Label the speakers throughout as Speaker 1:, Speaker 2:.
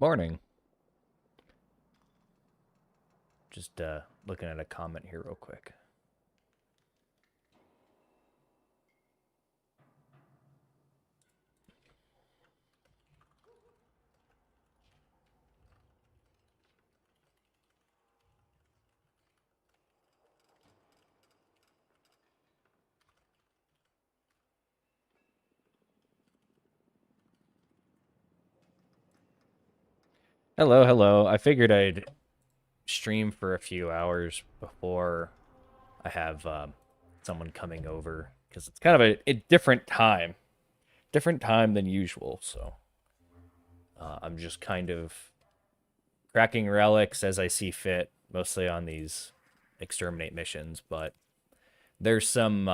Speaker 1: Morning. Just looking at a comment here real quick. Hello, hello. I figured I'd stream for a few hours before I have someone coming over because it's kind of a different time than usual. So I'm just kind of cracking relics as I see fit, mostly on these exterminate missions. But there's some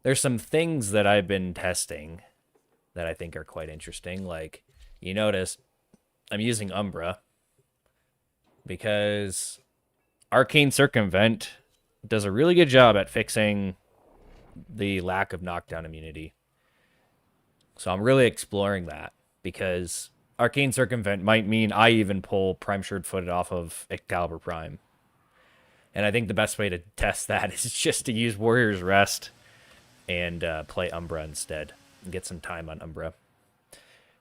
Speaker 1: there's some things that I've been testing that I think are quite interesting. Like you notice, I'm using Umbra because Arcane Circumvent does a really good job at fixing the lack of knockdown immunity. So I'm really exploring that because Arcane Circumvent might mean I even pull Prime Shard Footed off of Excalibur Prime. And I think the best way to test that is just to use Warrior's Rest and play Umbra instead and get some time on Umbra.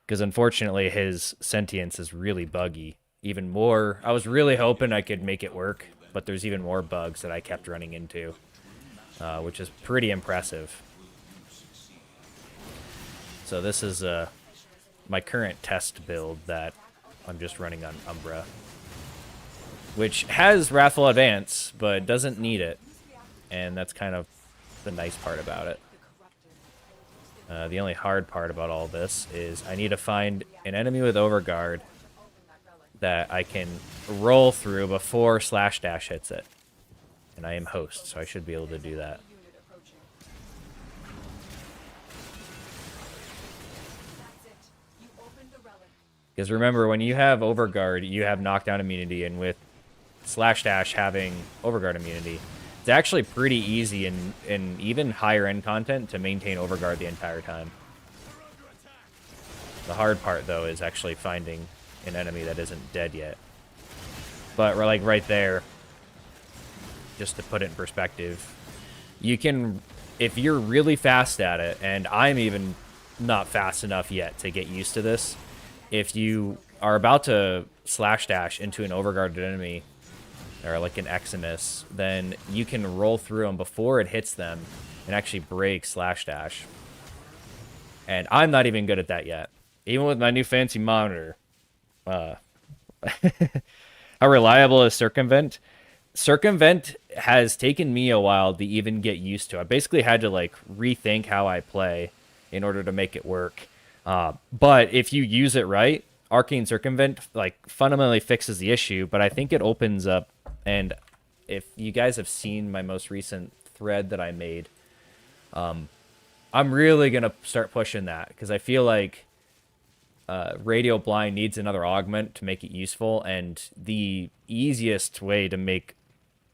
Speaker 1: Because unfortunately his sentience is really buggy. Even more, I was really hoping I could make it work, but there's even more bugs that I kept running into, which is pretty impressive. So this is my current test build that I'm just running on Umbra, which has Wrathful Advance, but doesn't need it, and that's kind of the nice part about it. The only hard part about all this is I need to find an enemy with overguard that I can roll through before slash dash hits it. And I am host, so I should be able to do that. Because remember, when you have overguard, you have knockdown immunity, and with slash dash having overguard immunity, it's actually pretty easy in even higher end content to maintain overguard the entire time. The hard part, though, is actually finding an enemy that isn't dead yet. But we're like right there, just to put it in perspective, you can, if you're really fast at it, and I'm even not fast enough yet to get used to this, if you are about to slash dash into an overguarded enemy, or like an Eximus, then you can roll through them before it hits them and actually break slash dash. And I'm not even good at that yet. Even with my new fancy monitor. How reliable is Circumvent? Circumvent has taken me a while to even get used to. I basically had to like rethink how I play in order to make it work. But if you use it right, Arcane Circumvent like fundamentally fixes the issue, but I think it opens up. And if you guys have seen my most recent thread that I made, I'm really going to start pushing that because I feel like Radio Blind needs another augment to make it useful, and the easiest way to make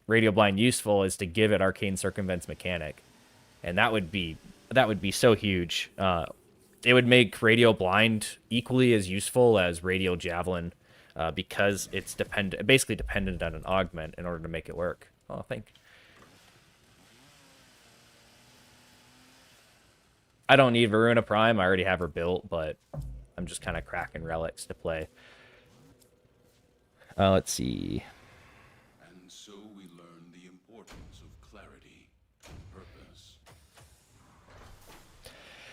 Speaker 1: Radio Blind useful is to give it Arcane Circumvent's mechanic. And that would be so huge. It would make Radio Blind equally as useful as Radio Javelin. Because it's basically dependent on an augment in order to make it work. Oh, I think. I don't need Veruna Prime. I already have her built, but I'm just kind of cracking relics to play. Let's see.
Speaker 2: And so we learn the importance of clarity and purpose.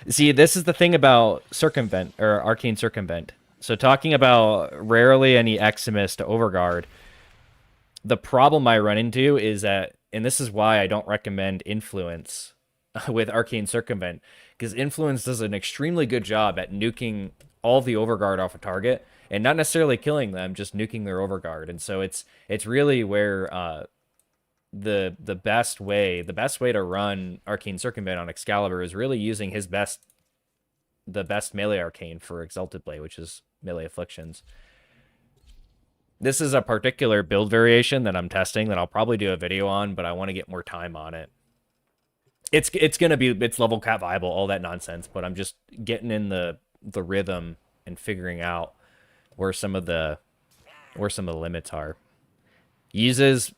Speaker 1: See, this is the thing about Circumvent, or Arcane Circumvent. So talking about rarely any Eximus to overguard, the problem I run into is that, and this is why I don't recommend Influence with Arcane Circumvent, because Influence does an extremely good job at nuking all the overguard off a target, and not necessarily killing them, just nuking their overguard. And so it's really where the best way to run Arcane Circumvent on Excalibur is really using the best melee arcane for Exalted Blade, which is Melee Afflictions. This is a particular build variation that I'm testing that I'll probably do a video on, but I want to get more time on it. It's level cap viable, all that nonsense, but I'm just getting in the rhythm and figuring out where some of the limits are. Uses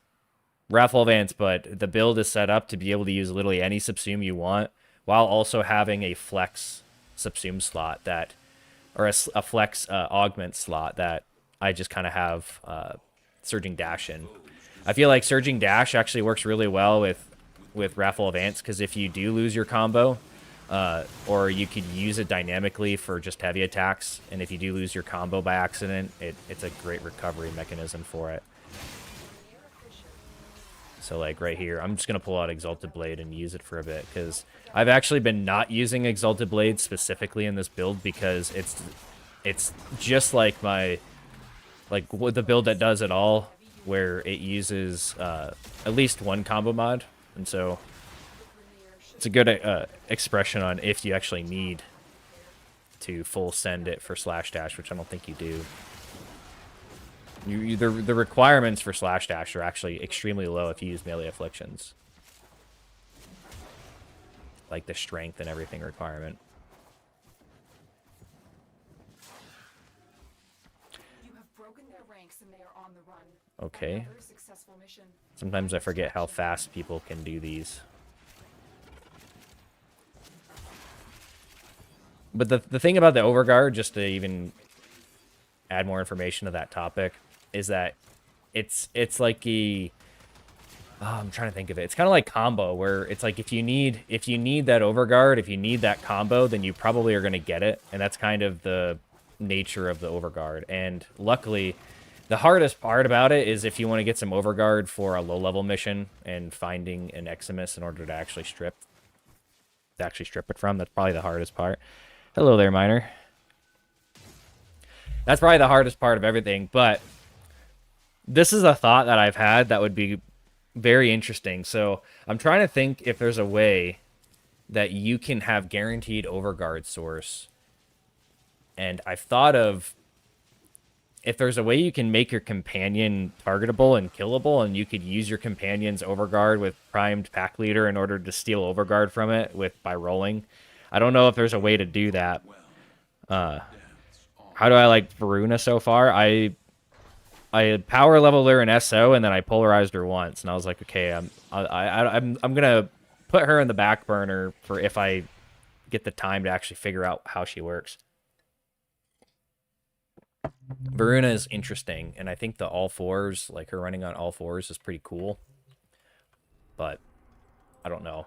Speaker 1: Wrathful Advance, but the build is set up to be able to use literally any subsume you want, while also having a flex subsume slot that, or a flex augment slot that I just kind of have Surging Dash in. I feel like Surging Dash actually works really well with Wrathful Advance, because if you do lose your combo, or you could use it dynamically for just heavy attacks, and if you do lose your combo by accident, it's a great recovery mechanism for it. So like right here, I'm just going to pull out Exalted Blade and use it for a bit, because I've actually been not using Exalted Blade specifically in this build, because it's just like the build that does it all, where it uses at least one combo mod, and so it's a good expression on if you actually need to full send it for slash dash, which I don't think you do. The requirements for slash dash are actually extremely low if you use melee afflictions, like the strength and everything requirement. Okay. Sometimes I forget how fast people can do these. But the thing about the overguard, just to even add more information to that topic, is that it's like I'm trying to think of it. It's kind of like combo, where it's like if you need that overguard, if you need that combo, then you probably are going to get it, and that's kind of the nature of the overguard. And luckily, the hardest part about it is if you want to get some overguard for a low-level mission and finding an Eximus in order to actually strip it from. That's probably the hardest part. Hello there, Miner. That's probably the hardest part of everything, but this is a thought that I've had that would be very interesting. So I'm trying to think if there's a way that you can have guaranteed overguard source. And I've thought of if there's a way you can make your companion targetable and killable, and you could use your companion's overguard with primed pack leader in order to steal overguard from it by rolling. I don't know if there's a way to do that. How do I like Veruna so far? I power leveled her in SO, and then I polarized her once, and I was like, okay, I'm gonna put her in the back burner for if I get the time to actually figure out how she works. Veruna is interesting, and I think the all fours, like her running on all fours, is pretty cool. But I don't know.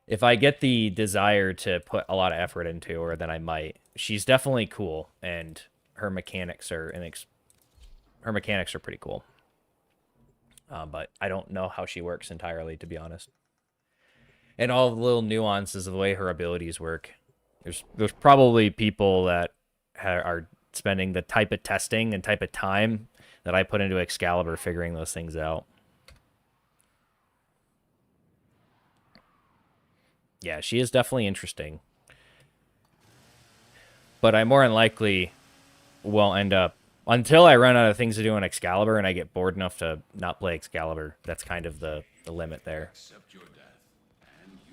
Speaker 1: If I get the desire to put a lot of effort into her, then I might. She's definitely cool, and her mechanics are pretty cool. But I don't know how she works entirely, to be honest. And all the little nuances of the way her abilities work. There's probably people that are spending the type of testing and type of time that I put into Excalibur figuring those things out. Yeah, she is definitely interesting. But I more than likely will end up, until I run out of things to do on Excalibur and I get bored enough to not play Excalibur. That's kind of the limit there.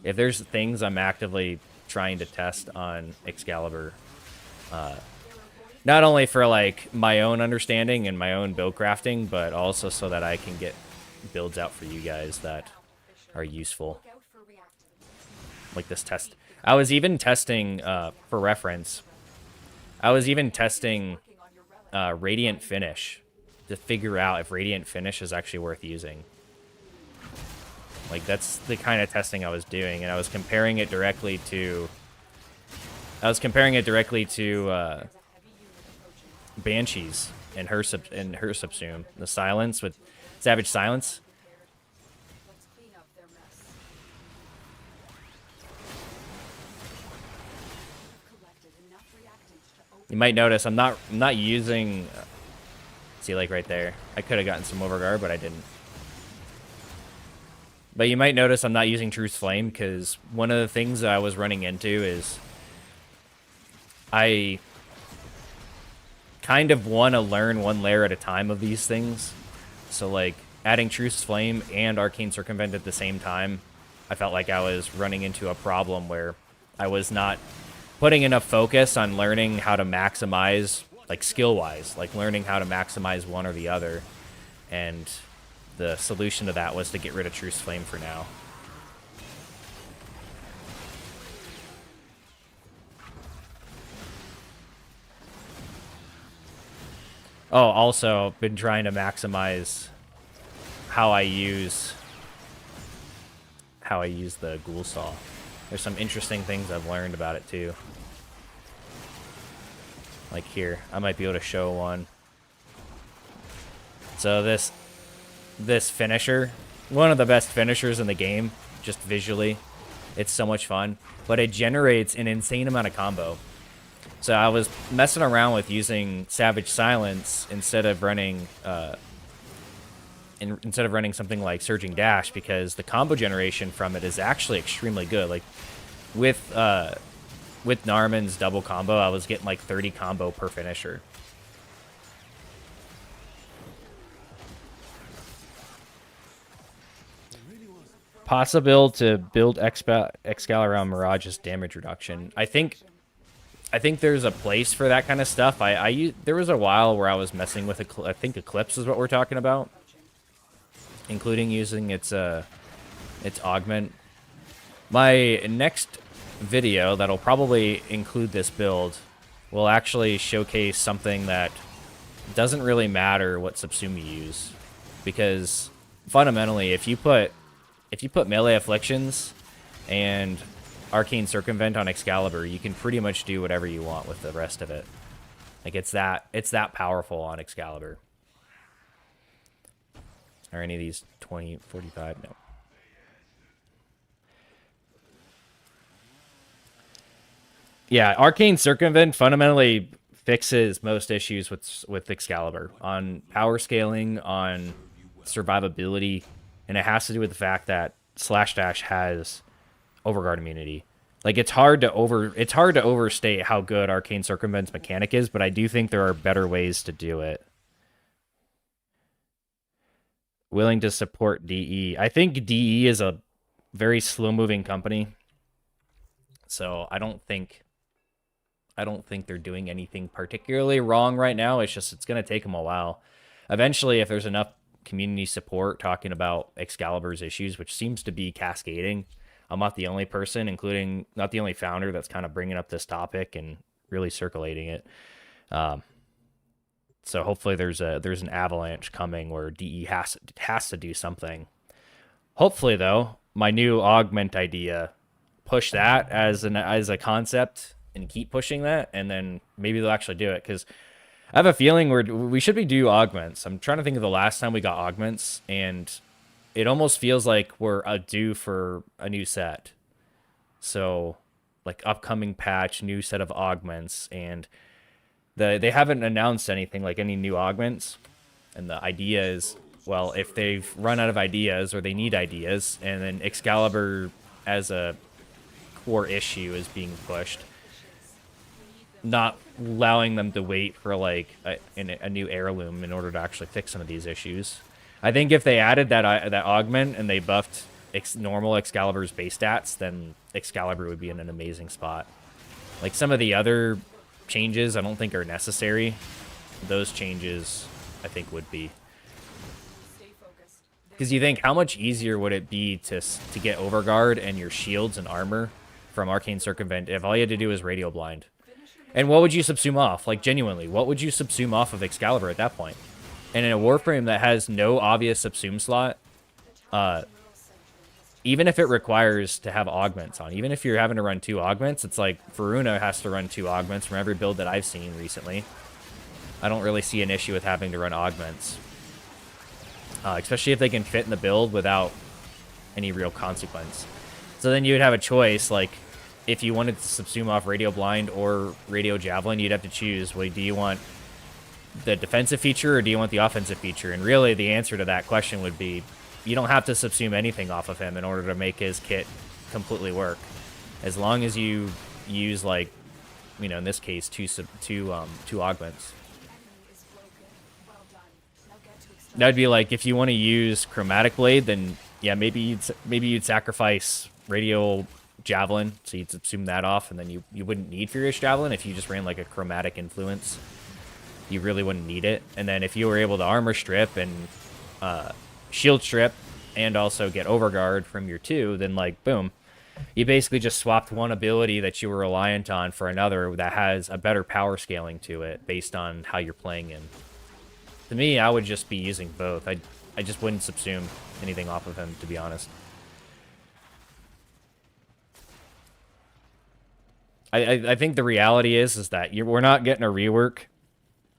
Speaker 1: If there's things I'm actively trying to test on Excalibur, not only for like my own understanding and my own build crafting, but also so that I can get builds out for you guys that are useful. Like this test. I was even testing, for reference, I was even testing Radiant Finish to figure out if Radiant Finish is actually worth using. Like, that's the kind of testing I was doing, and I was comparing it directly to... Banshees and her subsume. The silence with Savage Silence. You might notice I'm not using. See, like right there, I could have gotten some overguard, but I didn't. But you might notice I'm not using Truth's Flame, because one of the things that I was running into is I kind of want to learn one layer at a time of these things. So like adding Truth's Flame and Arcane Circumvent at the same time, I felt like I was running into a problem where I was not putting enough focus on learning how to maximize like skill-wise, like learning how to maximize one or the other. And the solution to that was to get rid of Truce Flame for now. Oh, also been trying to maximize how I use the ghoulsaw. There's some interesting things I've learned about it too. Like here, I might be able to show one. So this finisher, one of the best finishers in the game, just visually. It's so much fun, but it generates an insane amount of combo. So I was messing around with using Savage Silence instead of running something like Surging Dash, because the combo generation from it is actually extremely good. Like with Narman's double combo, I was getting like 30 combo per finisher. Possible to build Excalibur around Mirage's damage reduction. I think there's a place for that kind of stuff. There was a while where I was messing with I think Eclipse is what we're talking about, including using its augment. My next video that'll probably include this build will actually showcase something that doesn't really matter what subsume you use, because fundamentally, if you put melee afflictions and Arcane Circumvent on Excalibur, you can pretty much do whatever you want with the rest of it. Like it's that powerful on Excalibur. Are any of these 20, 45? No. Yeah, Arcane Circumvent fundamentally fixes most issues with Excalibur on power scaling, on survivability, and it has to do with the fact that Slash Dash has overguard immunity. Like it's hard to overstate how good Arcane Circumvent's mechanic is, but I do think there are better ways to do it. Willing to support DE. I think DE is a very slow-moving company, so I don't think they're doing anything particularly wrong right now. It's just it's going to take them a while. Eventually, if there's enough community support talking about Excalibur's issues, which seems to be cascading, I'm not the only person, including not the only founder, that's kind of bringing up this topic and really circulating it. So hopefully there's an avalanche coming where DE has to do something. Hopefully, though, my new augment idea, push that as a concept and keep pushing that, and then maybe they'll actually do it, because I have a feeling we should be due augments. I'm trying to think of the last time we got augments, and it almost feels like we're due for a new set. So, like upcoming patch, new set of augments, and they haven't announced anything like any new augments. And the idea is, well, if they've run out of ideas or they need ideas, and then Excalibur as a core issue is being pushed, not allowing them to wait for like a new heirloom in order to actually fix some of these issues. I think if they added that augment and they buffed normal Excalibur's base stats, then Excalibur would be in an amazing spot. Like some of the other changes I don't think are necessary. Those changes I think would be. Because you think, how much easier would it be to get overguard and your shields and armor from Arcane Circumvent if all you had to do was Radial Blind? And what would you subsume off? Like, genuinely, what would you subsume off of Excalibur at that point? And in a Warframe that has no obvious subsume slot, even if it requires to have augments on, even if you're having to run 2 augments, it's like Veruna has to run 2 augments from every build that I've seen recently. I don't really see an issue with having to run augments. Especially if they can fit in the build without any real consequence. So then you would have a choice, like, if you wanted to subsume off Radio Blind or Radio Javelin, you'd have to choose, well, do you want the defensive feature or do you want the offensive feature? And really, the answer to that question would be, you don't have to subsume anything off of him in order to make his kit completely work. As long as you use, like, you know, in this case, two augments. That'd be like, if you want to use Chromatic Blade, then yeah, maybe you'd sacrifice Radio Javelin, so you'd subsume that off, and then you wouldn't need Furious Javelin if you just ran like a Chromatic Influence. you really wouldn't need it. And then if you were able to armor strip and shield strip and also get overguard from your 2, then like boom, you basically just swapped one ability that you were reliant on for another that has a better power scaling to it based on how you're playing him. To me, I would just be using both. I just wouldn't subsume anything off of him, to be honest. I think the reality is that we're not getting a rework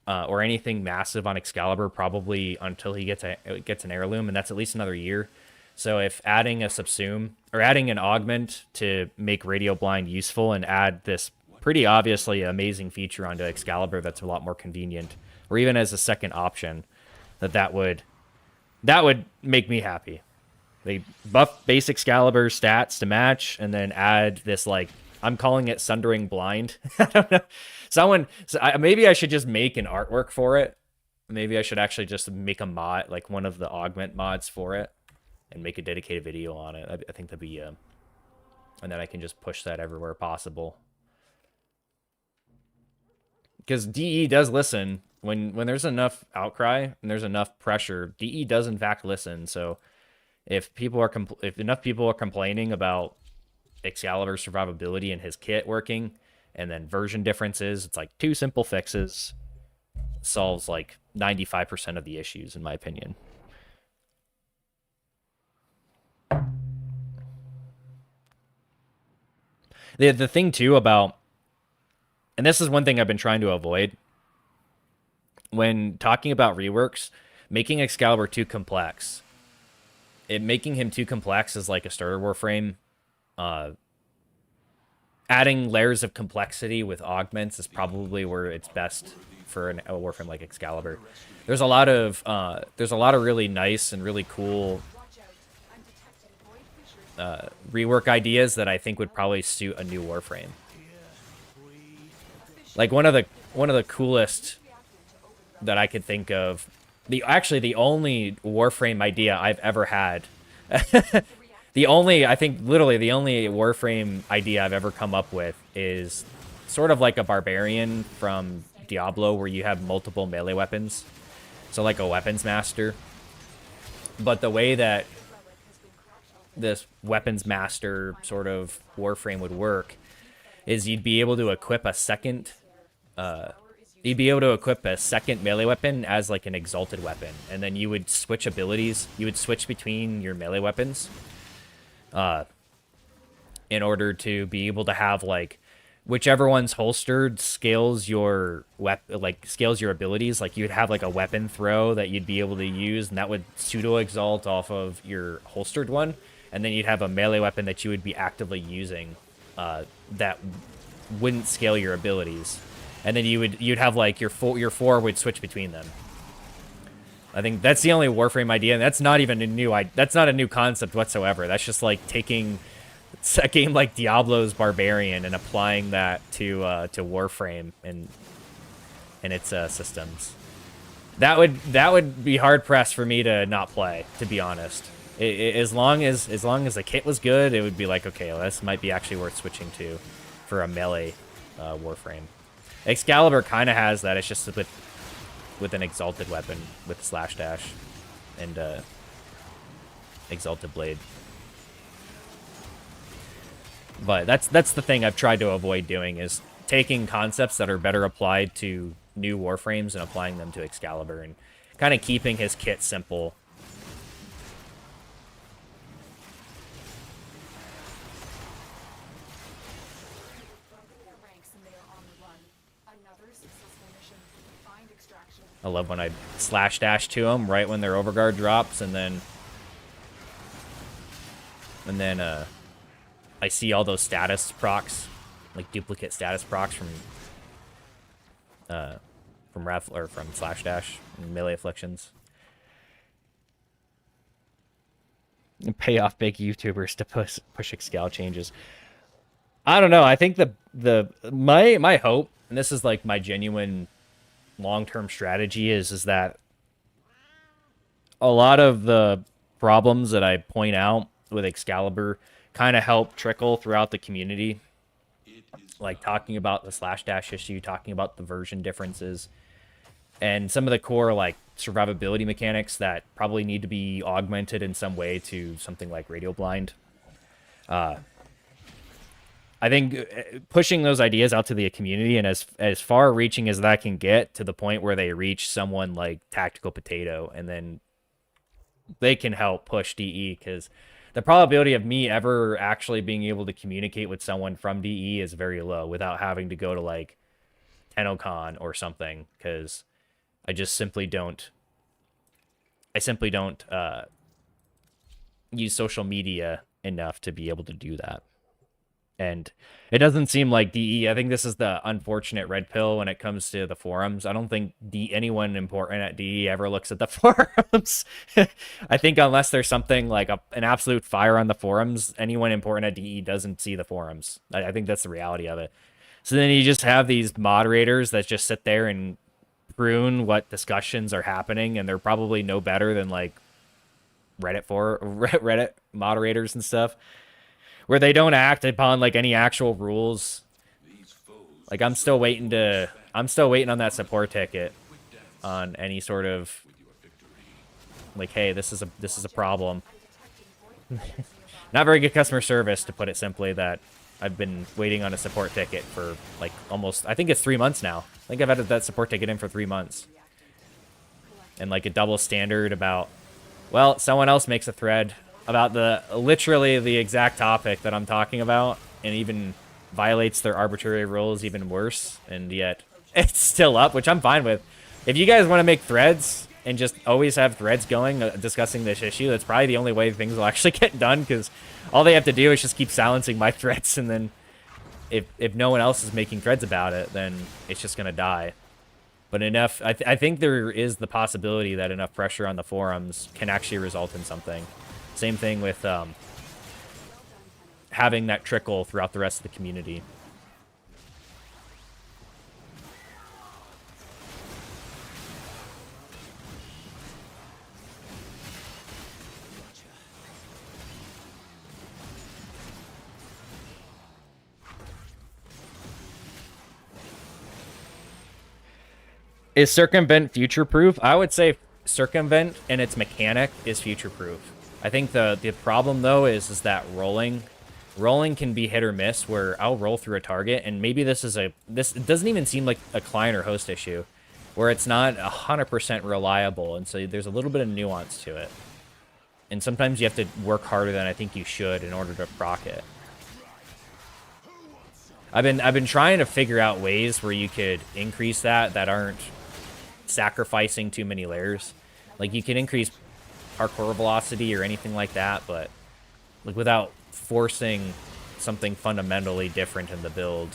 Speaker 1: or anything massive on Excalibur probably until he gets an heirloom, and that's at least another year. So if adding a subsume or adding an augment to make Radio Blind useful and add this pretty obviously amazing feature onto Excalibur that's a lot more convenient, or even as a second option, that would make me happy. They buff base Excalibur stats to match, and then add this, like, I'm calling it Sundering Blind. I don't know. Maybe I should just make an artwork for it. Maybe I should actually just make a mod, like one of the augment mods for it, and make a dedicated video on it. I think that'd be, and then I can just push that everywhere possible. Because DE does listen. When there's enough outcry and there's enough pressure, DE does in fact listen. So if enough people are complaining about Excalibur survivability and his kit working, and then version differences, it's like 2 simple fixes solves like 95% of the issues, in my opinion. The thing too about, and this is one thing I've been trying to avoid when talking about reworks, making Excalibur too complex. Making him too complex is like a starter Warframe. Adding layers of complexity with augments is probably where it's best for a Warframe like Excalibur. There's a lot of really nice and really cool rework ideas that I think would probably suit a new Warframe. Like one of the coolest that I could think of, the only Warframe idea I've ever had. I think literally the only Warframe idea I've ever come up with is sort of like a barbarian from Diablo, where you have multiple melee weapons. So like a weapons master. But the way that this weapons master sort of Warframe would work is you'd be able to equip a second melee weapon as like an exalted weapon, and then you would switch abilities. You would switch between your melee weapons in order to be able to have like whichever one's holstered scales your scales your abilities. Like you'd have like a weapon throw that you'd be able to use, and that would pseudo exalt off of your holstered one, and then you'd have a melee weapon that you would be actively using that wouldn't scale your abilities, and then you'd have like your four would switch between them. I think that's the only Warframe idea, and that's not even that's not a new concept whatsoever. That's just like taking a game like Diablo's Barbarian and applying that to Warframe and its systems. That would be hard pressed for me to not play, to be honest. As long as the kit was good, it would be like, okay, well, this might be actually worth switching to for a melee Warframe. Excalibur kind of has that. It's just with an exalted weapon with slash dash and exalted blade. But that's the thing I've tried to avoid doing, is taking concepts that are better applied to new Warframes and applying them to Excalibur, and kind of keeping his kit simple. I love when I slash dash to them right when their overguard drops, and then I see all those status procs, like duplicate status procs from slash dash and melee afflictions. And pay off big YouTubers to push Excal changes. I don't know. I think my hope, and this is like my genuine long-term strategy, is that a lot of the problems that I point out with Excalibur kind of help trickle throughout the community, like talking about the slash dash issue, talking about the version differences, and some of the core like survivability mechanics that probably need to be augmented in some way to something like radio blind. I think pushing those ideas out to the community and as far reaching as that can get to the point where they reach someone like Tactical Potato, and then they can help push DE, because the probability of me ever actually being able to communicate with someone from DE is very low without having to go to like TennoCon or something, because I just simply don't. I simply don't use social media enough to be able to do that. And it doesn't seem like DE. I think this is the unfortunate red pill when it comes to the forums. I don't think anyone important at DE ever looks at the forums. I think unless there's something like an absolute fire on the forums, anyone important at DE doesn't see the forums. I think that's the reality of it. So then you just have these moderators that just sit there and prune what discussions are happening, and they're probably no better than like Reddit moderators and stuff, where they don't act upon like any actual rules. Like I'm still waiting on that support ticket on any sort of like, hey, this is a problem. Not very good customer service, to put it simply, that I've been waiting on a support ticket for like almost, I think it's 3 months now. I think I've had that support ticket in for 3 months. And like a double standard about, well, someone else makes a thread about literally the exact topic that I'm talking about, and even violates their arbitrary rules even worse, and yet it's still up, which I'm fine with. If you guys want to make threads and just always have threads going discussing this issue, that's probably the only way things will actually get done, because all they have to do is just keep silencing my threads, and then if no one else is making threads about it, then it's just going to die. But enough, I think there is the possibility that enough pressure on the forums can actually result in something. Same thing with having that trickle throughout the rest of the community. Is Circumvent future-proof? I would say Circumvent and its mechanic is future-proof. I think the problem, though, is that rolling can be hit or miss, where I'll roll through a target, and maybe it doesn't even seem like a client or host issue, where it's not 100% reliable, and so there's a little bit of nuance to it. And sometimes you have to work harder than I think you should in order to proc it. I've been trying to figure out ways where you could increase that aren't sacrificing too many layers. Like you can increase parkour velocity or anything like that, but like without forcing something fundamentally different in the build.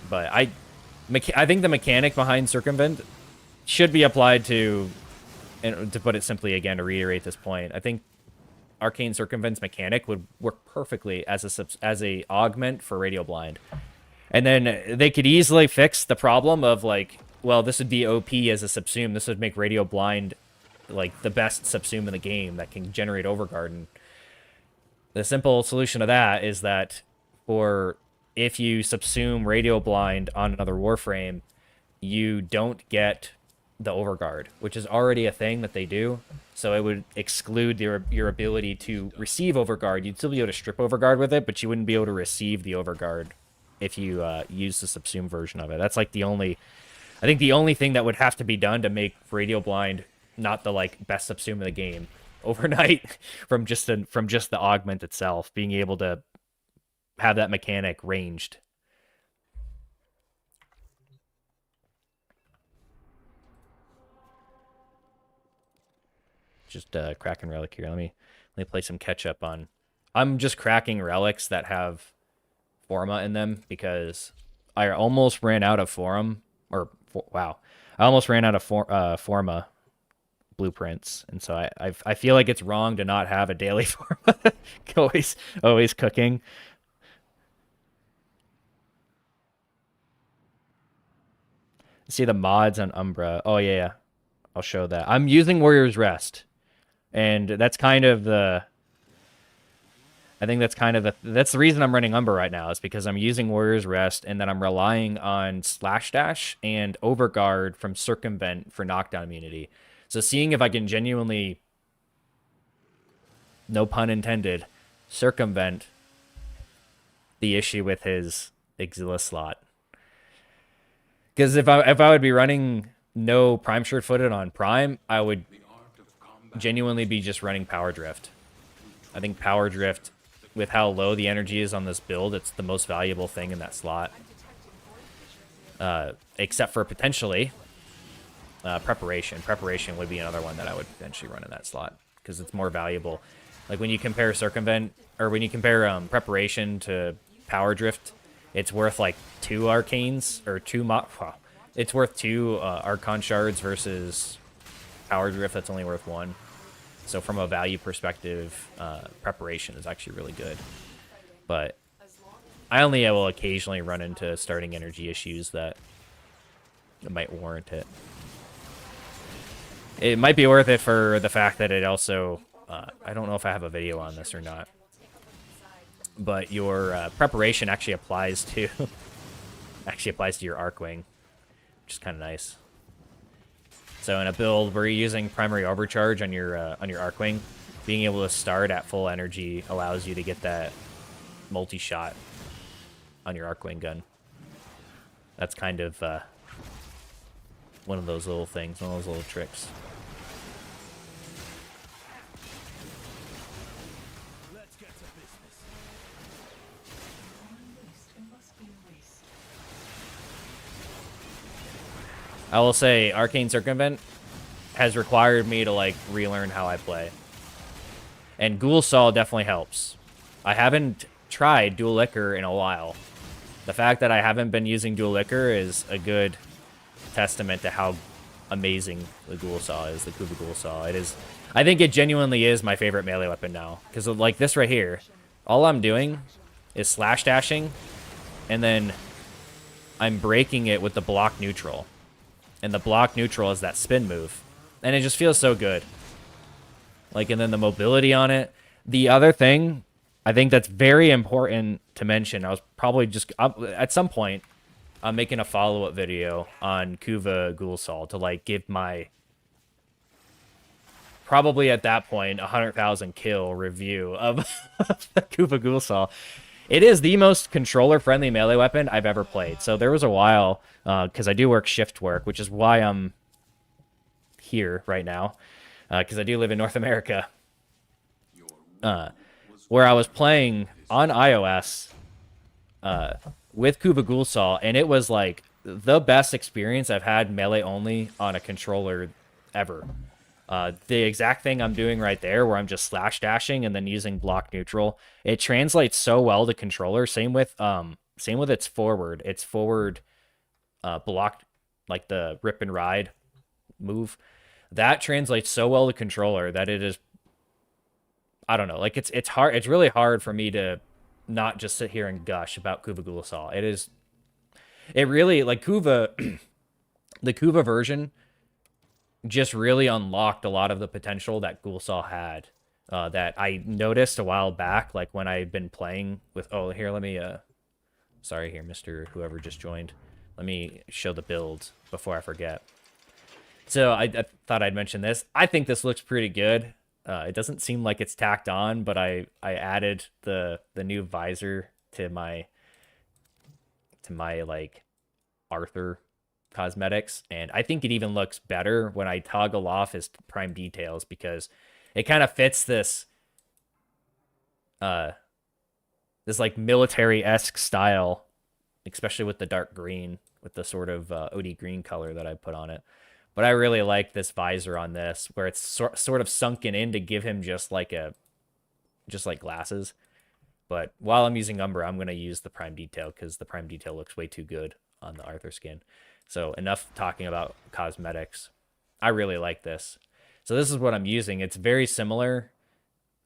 Speaker 1: But I think the mechanic behind Circumvent should be applied to, and to put it simply again, to reiterate this point, I think Arcane Circumvent's mechanic would work perfectly as a augment for Radio Blind. And then they could easily fix the problem of like, well, this would be OP as a subsume. This would make Radio Blind like the best subsume in the game that can generate overguard. And the simple solution to that is that if you subsume Radio Blind on another Warframe, you don't get the overguard, which is already a thing that they do. So it would exclude your ability to receive overguard. You'd still be able to strip overguard with it, but you wouldn't be able to receive the overguard if you use the subsume version of it. That's like I think the only thing that would have to be done to make Radio Blind not the like best subsume of the game overnight from just the augment itself, being able to have that mechanic ranged. Just cracking relic here. Let me play some catch up on. I'm just cracking relics that have Forma in them because I almost ran out of I almost ran out of Forma blueprints, and so I feel like it's wrong to not have a daily Forma. always cooking. See the mods on Umbra. Oh yeah, I'll show that. I'm using Warrior's Rest. And that's kind of I think that's kind of that's the reason I'm running Umbra right now, is because I'm using Warrior's Rest, and then I'm relying on Slash Dash and Overguard from Circumvent for knockdown immunity. So seeing if I can genuinely, no pun intended, circumvent the issue with his Exila slot. Because if I would be running no Prime Shirt Footed on Prime, I would genuinely be just running Power Drift. I think Power Drift, with how low the energy is on this build, it's the most valuable thing in that slot. Except for potentially Preparation. Preparation would be another one that I would potentially run in that slot, because it's more valuable. Like when you compare Circumvent, or when you compare Preparation to Power Drift, it's worth like 2 Arcanes, or 2... it's worth 2 Archon Shards versus Power Drift that's only worth 1. So from a value perspective, Preparation is actually really good. But I only will occasionally run into starting energy issues that might warrant it. It might be worth it for the fact that it also... I don't know if I have a video on this or not. But your Preparation actually applies to... your Arcwing, which is kind of nice. So in a build where you're using primary overcharge on your Arcwing, being able to start at full energy allows you to get that multi-shot on your Arcwing gun. That's kind of one of those little things, one of those little tricks. I will say Arcane Circumvent has required me to like relearn how I play. And ghoulsaw definitely helps. I haven't tried Dual Liquor in a while. The fact that I haven't been using Dual Liquor is a good testament to how amazing the ghoulsaw is, the Kuva ghoulsaw. It is, I think it genuinely is my favorite melee weapon now. Because like this right here, all I'm doing is slash dashing, and then I'm breaking it with the block neutral. And the block neutral is that spin move. And it just feels so good. Like, and then the mobility on it. The other thing, I think that's very important to mention, I was probably just, at some point, I'm making a follow-up video on Kuva ghoulsaw to, like, give my, probably at that point, 100,000 kill review of the Kuva ghoulsaw. It is the most controller-friendly melee weapon I've ever played. So there was a while, because I do work shift work, which is why I'm here right now, because I do live in North America, where I was playing on iOS with Kuva ghoulsaw, and it was like the best experience I've had melee only on a controller ever. The exact thing I'm doing right there, where I'm just slash dashing and then using block neutral, it translates so well to controller. Same with its forward. Its forward block, like the rip and ride move, that translates so well to controller that it is, I don't know, like it's hard. It's really hard for me to not just sit here and gush about Kuva ghoulsaw. It really, like Kuva, the Kuva version just really unlocked a lot of the potential that ghoulsaw had, that I noticed a while back, like when I've been playing with, oh, here, let me, sorry here, Mr. Whoever just joined. Let me show the build before I forget. So I thought I'd mention this. I think this looks pretty good. It doesn't seem like it's tacked on, but I added the new visor to my like Arthur cosmetics, and I think it even looks better when I toggle off his prime details, because it kind of fits this this like military-esque style, especially with the dark green, with the sort of OD green color that I put on it. But I really like this visor on this, where it's sort of sunken in to give him just like glasses. But while I'm using Umbra, I'm going to use the prime detail, because the prime detail looks way too good on the Arthur skin. So enough talking about cosmetics. I really like this. So this is what I'm using. It's very similar,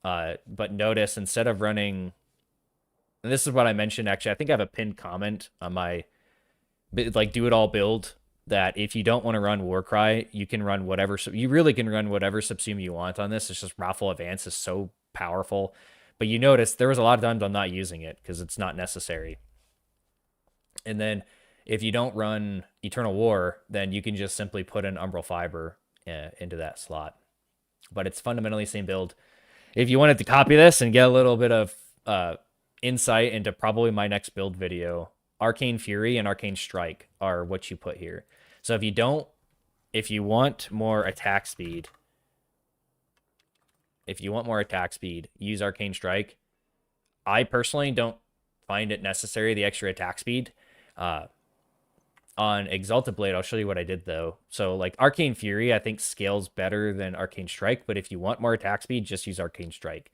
Speaker 1: but notice instead of running, and this is what I mentioned, actually, I think I have a pinned comment on my like do it all build, that if you don't want to run Warcry, you can run whatever, you really can run whatever subsume you want on this. It's just Raffle Advance is so powerful. But you notice there was a lot of times I'm not using it because it's not necessary. And then if you don't run Eternal War, then you can just simply put an Umbral Fiber into that slot. But it's fundamentally the same build. If you wanted to copy this and get a little bit of insight into probably my next build video, Arcane Fury and Arcane Strike are what you put here. So if you want more attack speed, use Arcane Strike. I personally don't find it necessary, the extra attack speed. On Exalted Blade, I'll show you what I did though. So like Arcane Fury, I think scales better than Arcane Strike, but if you want more attack speed, just use Arcane Strike.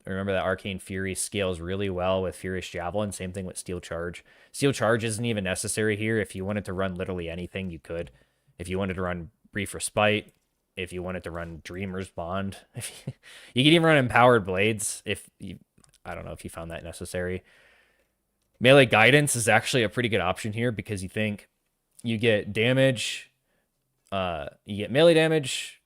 Speaker 1: Remember that Arcane Fury scales really well with Furious Javelin. Same thing with Steel Charge. Steel Charge isn't even necessary here. If you wanted to run literally anything, you could. If you wanted to run Brief Respite, if you wanted to run Dreamer's Bond, you could even run Empowered Blades. I don't know if you found that necessary. Melee Guidance is actually a pretty good option here because you get damage, you get melee damage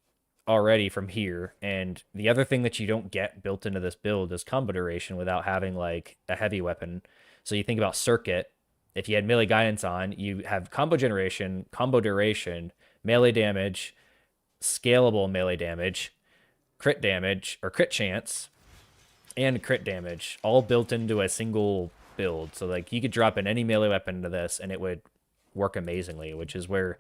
Speaker 1: already from here, and the other thing that you don't get built into this build is combo duration without having like a heavy weapon. So you think about Circuit, if you had Melee Guidance on, you have combo generation, combo duration, melee damage, scalable melee damage, crit damage, or crit chance, and crit damage, all built into a single build. So like you could drop in any melee weapon into this and it would work amazingly, which is where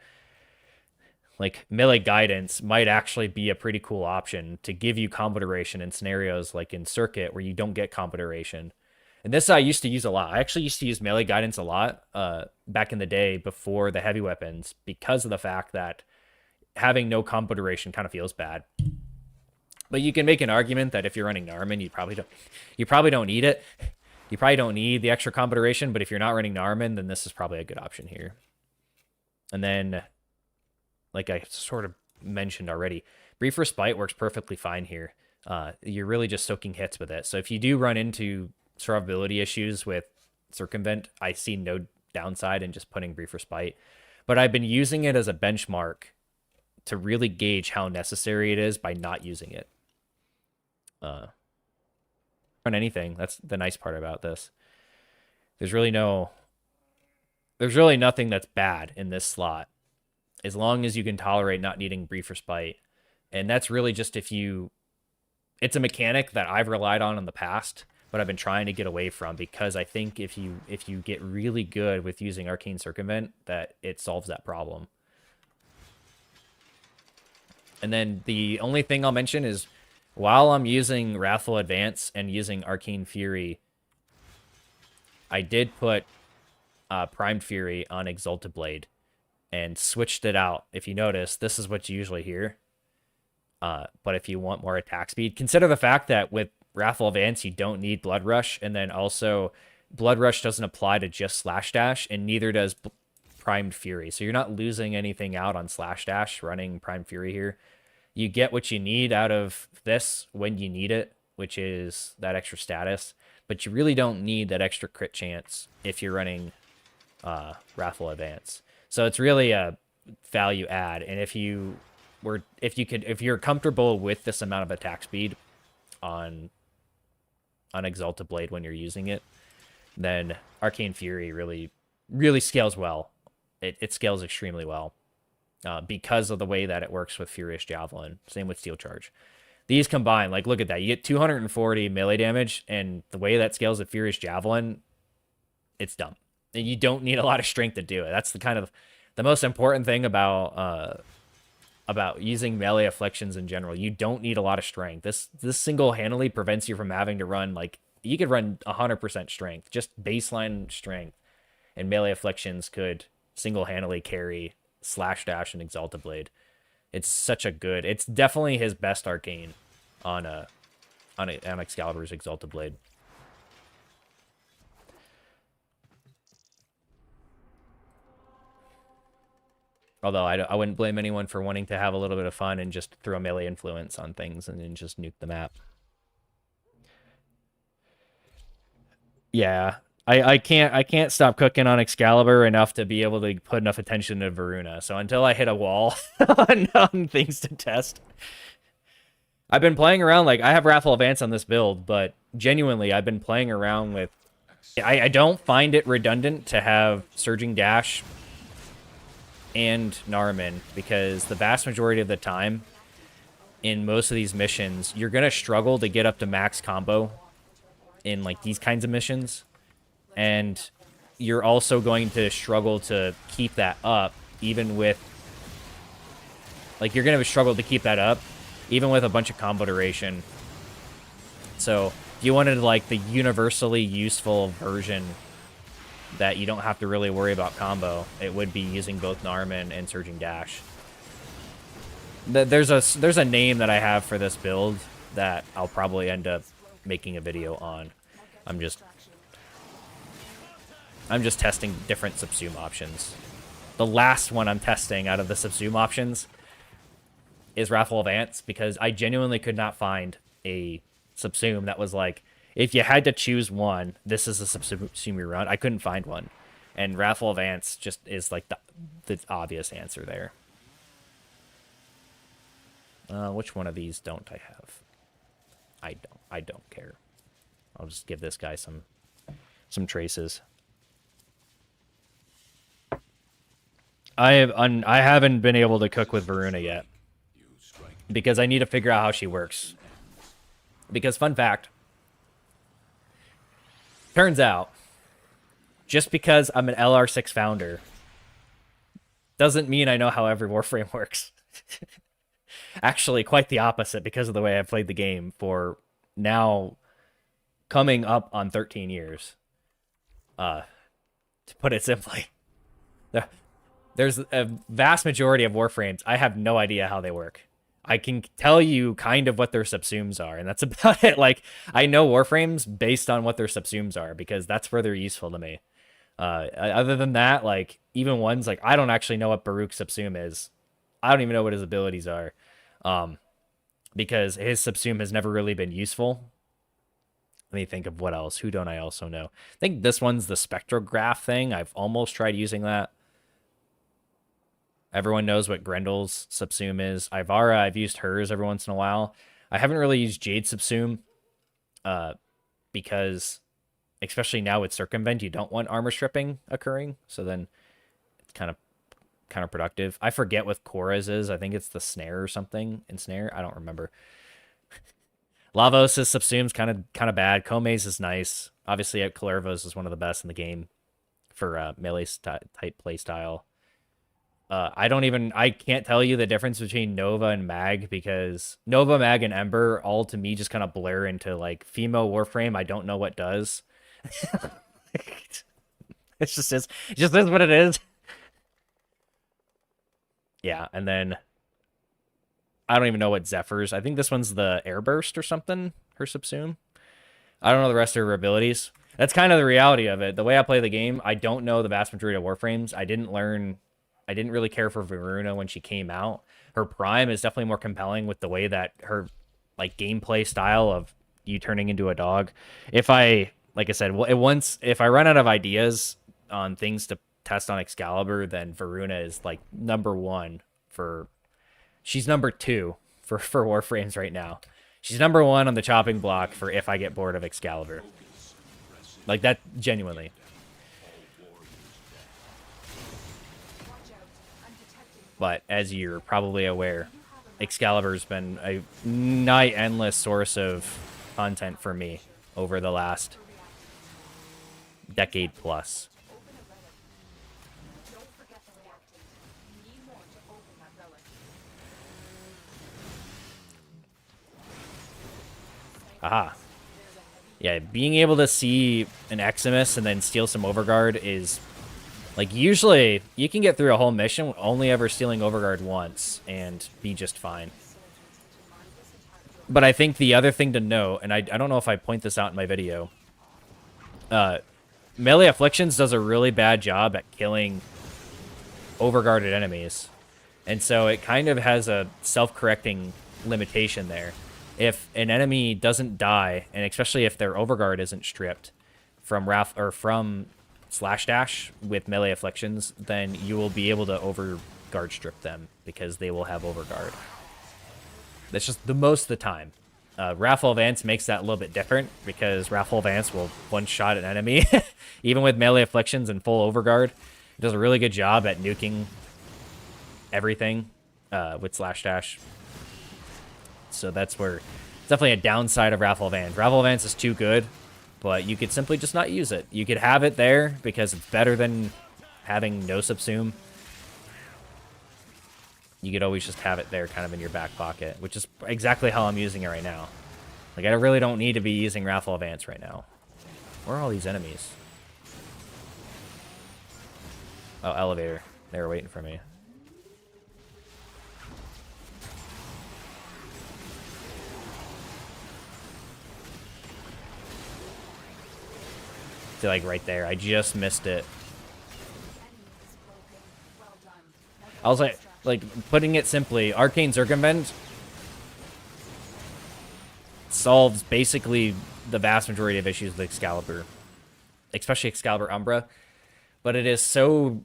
Speaker 1: like Melee Guidance might actually be a pretty cool option to give you combo duration in scenarios like in Circuit where you don't get combo duration. And this I used to use a lot. I actually used to use Melee Guidance a lot back in the day before the heavy weapons because of the fact that having no combo duration kind of feels bad. But you can make an argument that if you're running Narman, you probably don't need it. You probably don't need the extra combo duration, but if you're not running Narman, then this is probably a good option here. And then, like I sort of mentioned already, Brief Respite works perfectly fine here. You're really just soaking hits with it. So if you do run into survivability issues with Circumvent, I see no downside in just putting Brief Respite. But I've been using it as a benchmark to really gauge how necessary it is by not using it. Run anything. That's the nice part about this. There's really nothing that's bad in this slot, as long as you can tolerate not needing Brief Respite. And that's really just it's a mechanic that I've relied on in the past, but I've been trying to get away from, because I think if you get really good with using Arcane Circumvent, that it solves that problem. And then the only thing I'll mention is, while I'm using Wrathful Advance and using Arcane Fury, I did put Primed Fury on Exalted Blade and switched it out. If you notice, this is what you usually hear. But if you want more attack speed, consider the fact that with Wrathful Advance, you don't need Blood Rush, and then also Blood Rush doesn't apply to just Slash Dash, and neither does Primed Fury. So you're not losing anything out on Slash Dash running Primed Fury here. You get what you need out of this when you need it, which is that extra status, but you really don't need that extra crit chance if you're running Wrathful Advance. So it's really a value add. And if you're comfortable with this amount of attack speed on Exalted Blade when you're using it, then Arcane Fury really scales well. It scales extremely well. Because of the way that it works with Furious Javelin. Same with Steel Charge. These combine, like, look at that. You get 240 melee damage, and the way that scales with Furious Javelin, it's dumb. And you don't need a lot of strength to do it. That's the most important thing about using melee afflictions in general. You don't need a lot of strength. This single-handedly prevents you from having to run, like, you could run 100% strength, just baseline strength, and melee afflictions could single-handedly carry Slash Dash and Exalted Blade. It's definitely his best arcane on Excalibur's Exalted Blade. Although I wouldn't blame anyone for wanting to have a little bit of fun and just throw melee influence on things and then just nuke the map. Yeah. I can't stop cooking on Excalibur enough to be able to put enough attention to Veruna. So until I hit a wall on things to test, I've been playing around, like, I have Wrathful Advance on this build, but genuinely, I've been playing around with... I don't find it redundant to have Surging Dash and Narman, because the vast majority of the time, in most of these missions, you're going to struggle to get up to max combo in, like, these kinds of missions, and you're also going to struggle to keep that up, even with... Like, you're going to struggle to keep that up, even with a bunch of combo duration. So, if you wanted, like, the universally useful version that you don't have to really worry about combo, it would be using both Narman and Surging Dash. There's a name that I have for this build that I'll probably end up making a video on. I'm just testing different subsume options. The last one I'm testing out of the subsume options is Wrathful Advance, because I genuinely could not find a subsume that was like, if you had to choose one, this is a subsume you run. I couldn't find one. And Wrathful Advance just is like the obvious answer there. Which one of these don't I have? I don't care. I'll just give this guy some traces. I haven't been able to cook with Veruna yet, because I need to figure out how she works. Because, fun fact, turns out, just because I'm an LR6 founder, doesn't mean I know how every Warframe works. Actually, quite the opposite, because of the way I've played the game for now coming up on 13 years. To put it simply. There's a vast majority of Warframes, I have no idea how they work. I can tell you kind of what their subsumes are, and that's about it. Like, I know Warframes based on what their subsumes are, because that's where they're useful to me. Other than that, like, even ones, like, I don't actually know what Baruch's subsume is. I don't even know what his abilities are. Because his subsume has never really been useful. Let me think of what else. Who don't I also know? I think this one's the spectrograph thing. I've almost tried using that. Everyone knows what Grendel's subsume is. I've used hers every once in a while. I haven't really used Jade's subsume, because, especially now with Circumvent, you don't want armor stripping occurring. So then it's kind of counterproductive. I forget what Korra's is. I think it's the snare or something. Ensnare? I don't remember. Lavos' subsume's kind of bad. Kome's is nice. Obviously, Kalervo's is one of the best in the game for melee type playstyle. I can't tell you the difference between Nova and Mag, because Nova, Mag, and Ember all to me just kind of blur into like Femo Warframe. I don't know what does. It just is what it is. Yeah, and then I don't even know what Zephyr's. I think this one's the Airburst or something, her subsume. I don't know the rest of her abilities. That's kind of the reality of it. The way I play the game, I don't know the vast majority of Warframes. I didn't really care for Veruna when she came out. Her Prime is definitely more compelling with the way that her like gameplay style of you turning into a dog. Like I said, if I run out of ideas on things to test on Excalibur, then Veruna is like number one she's number two for Warframes right now. She's number one on the chopping block for if I get bored of Excalibur. Like that, genuinely. But as you're probably aware, Excalibur's been a nigh endless source of content for me over the last decade plus. Aha. Yeah, being able to see an Eximus and then steal some Overguard is... Like, usually, you can get through a whole mission only ever stealing Overguard once and be just fine. But I think the other thing to note, and I don't know if I point this out in my video, Melee Afflictions does a really bad job at killing overguarded enemies. And so it kind of has a self-correcting limitation there. If an enemy doesn't die, and especially if their overguard isn't stripped from slash dash with melee afflictions, then you will be able to overguard strip them because they will have overguard. That's just the most of the time. Wrathful Advance makes that a little bit different because Wrathful Advance will one-shot an enemy, even with melee afflictions and full overguard. It does a really good job at nuking everything with slash dash. So that's where it's definitely a downside of Wrathful Advance. Wrathful Advance is too good, but you could simply just not use it. You could have it there because it's better than having no subsume. You could always just have it there kind of in your back pocket, which is exactly how I'm using it right now. Like, I really don't need to be using Wrathful Advance right now. Where are all these enemies? Oh, elevator. They were waiting for me. See, like, right there. I just missed it. I was like, putting it simply, Arcane Circumvent solves basically the vast majority of issues with Excalibur, especially Excalibur Umbra, but it is so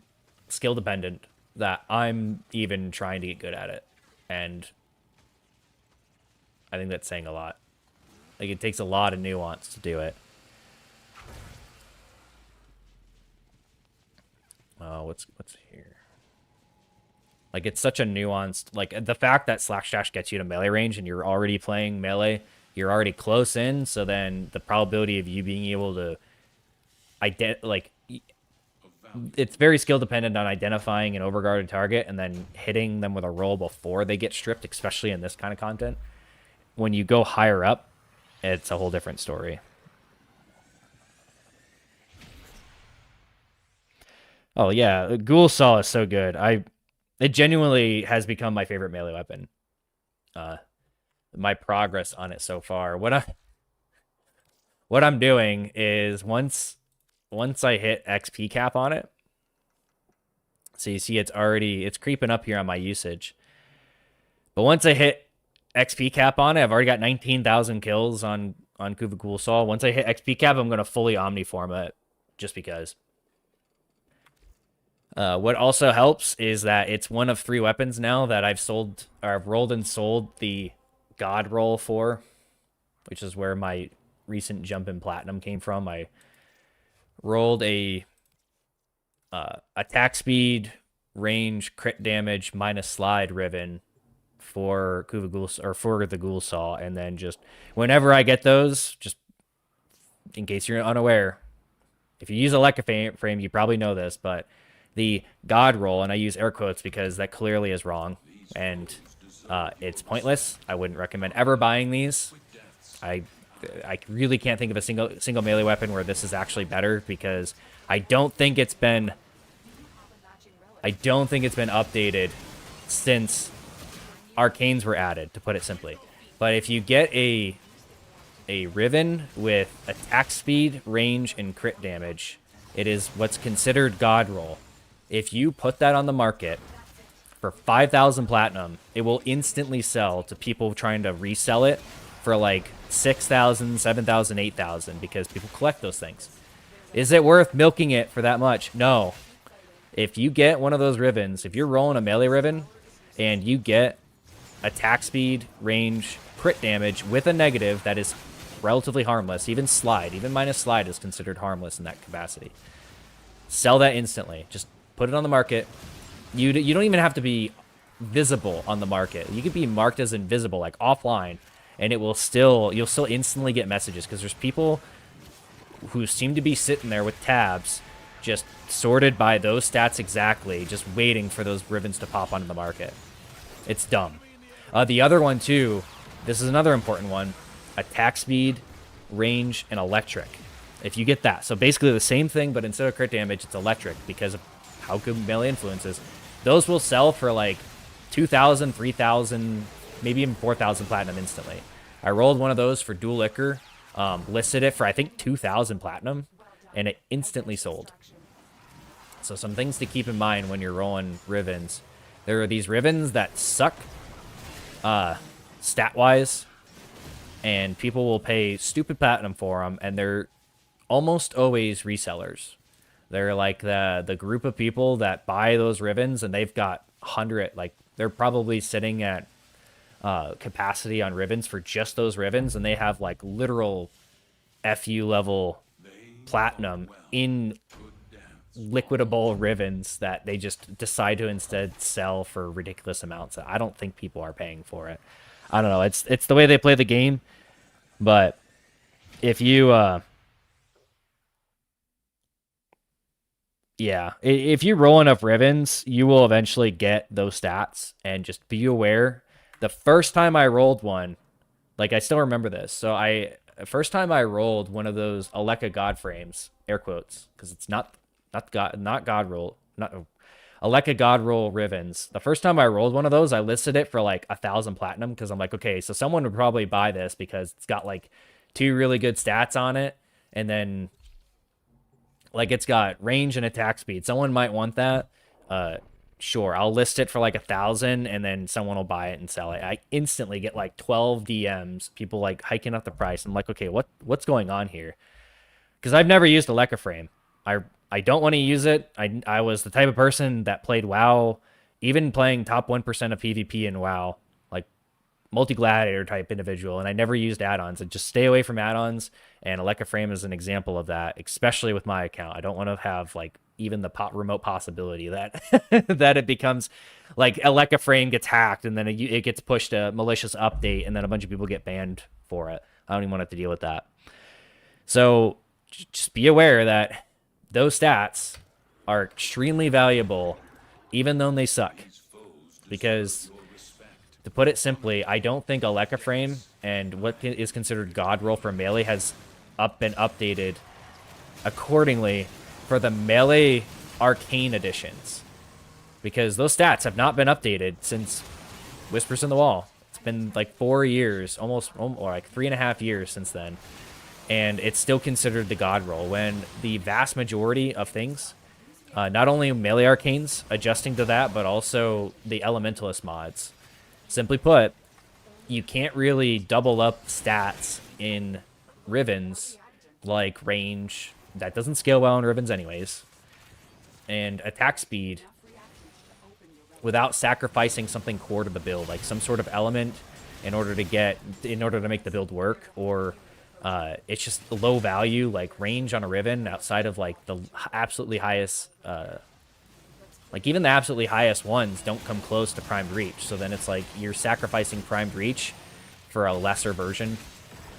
Speaker 1: skill dependent that I'm even trying to get good at it, and I think that's saying a lot. Like, it takes a lot of nuance to do it. What's here? Like, it's such a nuanced, like, the fact that slash dash gets you to melee range and you're already playing melee, you're already close in, so then the probability of you being able to it's very skill dependent on identifying an overguarded target and then hitting them with a roll before they get stripped, especially in this kind of content. When you go higher up, it's a whole different story. Oh yeah, ghoulsaw is so good. It genuinely has become my favorite melee weapon. My progress on it so far. What I'm doing is once I hit XP cap on it. So you see it's creeping up here on my usage. But once I hit XP cap on it, I've already got 19,000 kills on Kuva ghoulsaw. Once I hit XP cap, I'm gonna fully omniform it, just because. What also helps is that it's one of 3 weapons now that I've rolled and sold the God roll for, which is where my recent jump in platinum came from. I rolled a attack speed, range, crit damage, minus slide Riven for Kuva ghoulsaw, or for the ghoulsaw, and then just whenever I get those, just in case you're unaware, if you use a Electro frame, you probably know this, but the God roll, and I use air quotes because that clearly is wrong, and it's pointless. I wouldn't recommend ever buying these. I really can't think of a single melee weapon where this is actually better, because I don't think it's been updated since Arcanes were added, to put it simply. But if you get a Riven with attack speed, range, and crit damage, it is what's considered God roll. If you put that on the market for 5,000 platinum, it will instantly sell to people trying to resell it for like 6,000, 7,000, 8,000, because people collect those things. Is it worth milking it for that much? No. If you get one of those Rivens, if you're rolling a melee Riven and you get attack speed, range, crit damage with a negative that is relatively harmless, even minus slide is considered harmless in that capacity, sell that instantly. Just put it on the market. You don't even have to be visible on the market. You could be marked as invisible, like offline, and you'll still instantly get messages, because there's people who seem to be sitting there with tabs just sorted by those stats exactly, just waiting for those Rivens to pop onto the market. It's dumb. The other one too, this is another important one, attack speed, range, and electric. If you get that, so basically the same thing, but instead of crit damage, it's electric, because of how good melee influence is. Those will sell for like 2,000, 3,000, maybe even 4,000 platinum instantly. I rolled one of those for dual liquor, listed it for I think 2,000 platinum, and it instantly sold. So some things to keep in mind when you're rolling Rivens. There are these Rivens that suck stat-wise, and people will pay stupid platinum for them, and they're almost always resellers. They're like the group of people that buy those Rivens, and they've got 100, like, they're probably sitting at capacity on Rivens for just those Rivens, and they have like literal FU level platinum in liquidable Rivens that they just decide to instead sell for ridiculous amounts. I don't think people are paying for it. I don't know. It's the way they play the game, but if you yeah, if you roll enough Rivens, you will eventually get those stats. And just be aware, the first time I rolled one, like I still remember this. So first time I rolled one of those Aleka God frames, air quotes, because it's not God roll, not Aleka God roll Rivens. The first time I rolled one of those, I listed it for like 1,000 platinum because I'm like, okay, so someone would probably buy this because it's got like 2 really good stats on it, and then like it's got range and attack speed. Someone might want that. Sure, I'll list it for like 1,000, and then someone will buy it and sell it. I instantly get like 12 DMs, people like hiking up the price. I'm like, okay, what's going on here? Because I've never used a Leca frame. I don't want to use it. I was the type of person that played WoW, even playing top 1% of PvP in WoW, like multi-gladiator type individual, and I never used add-ons. I just stay away from add-ons, and Aleka frame is an example of that, especially with my account. I don't want to have like even the remote possibility that that it becomes like Aleka frame gets hacked and then it gets pushed a malicious update and then a bunch of people get banned for it. I don't even want to have to deal with that. So just be aware that those stats are extremely valuable, even though they suck. Because, to put it simply, I don't think Aleka frame and what is considered God roll for melee has been updated accordingly for the melee arcane editions. Because those stats have not been updated since Whispers in the Wall. It's been like 4 years, or like 3.5 years since then. And it's still considered the God roll, when the vast majority of things, not only melee arcanes adjusting to that, but also the elementalist mods. Simply put, you can't really double up stats in Rivens like range. That doesn't scale well in Rivens anyways. And attack speed without sacrificing something core to the build, like some sort of element in order to make the build work, or it's just low value, like range on a Riven outside of like the absolutely highest, like even the absolutely highest ones don't come close to primed reach. So then it's like you're sacrificing primed reach for a lesser version.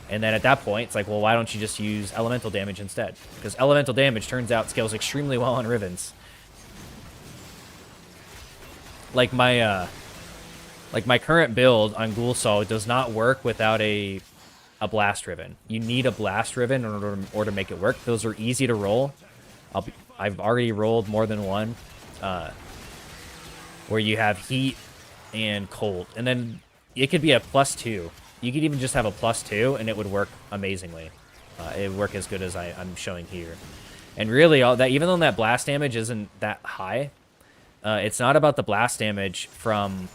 Speaker 1: And then at that point, it's like, well, why don't you just use elemental damage instead? Because elemental damage turns out scales extremely well on Rivens. Like my current build on ghoulsaw does not work without a blast Riven. You need a blast Riven in order to make it work. Those are easy to roll. I've already rolled more than one, where you have heat and cold, and then it could be a +2. You could even just have a +2, and it would work amazingly. It would work as good as I'm showing here. And really, all that, even though that blast damage isn't that high, it's not about the blast damage from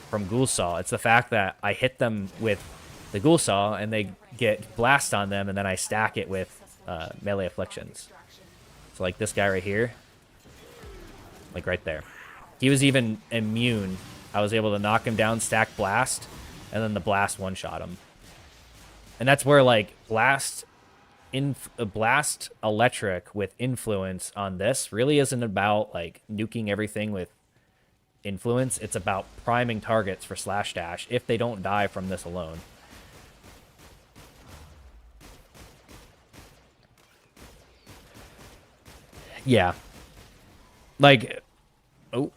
Speaker 1: ghoulsaw. It's the fact that I hit them with the ghoulsaw, and they get blast on them, and then I stack it with melee afflictions. So like this guy right here, like right there, he was even immune. I was able to knock him down, stack blast, and then the blast one-shot him. And that's where like blast electric with influence on this really isn't about like nuking everything with influence. It's about priming targets for slash dash if they don't die from this alone. Yeah. Like, oh,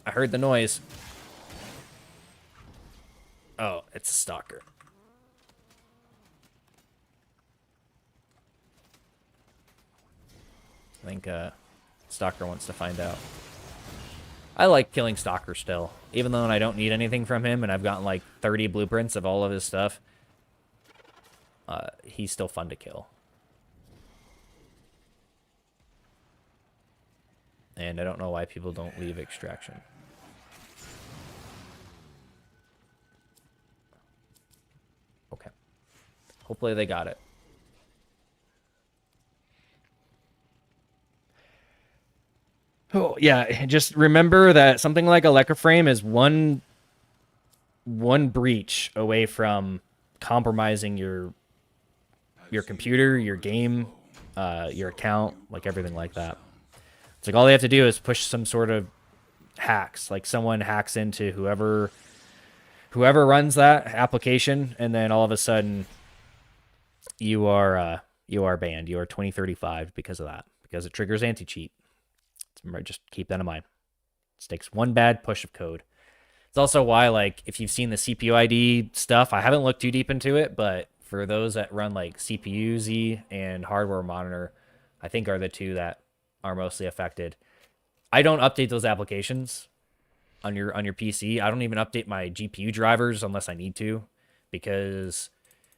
Speaker 1: I heard the noise. Oh, it's a stalker. I think stalker wants to find out. I like killing stalker still, even though I don't need anything from him, and I've gotten like 30 blueprints of all of his stuff. He's still fun to kill. And I don't know why people don't leave extraction. Okay. Hopefully they got it. Oh, yeah, just remember that something like a Leca frame is one one breach away from compromising your computer, your game, your account, like everything like that. It's like all they have to do is push some sort of hacks, like someone hacks into whoever runs that application, and then all of a sudden you are banned. You are 2035 because of that, because it triggers anti-cheat. Just keep that in mind. It takes one bad push of code. It's also why, like, if you've seen the CPU ID stuff, I haven't looked too deep into it, but for those that run like CPU Z and hardware monitor, I think are the two that are mostly affected. I don't update those applications on your PC. I don't even update my GPU drivers unless I need to, because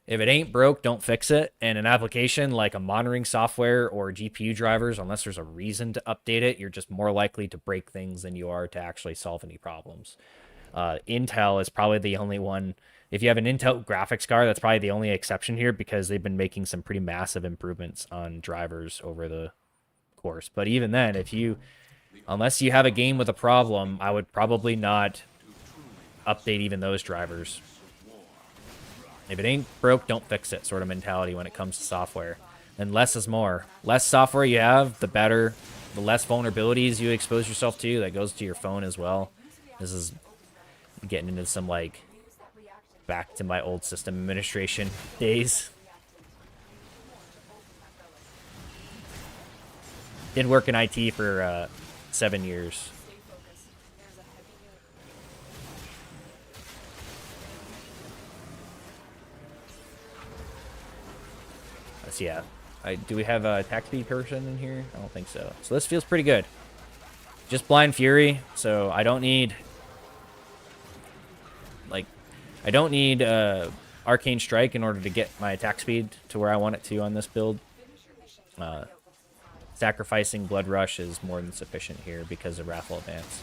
Speaker 1: if it ain't broke, don't fix it. And an application like a monitoring software or GPU drivers, unless there's a reason to update it, you're just more likely to break things than you are to actually solve any problems. Intel is probably the only one. If you have an Intel graphics card, that's probably the only exception here, because they've been making some pretty massive improvements on drivers over the course. But even then, unless you have a game with a problem, I would probably not update even those drivers. If it ain't broke, don't fix it sort of mentality when it comes to software. And less is more. Less software you have, the better. The less vulnerabilities you expose yourself to. That goes to your phone as well. This is getting into some, like, back to my old system administration days. Did work in IT for 7 years. Let's see, yeah. Do we have a attack speed person in here? I don't think so. So this feels pretty good. Just Blind Fury, so I don't need... Arcane Strike in order to get my attack speed to where I want it to on this build. Sacrificing Blood Rush is more than sufficient here because of Wrathful Advance.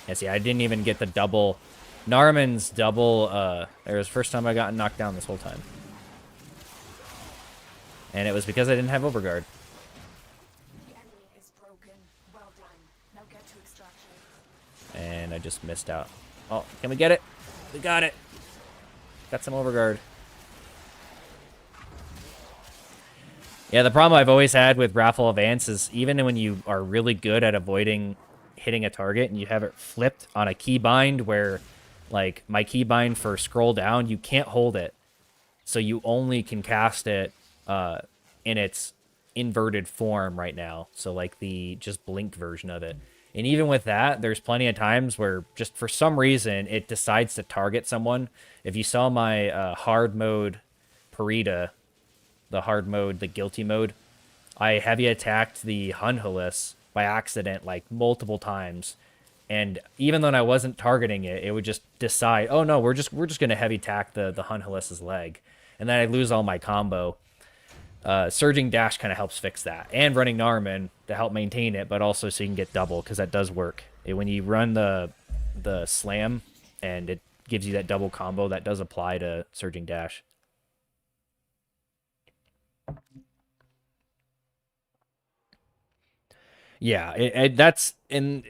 Speaker 1: Yeah, see, I didn't even get the double... Narman's double, it was the first time I got knocked down this whole time. And it was because I didn't have overguard. And I just missed out. Oh, can we get it? We got it. Got some overguard. Yeah, the problem I've always had with Wrathful Advance is even when you are really good at avoiding hitting a target and you have it flipped on a keybind where... Like, my keybind for scroll down, you can't hold it. So you only can cast it in its inverted form right now. So, like, the just blinked version of it. And even with that, there's plenty of times where just for some reason, it decides to target someone. If you saw my hard mode Parita, the guilty mode, I heavy attacked the Hunhulis by accident, like, multiple times. And even though I wasn't targeting it, it would just decide, oh no, we're just gonna heavy attack the Hunhulis's leg, and then I lose all my combo. Surging Dash kind of helps fix that, and running Narman to help maintain it, but also so you can get double, because that does work. When you run the slam and it gives you that double combo, that does apply to Surging Dash. Yeah, that's in.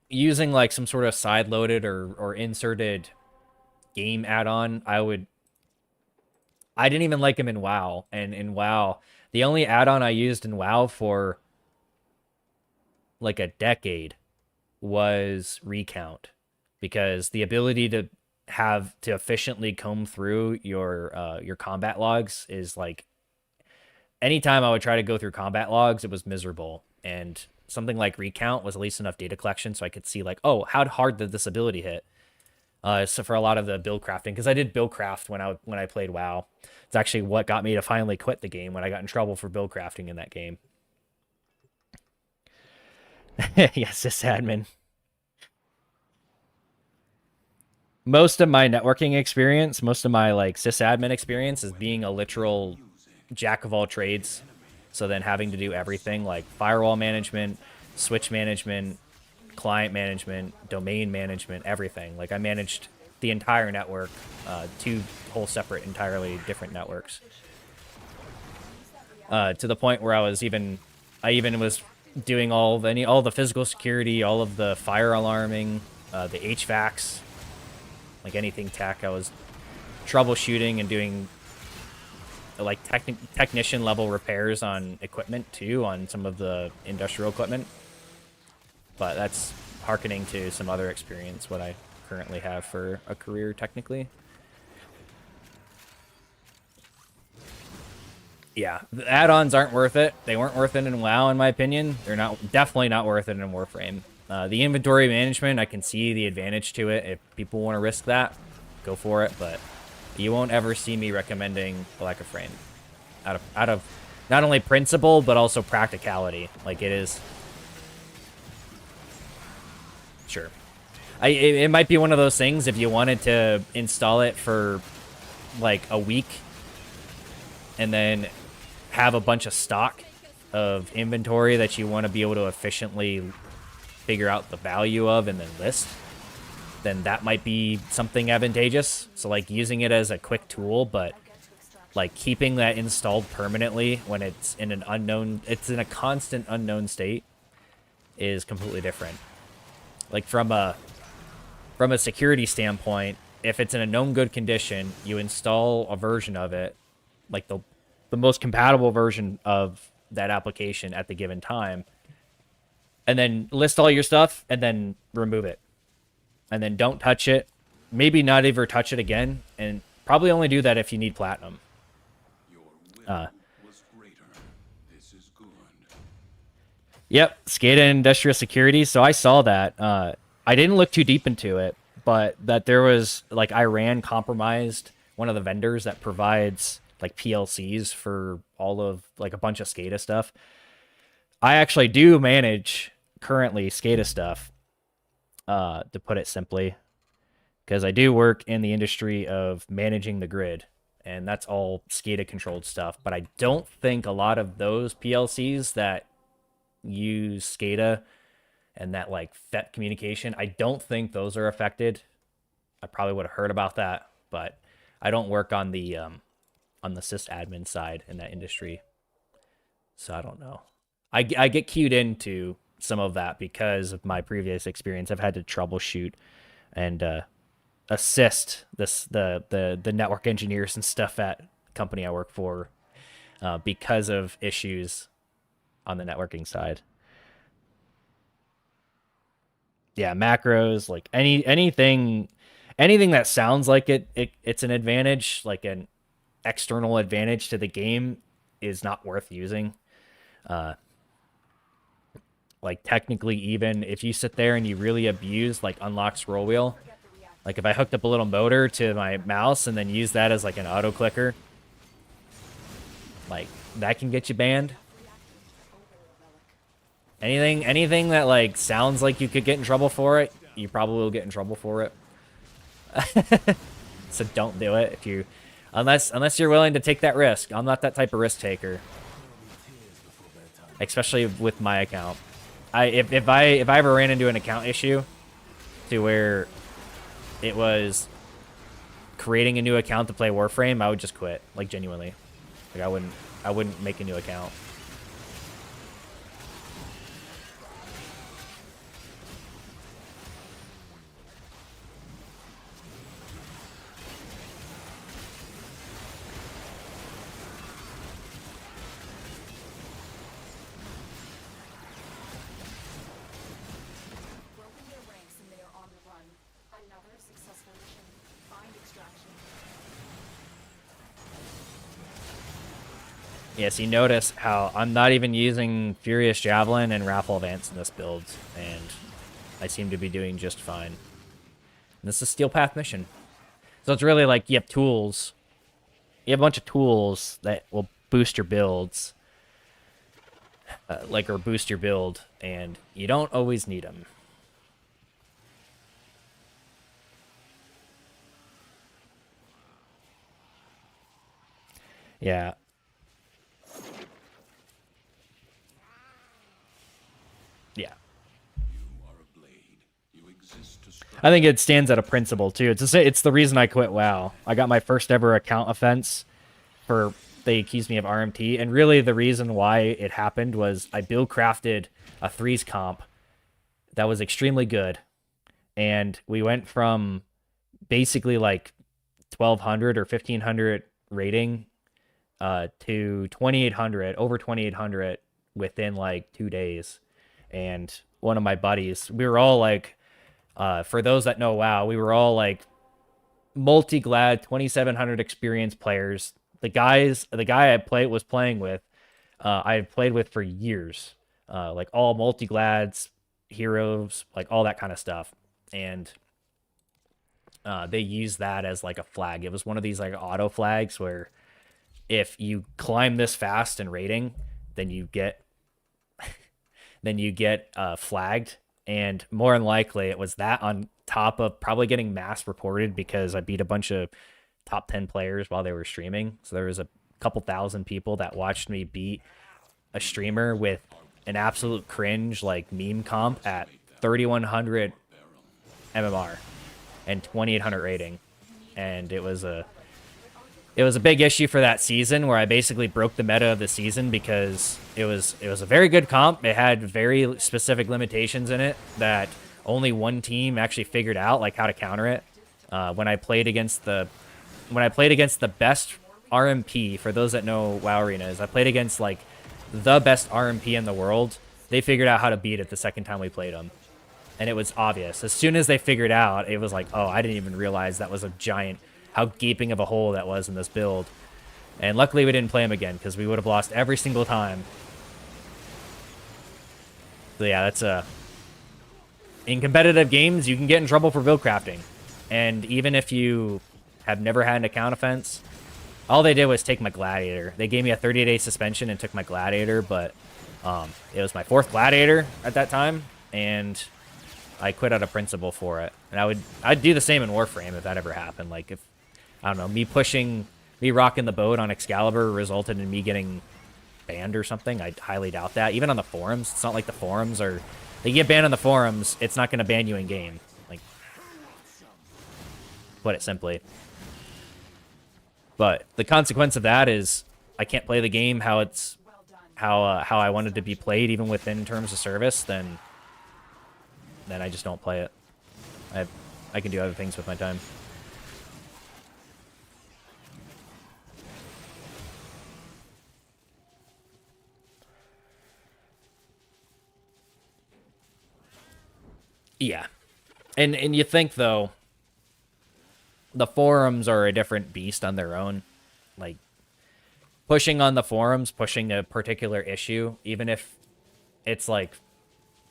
Speaker 1: Using like some sort of side-loaded or inserted game add-on, I didn't even like him in WoW. And in WoW, the only add-on I used in WoW for like a decade was Recount, because the ability to efficiently comb through your combat logs is like, anytime I would try to go through combat logs, it was miserable. And something like Recount was at least enough data collection so I could see, like, oh, how hard did this ability hit? So for a lot of the build crafting, because I did build craft when I played WoW. It's actually what got me to finally quit the game when I got in trouble for build crafting in that game. Yes, sysadmin. Most of my networking experience, most of my like sysadmin experience is being a literal jack of all trades. So then having to do everything like firewall management, switch management, client management, domain management, everything. Like I managed the entire network, two whole separate, entirely different networks. To the point where I even was doing all the physical security, all of the fire alarming, the HVACs, like anything tech. I was troubleshooting and doing like technician level repairs on equipment too, on some of the industrial equipment. But that's hearkening to some other experience what I currently have for a career technically. Yeah, the add-ons aren't worth it. They weren't worth it in WoW, in my opinion. They're definitely not worth it in Warframe. The inventory management, I can see the advantage to it. If people want to risk that, go for it. But you won't ever see me recommending Black Frame out of not only principle but also practicality. Like it is. Sure, it might be one of those things if you wanted to install it for like a week and then have a bunch of stock of inventory that you want to be able to efficiently figure out the value of and then list, then that might be something advantageous. So like using it as a quick tool, but like keeping that installed permanently when it's in a constant unknown state is completely different. Like from a security standpoint, if it's in a known good condition, you install a version of it, like the most compatible version of that application at the given time, and then list all your stuff and then remove it. And then don't touch it. Maybe not ever touch it again, and probably only do that if you need platinum.
Speaker 2: Your will was greater. This is good.
Speaker 1: Yep, SCADA and industrial security. So I saw that. I didn't look too deep into it, but that there was like Iran compromised one of the vendors that provides like PLCs for all of like a bunch of SCADA stuff. I actually do manage currently SCADA stuff, to put it simply, because I do work in the industry of managing the grid, and that's all SCADA controlled stuff. But I don't think a lot of those PLCs that use SCADA and that like FET communication, I don't think those are affected. I probably would have heard about that, but I don't work on the sysadmin side in that industry, so I don't know. I get cued into some of that because of my previous experience. I've had to troubleshoot and assist the network engineers and stuff at the company I work for, because of issues on the networking side. Yeah, macros, like anything that sounds like it's an advantage, like an external advantage to the game, is not worth using. Like technically, even if you sit there and you really abuse like unlock scroll wheel, like if I hooked up a little motor to my mouse and then use that as like an auto clicker, like that can get you banned. Anything that like sounds like you could get in trouble for it, you probably will get in trouble for it. So don't do it if you, unless you're willing to take that risk. I'm not that type of risk taker, especially with my account. If I ever ran into an account issue to where it was creating a new account to play Warframe, I would just quit, like genuinely. Like I wouldn't make a new account. Yes, you notice how I'm not even using Furious Javelin and Raffle Advance in this build, and I seem to be doing just fine. And this is a Steel Path mission. So it's really like you have tools. You have a bunch of tools that will boost your builds. Or boost your build, and you don't always need them. Yeah. Yeah.
Speaker 2: You are a blade. You exist to
Speaker 1: I think it stands at a principle too. It's the reason I quit WoW. I got my first ever account offense for they accused me of RMT, and really the reason why it happened was I build crafted a threes comp that was extremely good, and we went from basically like 1200 or 1500 rating to 2800, over 2800 within like 2 days. And one of my buddies, we were all like, for those that know WoW, we were all like multi-glad 2700 experienced players. The guy I was playing with, I had played with for years, like all multi-glads, heroes, like all that kind of stuff. And they used that as like a flag. It was one of these like auto flags where if you climb this fast in rating, then you get flagged. And more than likely, it was that on top of probably getting mass reported because I beat a bunch of top 10 players while they were streaming. So there was a couple thousand people that watched me beat a streamer with an absolute cringe like meme comp at 3100 MMR and 2800 rating. And it was a big issue for that season where I basically broke the meta of the season because it was a very good comp. It had very specific limitations in it that only one team actually figured out, like how to counter it. When I played against the best RMP, for those that know WoW Arenas, I played against like the best RMP in the world. They figured out how to beat it the second time we played them. And it was obvious. As soon as they figured out, it was like, oh, I didn't even realize that was a giant, how gaping of a hole that was in this build. And luckily we didn't play him again because we would have lost every single time. So yeah, that's in competitive games, you can get in trouble for buildcrafting. And even if you have never had an account offense, all they did was take my gladiator. They gave me a 30-day suspension and took my gladiator, but it was my fourth gladiator at that time, and I quit out of principle for it. And I'd do the same in Warframe if that ever happened. Like if, I don't know, me rocking the boat on Excalibur resulted in me getting banned or something, I highly doubt that. Even on the forums, it's not like the forums are, they get banned on the forums, it's not going to ban you in game. Like, put it simply. But the consequence of that is I can't play the game how I wanted to be played, even within terms of service. Then I just don't play it. I can do other things with my time. Yeah, and you think though, the forums are a different beast on their own. Like pushing on the forums, pushing a particular issue, even if it's like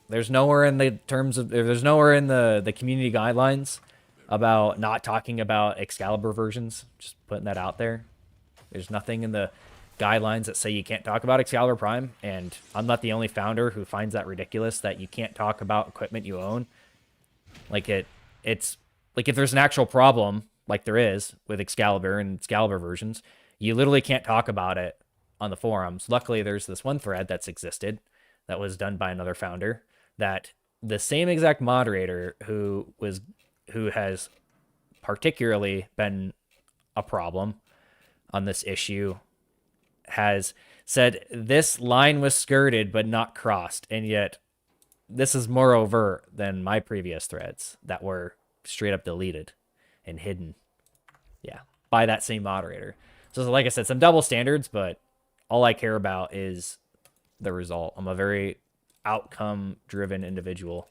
Speaker 1: there's nowhere in the community guidelines about not talking about Excalibur versions. Just putting that out there. There's nothing in the guidelines that say you can't talk about Excalibur Prime, and I'm not the only founder who finds that ridiculous that you can't talk about equipment you own. Like it's like if there's an actual problem, like there is with Excalibur and Excalibur versions, you literally can't talk about it on the forums. Luckily, there's this one thread that's existed that was done by another founder that the same exact moderator who has particularly been a problem on this issue has said this line was skirted but not crossed, and yet this is more overt than my previous threads that were straight up deleted and hidden, yeah, by that same moderator. So like I said, some double standards, but all I care about is the result. I'm a very outcome driven individual.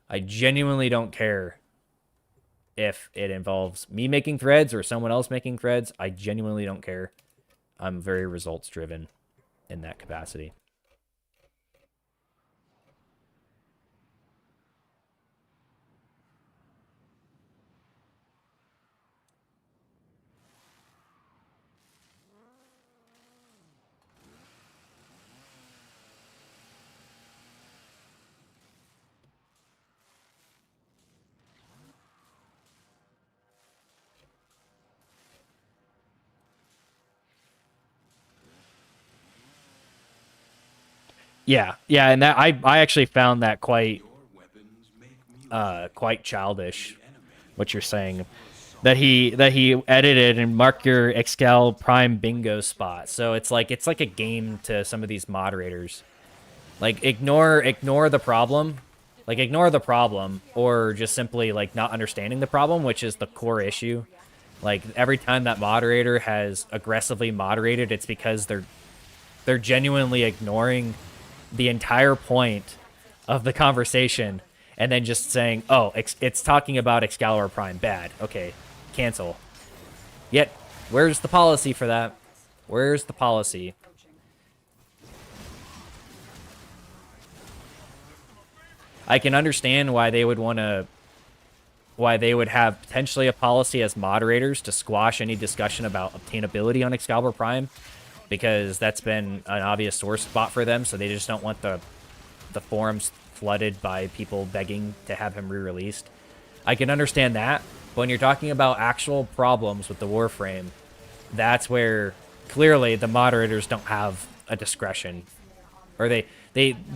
Speaker 1: I genuinely don't care if it involves me making threads or someone else making threads. I genuinely don't care. I'm very results driven in that capacity. Yeah, and that I actually found that quite quite childish. What you're saying, that he edited and marked your Excalibur Prime bingo spot. So it's like a game to some of these moderators. Like ignore the problem. Like ignore the problem, or just simply like not understanding the problem, which is the core issue. Like every time that moderator has aggressively moderated, it's because they're genuinely ignoring the entire point of the conversation and then just saying, oh, it's talking about Excalibur Prime. Bad. Okay, cancel. Yet, where's the policy for that? Where's the policy? I can understand why they would want to, why they would have potentially a policy as moderators to squash any discussion about obtainability on Excalibur Prime, because that's been an obvious sore spot for them, so they just don't want the forums flooded by people begging to have him re-released. I can understand that, but when you're talking about actual problems with the Warframe, that's where clearly the moderators don't have a discretion, or they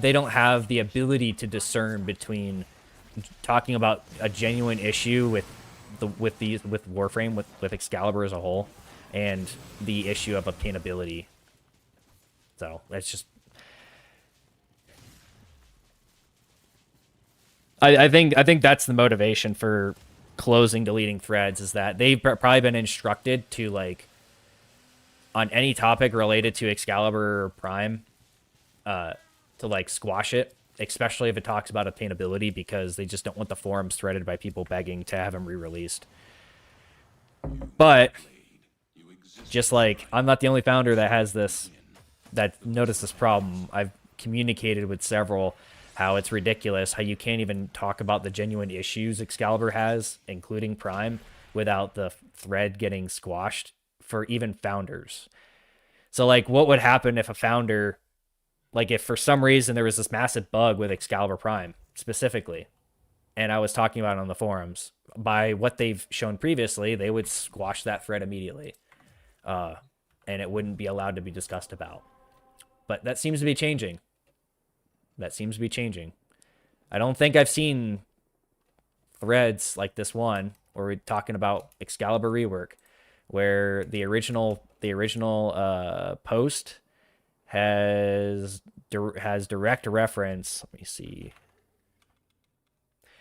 Speaker 1: don't have the ability to discern between talking about a genuine issue with Warframe, with Excalibur as a whole, and the issue of obtainability. So that's just, I think that's the motivation for closing deleting threads, is that they've probably been instructed to, like, on any topic related to Excalibur Prime, to like squash it, especially if it talks about obtainability, because they just don't want the forums threaded by people begging to have him re-released. But just like, I'm not the only founder that has this, that noticed this problem. I've communicated with several how it's ridiculous how you can't even talk about the genuine issues Excalibur has, including Prime, without the thread getting squashed for even founders. So like, what would happen if a founder, like if for some reason there was this massive bug with Excalibur Prime specifically, and I was talking about it on the forums, by what they've shown previously, they would squash that thread immediately. And it wouldn't be allowed to be discussed about. But that seems to be changing. That seems to be changing. I don't think I've seen threads like this one where we're talking about Excalibur rework, where the original post has direct reference. Let me see.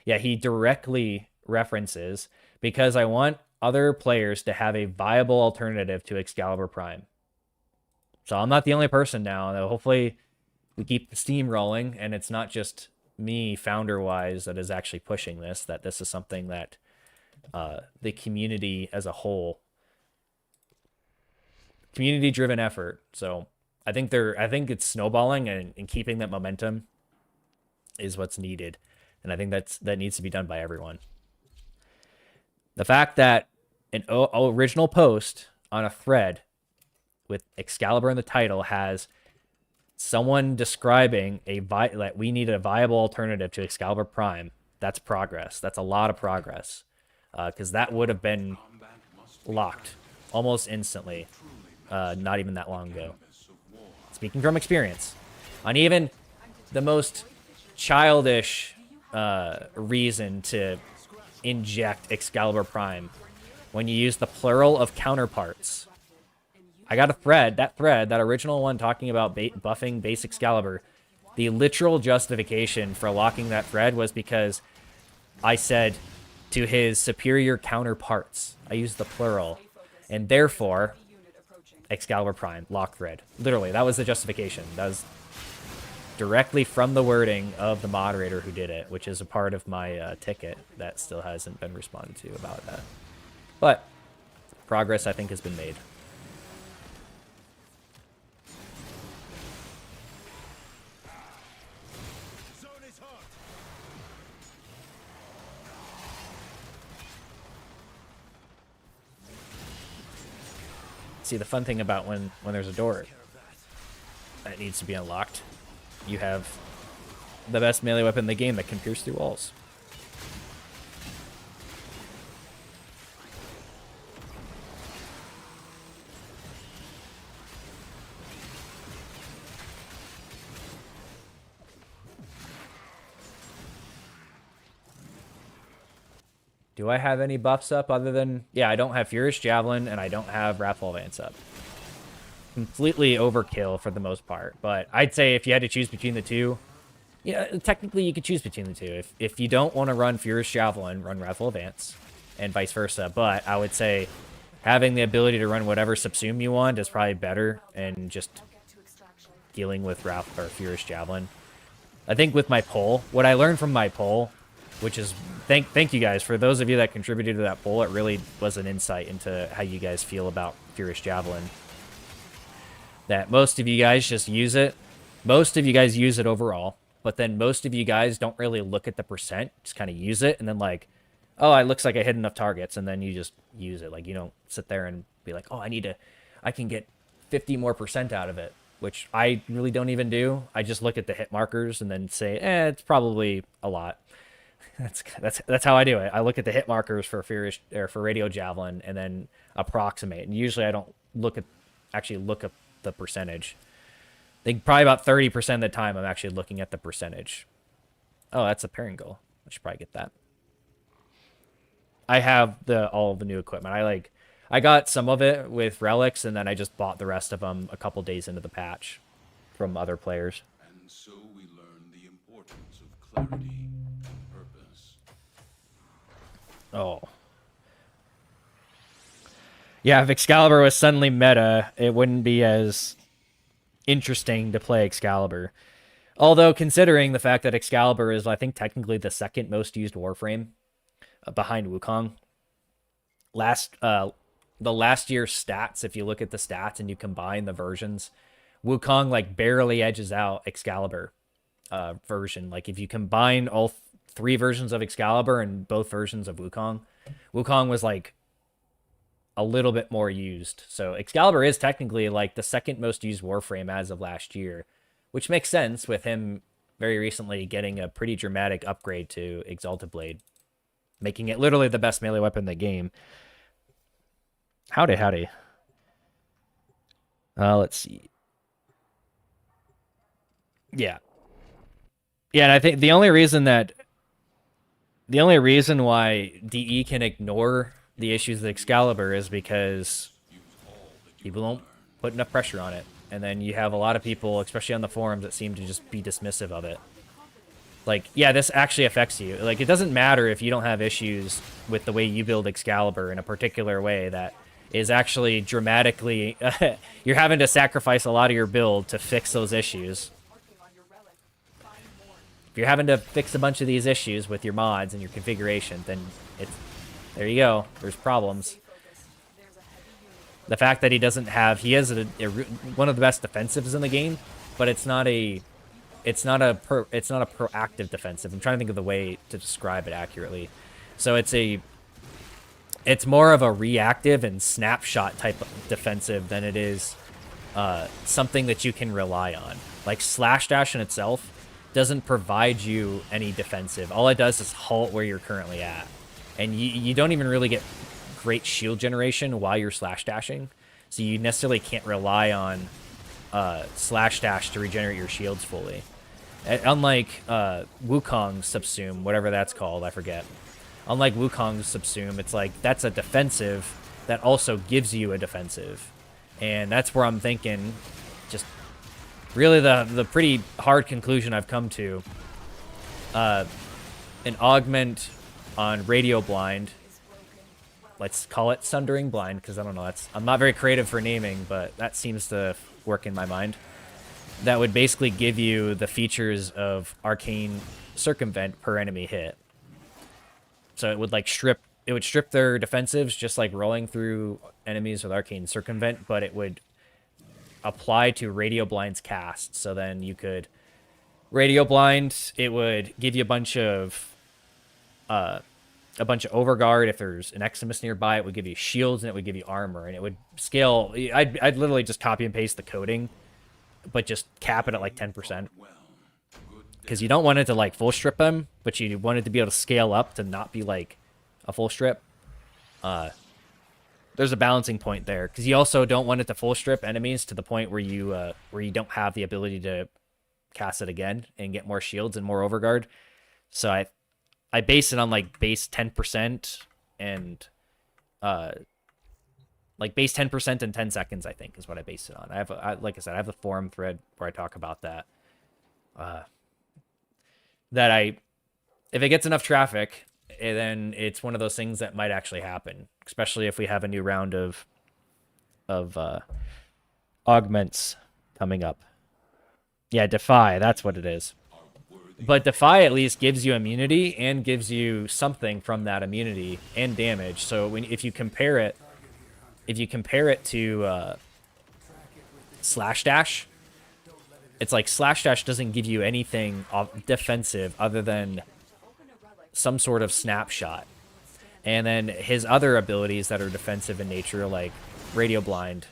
Speaker 1: Yeah, he directly references, because I want other players to have a viable alternative to Excalibur Prime. So I'm not the only person now. Hopefully we keep the steam rolling, and it's not just me, founder-wise, that is actually pushing this, that this is something that the community as a whole, community-driven effort. So I think it's snowballing, and keeping that momentum is what's needed. And I think that needs to be done by everyone. The fact that an original post on a thread with Excalibur in the title has someone describing that we need a viable alternative to Excalibur Prime, that's progress. That's a lot of progress. Because that would have been locked almost instantly, not even that long ago. Speaking from experience, on even the most childish reason to inject Excalibur Prime, when you use the plural of counterparts. I got a thread, that original one talking about buffing base Excalibur. The literal justification for locking that thread was because I said to his superior counterparts. I used the plural. And therefore, Excalibur Prime, lock thread. Literally, that was the justification. That was directly from the wording of the moderator who did it, which is a part of my ticket that still hasn't been responded to about that. But progress, I think, has been made. See, the fun thing about when there's a door that needs to be unlocked, you have the best melee weapon in the game that can pierce through walls. Do I have any buffs up other than... Yeah, I don't have Furious Javelin, and I don't have Wrathful Advance up. Completely overkill for the most part. But I'd say if you had to choose between the two... Yeah, technically you could choose between the two. If you don't want to run Furious Javelin, run Wrathful Advance, and vice versa. But I would say having the ability to run whatever subsume you want is probably better, and just dealing with Wrath or Furious Javelin. I think with my poll, what I learned from my poll, which is thank you guys for those of you that contributed to that poll. It really was an insight into how you guys feel about Furious Javelin. That most of you guys just use it. Most of you guys use it overall. But then most of you guys don't really look at the percent, just kind of use it, and then like, oh, it looks like I hit enough targets, and then you just use it. Like, you don't sit there and be like, oh, I can get 50 more % out of it, which I really don't even do. I just look at the hit markers and then say, it's probably a lot. That's how I do it. I look at the hit markers for Furious or for Radio Javelin and then approximate. And usually I don't actually look up the percentage. I think probably about 30% of the time I'm actually looking at the percentage. Oh, that's a pairing goal. I should probably get that. I have all of the new equipment. I got some of it with relics, and then I just bought the rest of them a couple days into the patch from other players.
Speaker 2: And so we learn the importance of clarity and purpose.
Speaker 1: Oh. Yeah, if Excalibur was suddenly meta, it wouldn't be as interesting to play Excalibur. Although, considering the fact that Excalibur is, I think, technically the second most used Warframe behind Wukong. The last year's stats, if you look at the stats and you combine the versions, Wukong, like, barely edges out Excalibur version. Like, if you combine all three versions of Excalibur and both versions of Wukong, Wukong was, like, a little bit more used. So Excalibur is technically like the second most used Warframe as of last year, which makes sense with him very recently getting a pretty dramatic upgrade to Exalted Blade, making it literally the best melee weapon in the game. Howdy. Let's see. Yeah, and I think the only reason why DE can ignore the issues with Excalibur is because people don't put enough pressure on it. And then you have a lot of people, especially on the forums, that seem to just be dismissive of it. Like, yeah, this actually affects you. Like, it doesn't matter if you don't have issues with the way you build Excalibur in a particular way that is actually dramatically... you're having to sacrifice a lot of your build to fix those issues. If you're having to fix a bunch of these issues with your mods and your configuration, then it's... There you go. There's problems. The fact that he doesn't have... He has one of the best defensives in the game, but it's not a proactive defensive. I'm trying to think of the way to describe it accurately. So it's more of a reactive and snapshot type of defensive than it is something that you can rely on. Like Slash Dash in itself doesn't provide you any defensive. All it does is halt where you're currently at. And you don't even really get great shield generation while you're slash dashing. So you necessarily can't rely on slash dash to regenerate your shields fully. Unlike Wukong's Subsume, whatever that's called, I forget. Unlike Wukong's Subsume, it's like that's a defensive that also gives you a defensive. And that's where I'm thinking, just really the pretty hard conclusion I've come to. An augment on Radio Blind, let's call it Sundering Blind, because I don't know, I'm not very creative for naming, but that seems to work in my mind. That would basically give you the features of Arcane Circumvent per enemy hit. So it would like strip their defensives, just like rolling through enemies with Arcane Circumvent, but it would apply to Radio Blind's cast. So then you could Radio Blind, it would give you a bunch of overguard. If there's an Eximus nearby, it would give you shields and it would give you armor, and it would scale. I'd literally just copy and paste the coding, but just cap it at like 10%, because you don't want it to like full strip them, but you want it to be able to scale up to not be like a full strip. There's a balancing point there, because you also don't want it to full strip enemies to the point where you don't have the ability to cast it again and get more shields and more overguard. So I base it on like base 10% and like base 10% in 10 seconds, I think, is what I base it on. Like I said, I have the forum thread where I talk about that. If it gets enough traffic, then it's one of those things that might actually happen, especially if we have a new round of augments coming up. Yeah, Defy, that's what it is. But Defy at least gives you immunity and gives you something from that immunity and damage. So if you compare it to Slash Dash, it's like Slash Dash doesn't give you anything defensive other than some sort of snapshot. And then his other abilities that are defensive in nature, like Radio Blind,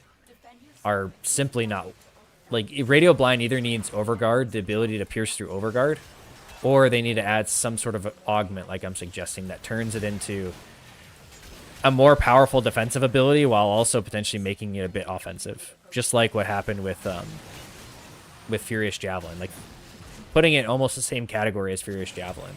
Speaker 1: are simply not... Like, Radio Blind either needs Overguard, the ability to pierce through Overguard, or they need to add some sort of augment, like I'm suggesting, that turns it into a more powerful defensive ability while also potentially making it a bit offensive. Just like what happened with Furious Javelin. Like, putting it in almost the same category as Furious Javelin.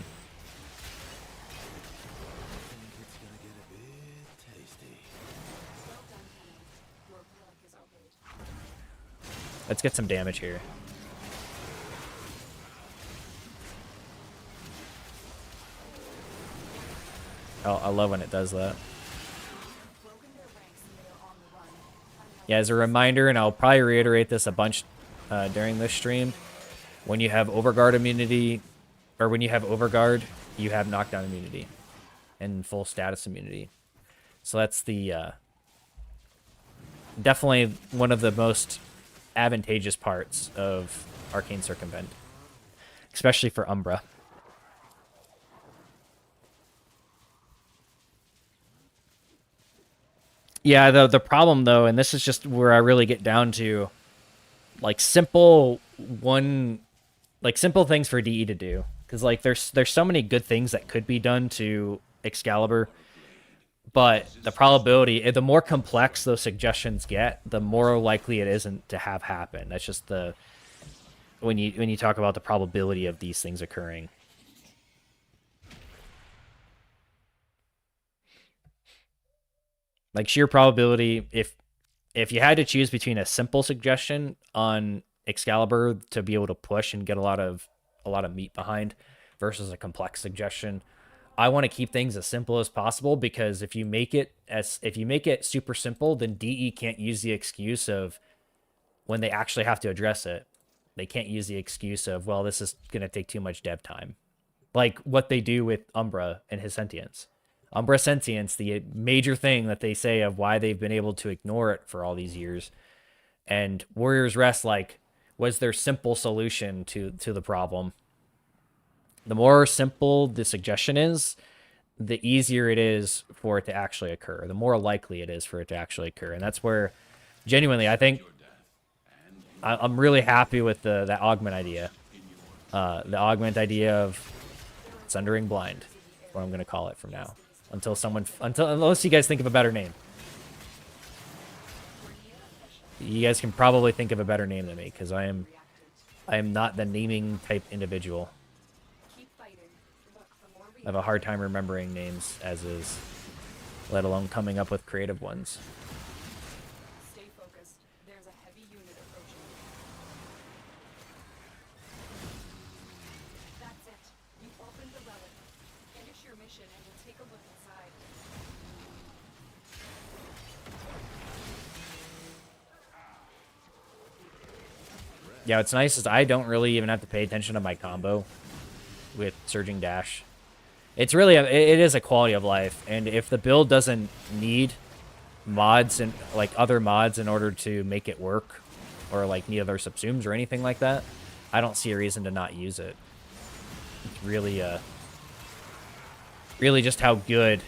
Speaker 1: Let's get some damage here. Oh, I love when it does that. Yeah, as a reminder, and I'll probably reiterate this a bunch during this stream, when you have Overguard immunity, or when you have Overguard, you have knockdown immunity and full status immunity. So that's the definitely one of the most advantageous parts of Arcane Circumvent, especially for Umbra. Yeah, the problem though, and this is just where I really get down to, like simple things for DE to do, because like there's so many good things that could be done to Excalibur, but the probability, the more complex those suggestions get, the more likely it isn't to have happen. That's just the when you talk about the probability of these things occurring. Like sheer probability, if you had to choose between a simple suggestion on Excalibur to be able to push and get a lot of meat behind versus a complex suggestion, I want to keep things as simple as possible, because if you make it super simple, then DE can't use the excuse of when they actually have to address it. They can't use the excuse of, well, this is going to take too much dev time. Like what they do with Umbra and his sentience. Umbra sentience, the major thing that they say of why they've been able to ignore it for all these years. And Warrior's Rest, like, was their simple solution to the problem. The more simple the suggestion is, the easier it is for it to actually occur. The more likely it is for it to actually occur. And that's where, genuinely, I think I'm really happy with that augment idea. The augment idea of Sundering Blind, is what I'm going to call it from now. Unless you guys think of a better name. You guys can probably think of a better name than me, because I am not the naming type individual. I have a hard time remembering names as is, let alone coming up with creative ones.
Speaker 3: Stay focused. There's a heavy unit approaching. That's it. You opened the relic. Finish your mission and we'll take a look inside.
Speaker 1: Yeah, what's nice is I don't really even have to pay attention to my combo with Surging Dash. It's really it is a quality of life, and if the build doesn't need mods and like other mods in order to make it work, or like need other subsumes or anything like that, I don't see a reason to not use it. It's really really just how good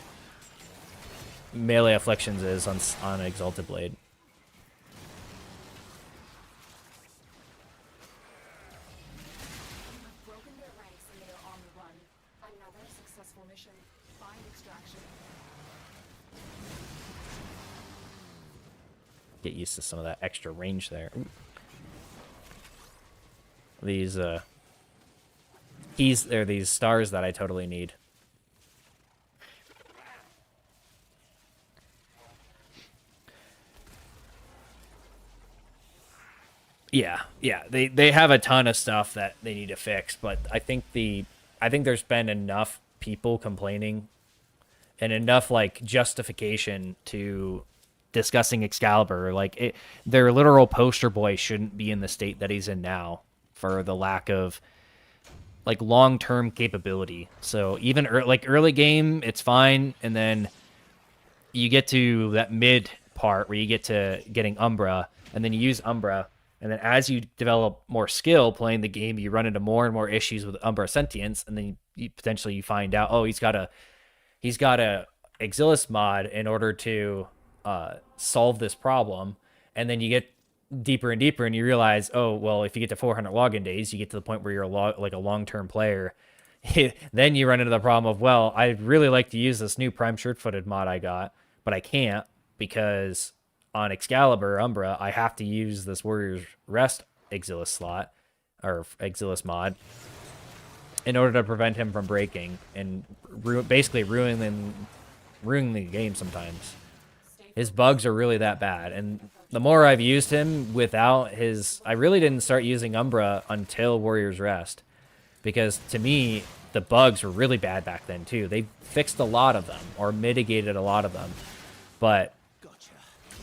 Speaker 1: melee afflictions is on Exalted Blade. Get used to some of that extra range there. Ooh. These keys, they're these stars that I totally need. Yeah. They have a ton of stuff that they need to fix, but I think there's been enough people complaining and enough like justification to discussing Excalibur. Like their literal poster boy shouldn't be in the state that he's in now for the lack of like long-term capability. So even like early game, it's fine, and then you get to that mid part where you get to getting Umbra, and then you use Umbra, and then as you develop more skill playing the game, you run into more and more issues with Umbra sentience, and then you potentially you find out, oh, he's got a Exilis mod in order to solve this problem, and then you get deeper and deeper, and you realize, oh, well, if you get to 400 login days, you get to the point where you're like a long-term player. Then you run into the problem of, well, I'd really like to use this new Prime Shirt-Footed mod I got, but I can't because on Excalibur Umbra, I have to use this Warrior's Rest Exilis slot, or Exilis mod, in order to prevent him from breaking and basically ruining the game sometimes. His bugs are really that bad, and the more I've used him without his... I really didn't start using Umbra until Warrior's Rest, because to me, the bugs were really bad back then too. They fixed a lot of them, or mitigated a lot of them, but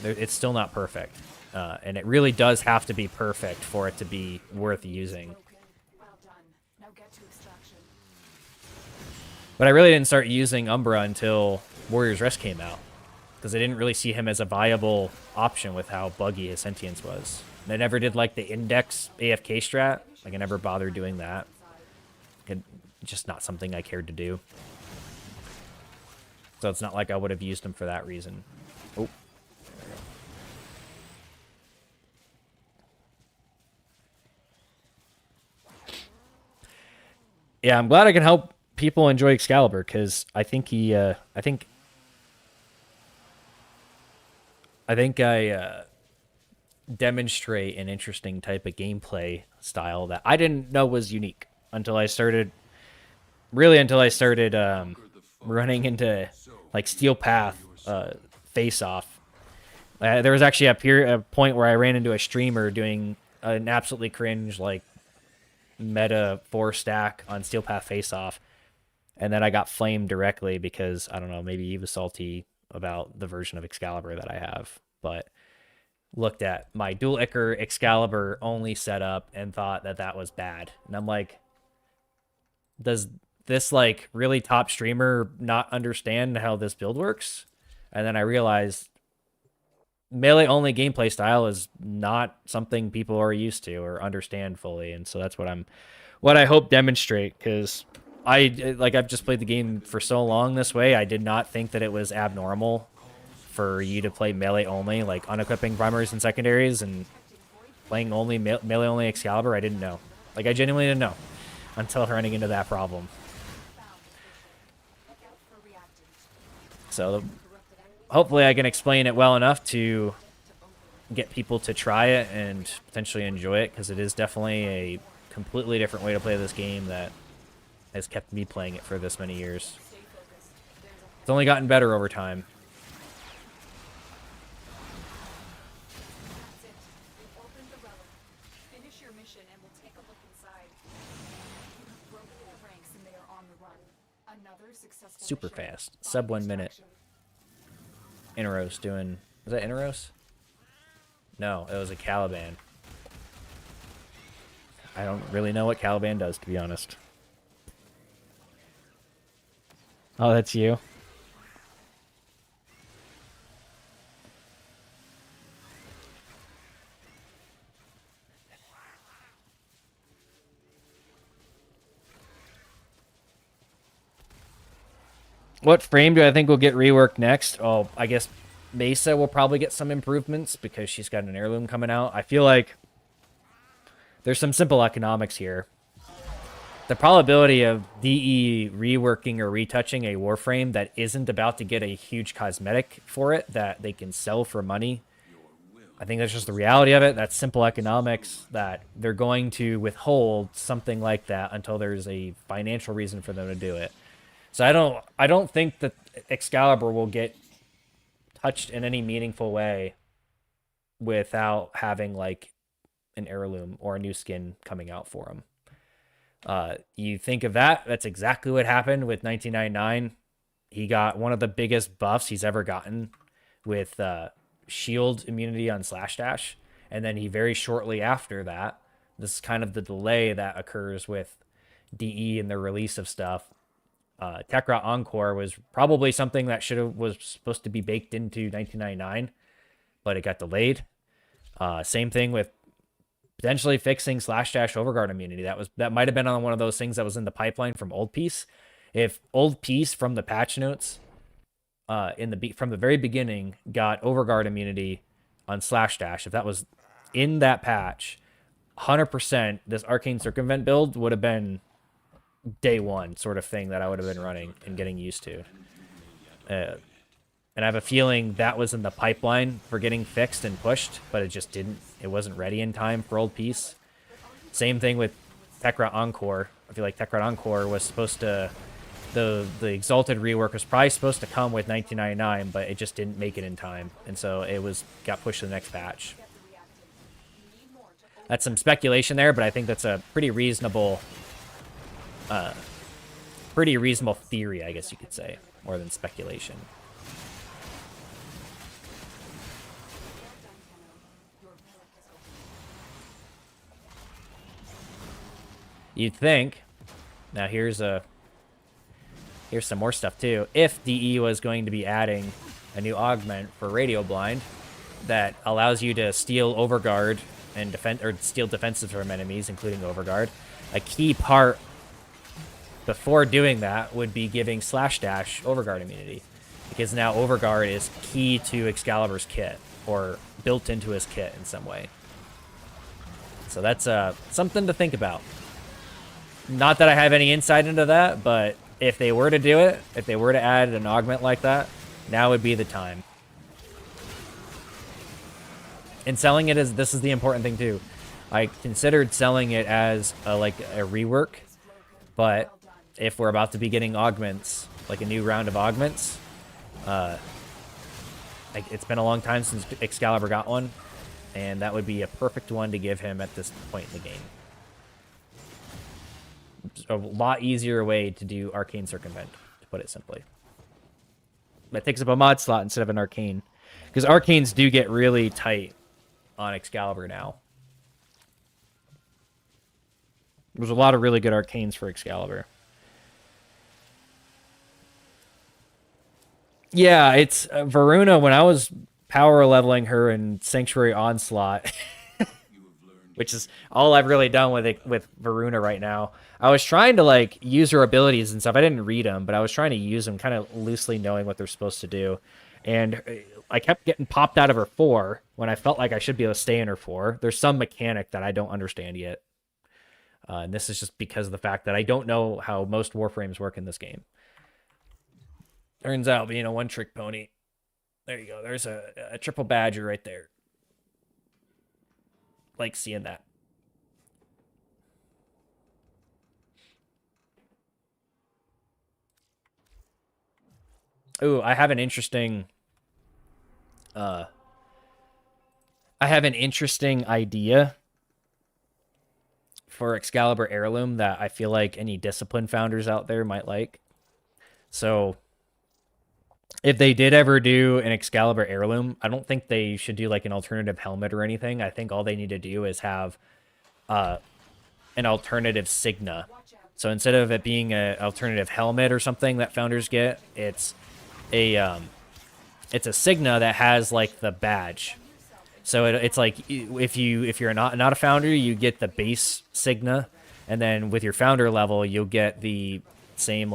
Speaker 1: it's still not perfect. And it really does have to be perfect for it to be worth using.
Speaker 3: Well done. Now get to extraction.
Speaker 1: But I really didn't start using Umbra until Warrior's Rest came out, because I didn't really see him as a viable option with how buggy his sentience was. And I never did like the index AFK strat. Like I never bothered doing that. Just not something I cared to do. So it's not like I would have used him for that reason. Oh. Yeah, I'm glad I can help people enjoy Excalibur, because I think I demonstrate an interesting type of gameplay style that I didn't know was unique until I started running into like Steel Path face off. There was actually a point where I ran into a streamer doing an absolutely cringe like meta 4 stack on Steel Path face off, and then I got flamed directly because I don't know, maybe he was salty about the version of Excalibur that I have, but looked at my dual Ichor Excalibur only setup and thought that that was bad. And I'm like, does this like really top streamer not understand how this build works? And then I realized melee only gameplay style is not something people are used to or understand fully, and so that's what I hope demonstrate, because I've just played the game for so long this way. I did not think that it was abnormal for you to play melee only, like unequipping primaries and secondaries and playing only melee only Excalibur. I didn't know. Like I genuinely didn't know until running into that problem. So hopefully I can explain it well enough to get people to try it and potentially enjoy it, because it is definitely a completely different way to play this game that has kept me playing it for this many years. It's only gotten better over time.
Speaker 3: That's it. We've opened the relic. Finish your mission and we'll take a look inside. You've broken the ranks and they are on the run. Another successful
Speaker 1: Super
Speaker 3: mission.
Speaker 1: fast. Sub 1 minute.
Speaker 3: Extraction.
Speaker 1: Inaros doing... Was that Inaros? No, it was a Caliban. I don't really know what Caliban does, to be honest. Oh, that's you? What frame do I think will get reworked next? Oh, I guess Mesa will probably get some improvements because she's got an heirloom coming out. I feel like there's some simple economics here. The probability of DE reworking or retouching a Warframe that isn't about to get a huge cosmetic for it that they can sell for money, I think that's just the reality of it. That's simple economics, that they're going to withhold something like that until there's a financial reason for them to do it. So I don't think that Excalibur will get touched in any meaningful way without having like an heirloom or a new skin coming out for him. You think of that, that's exactly what happened with 1999. He got one of the biggest buffs he's ever gotten with shield immunity on slash dash. And then he very shortly after that, this is kind of the delay that occurs with DE and the release of stuff. Tekrot Encore was probably something that was supposed to be baked into 1999, but it got delayed. Same thing with potentially fixing slash dash overguard immunity. That might have been on one of those things that was in the pipeline from Old Peace. If Old Peace from the patch notes from the very beginning got overguard immunity on slash dash, if that was in that patch, 100% this Arcane Circumvent build would have been day one sort of thing that I would have been running and getting used to. And I have a feeling that was in the pipeline for getting fixed and pushed, but it just didn't. It wasn't ready in time for Old Peace. Same thing with Tekrot Encore. I feel like Tekrot Encore was supposed to... The Exalted rework was probably supposed to come with 1999, but it just didn't make it in time. And so it got pushed to the next patch. That's some speculation there, but I think that's a pretty reasonable theory, I guess you could say, more than speculation. You'd think. Now here's some more stuff too. If DE was going to be adding a new augment for Radio Blind that allows you to steal overguard and steal defensive from enemies, including overguard, a key part before doing that would be giving slash dash overguard immunity, because now overguard is key to Excalibur's kit or built into his kit in some way. So that's something to think about. Not that I have any insight into that, but if they were to do it, if they were to add an augment like that, now would be the time. And selling it this is the important thing too. I considered selling it as a rework, but if we're about to be getting augments, like a new round of augments, it's been a long time since Excalibur got one, and that would be a perfect one to give him at this point in the game. A lot easier way to do Arcane Circumvent, to put it simply. That takes up a mod slot instead of an Arcane, because Arcanes do get really tight on Excalibur now. There's a lot of really good Arcanes for Excalibur. Yeah, it's Veruna. When I was power leveling her in Sanctuary Onslaught, which is all I've really done with Veruna right now. I was trying to use her abilities and stuff. I didn't read them, but I was trying to use them kind of loosely, knowing what they're supposed to do. And I kept getting popped out of her 4 when I felt like I should be able to stay in her 4. There's some mechanic that I don't understand yet. And this is just because of the fact that I don't know how most Warframes work in this game. Turns out being a one-trick pony. There you go. There's a triple badger right there. Like seeing that. Ooh, I have an interesting idea for Excalibur Heirloom that I feel like any Discipline founders out there might like. So if they did ever do an Excalibur Heirloom, I don't think they should do an alternative helmet or anything. I think all they need to do is have an alternative Signa. So instead of it being an alternative helmet or something that founders get, it's a Signa that has the badge. So it's if you're not a founder, you get the base Signa, and then with your founder level, you'll get the same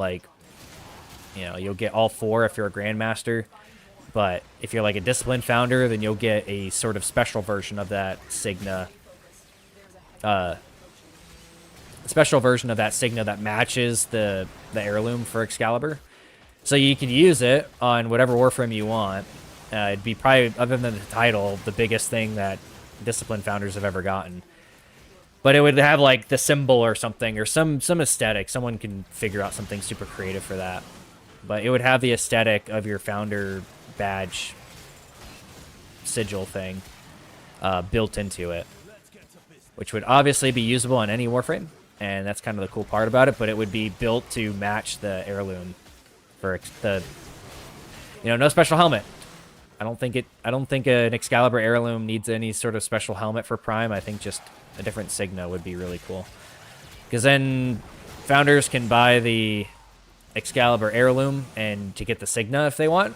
Speaker 1: you'll get all 4 if you're a Grandmaster. But if you're a Discipline founder, then you'll get a sort of special version of that Signa. Special version of that Signa that matches the heirloom for Excalibur. So you can use it on whatever Warframe you want. It'd be probably, other than the title, the biggest thing that Discipline founders have ever gotten. But it would have the symbol or something, or some aesthetic. Someone can figure out something super creative for that. But it would have the aesthetic of your founder badge sigil thing built into it. which would obviously be usable on any Warframe, and that's kind of the cool part about it, but it would be built to match the heirloom for the, no special helmet. I don't think an Excalibur heirloom needs any sort of special helmet for Prime. I think just a different Signa would be really cool. Because then founders can buy the Excalibur heirloom and to get the Signa if they want,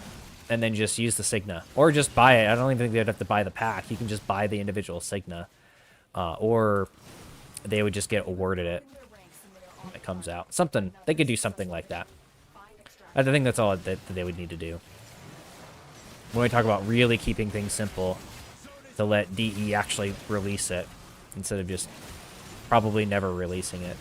Speaker 1: and then just use the Signa. Or just buy it. I don't even think they'd have to buy the pack. You can just buy the individual Signa. Or they would just get awarded it when it comes out. Something. They could do something like that. I think that's all that they would need to do. When we talk about really keeping things simple, to let DE actually release it instead of just probably never releasing it.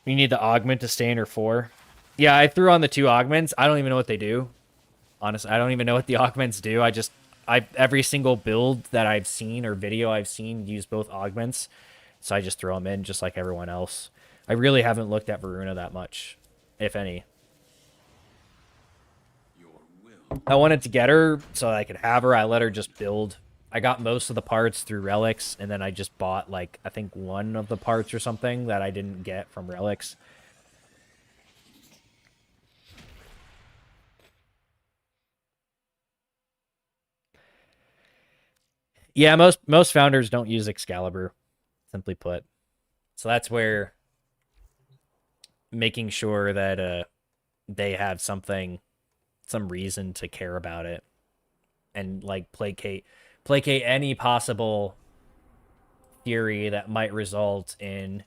Speaker 1: You need the augment to stay in her 4. Yeah, I threw on the 2 augments. I don't even know what they do. Honestly, I don't even know what the augments do. Every single build that I've seen or video I've seen use both augments. So I just throw them in just like everyone else. I really haven't looked at Veruna that much, if any. I wanted to get her so I could have her. I let her just build. I got most of the parts through relics, and then I just bought, like, I think one of the parts or something that I didn't get from relics. Yeah, most founders don't use Excalibur, simply put. So that's where making sure that they have some reason to care about it, and like placate any possible theory that might result in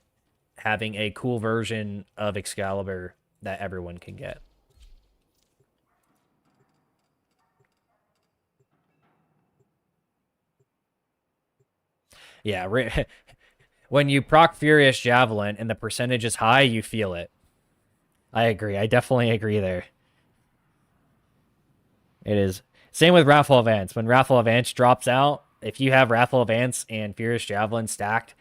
Speaker 1: having a cool version of Excalibur that everyone can get. Yeah, when you proc Furious Javelin and the percentage is high, you feel it. I agree. I definitely agree there. It is. Same with Raffle Advance. When Raffle Advance drops out, if you have Raffle Advance and Furious Javelin stacked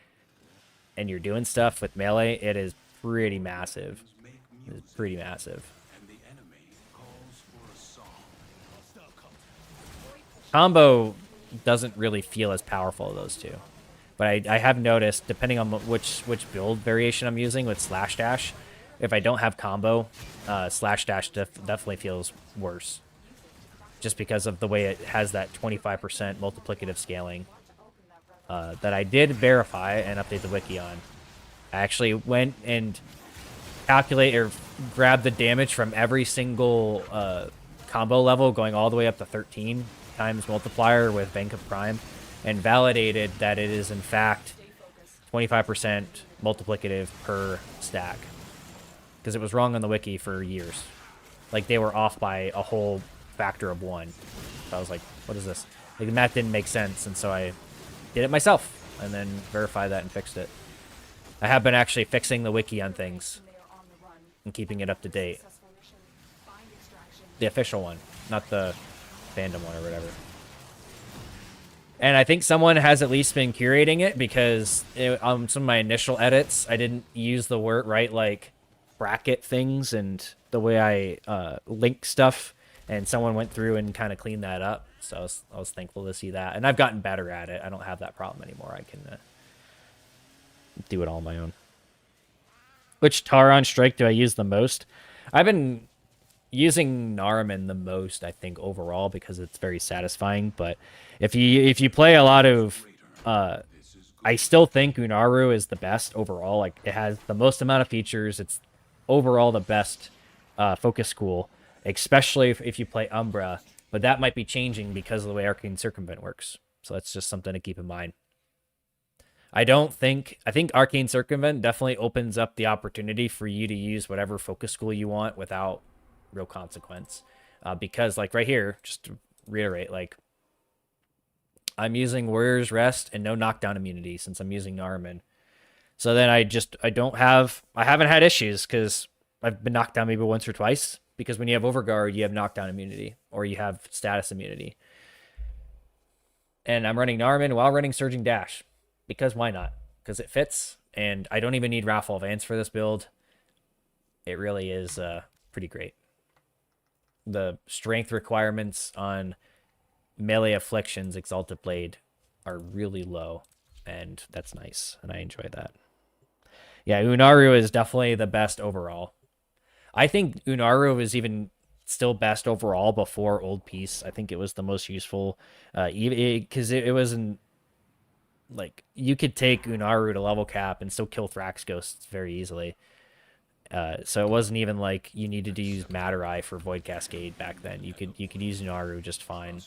Speaker 1: and you're doing stuff with melee, it is pretty massive. It is pretty massive. Combo doesn't really feel as powerful as those two. But I have noticed, depending on which build variation I'm using with Slash Dash, if I don't have combo, Slash Dash definitely feels worse. Just because of the way it has that 25% multiplicative scaling that I did verify and update the wiki on. I actually went and grabbed the damage from every single combo level, going all the way up to 13 times multiplier with Bank of Prime, and validated that it is in fact 25% multiplicative per stack. Because it was wrong on the wiki for years. Like, they were off by a whole factor of 1. So I was like, what is this? Like, the math didn't make sense, and so I did it myself, and then verified that and fixed it. I have been actually fixing the wiki on things and keeping it up to date. The official one, not the fandom one or whatever. And I think someone has at least been curating it, because on some of my initial edits, I didn't use the word right, like bracket things and the way I link stuff, and someone went through and kind of cleaned that up. So I was thankful to see that, and I've gotten better at it. I don't have that problem anymore. I can do it all on my own. Which Taron Strike do I use the most? I've been using Nariman the most, I think, overall, because it's very satisfying. But if you play a lot of, I still think Unaru is the best overall. Like, it has the most amount of features. It's overall the best focus school, especially if you play Umbra. But that might be changing because of the way Arcane Circumvent works. So that's just something to keep in mind. I think Arcane Circumvent definitely opens up the opportunity for you to use whatever focus school you want without real consequence. Because, like, right here, just to reiterate, like, I'm using Warrior's Rest and no knockdown immunity since I'm using Nariman. So then I haven't had issues because I've been knocked down maybe once or twice. Because when you have overguard, you have knockdown immunity or you have status immunity. And I'm running Nariman while running Surging Dash. Because why not? Because it fits, and I don't even need Raffle Advance for this build. It really is pretty great. the strength requirements on melee afflictions Exalted Blade are really low, and that's nice, and I enjoy that. Yeah, Unaru is definitely the best overall. I think Unaru is even still best overall before Old Peace. I think it was the most useful, because it wasn't like you could take Unaru to level cap and still kill Thrax ghosts very easily. So it wasn't even like you needed to use Matter Eye for Void Cascade back then. You could use Unaru just fine.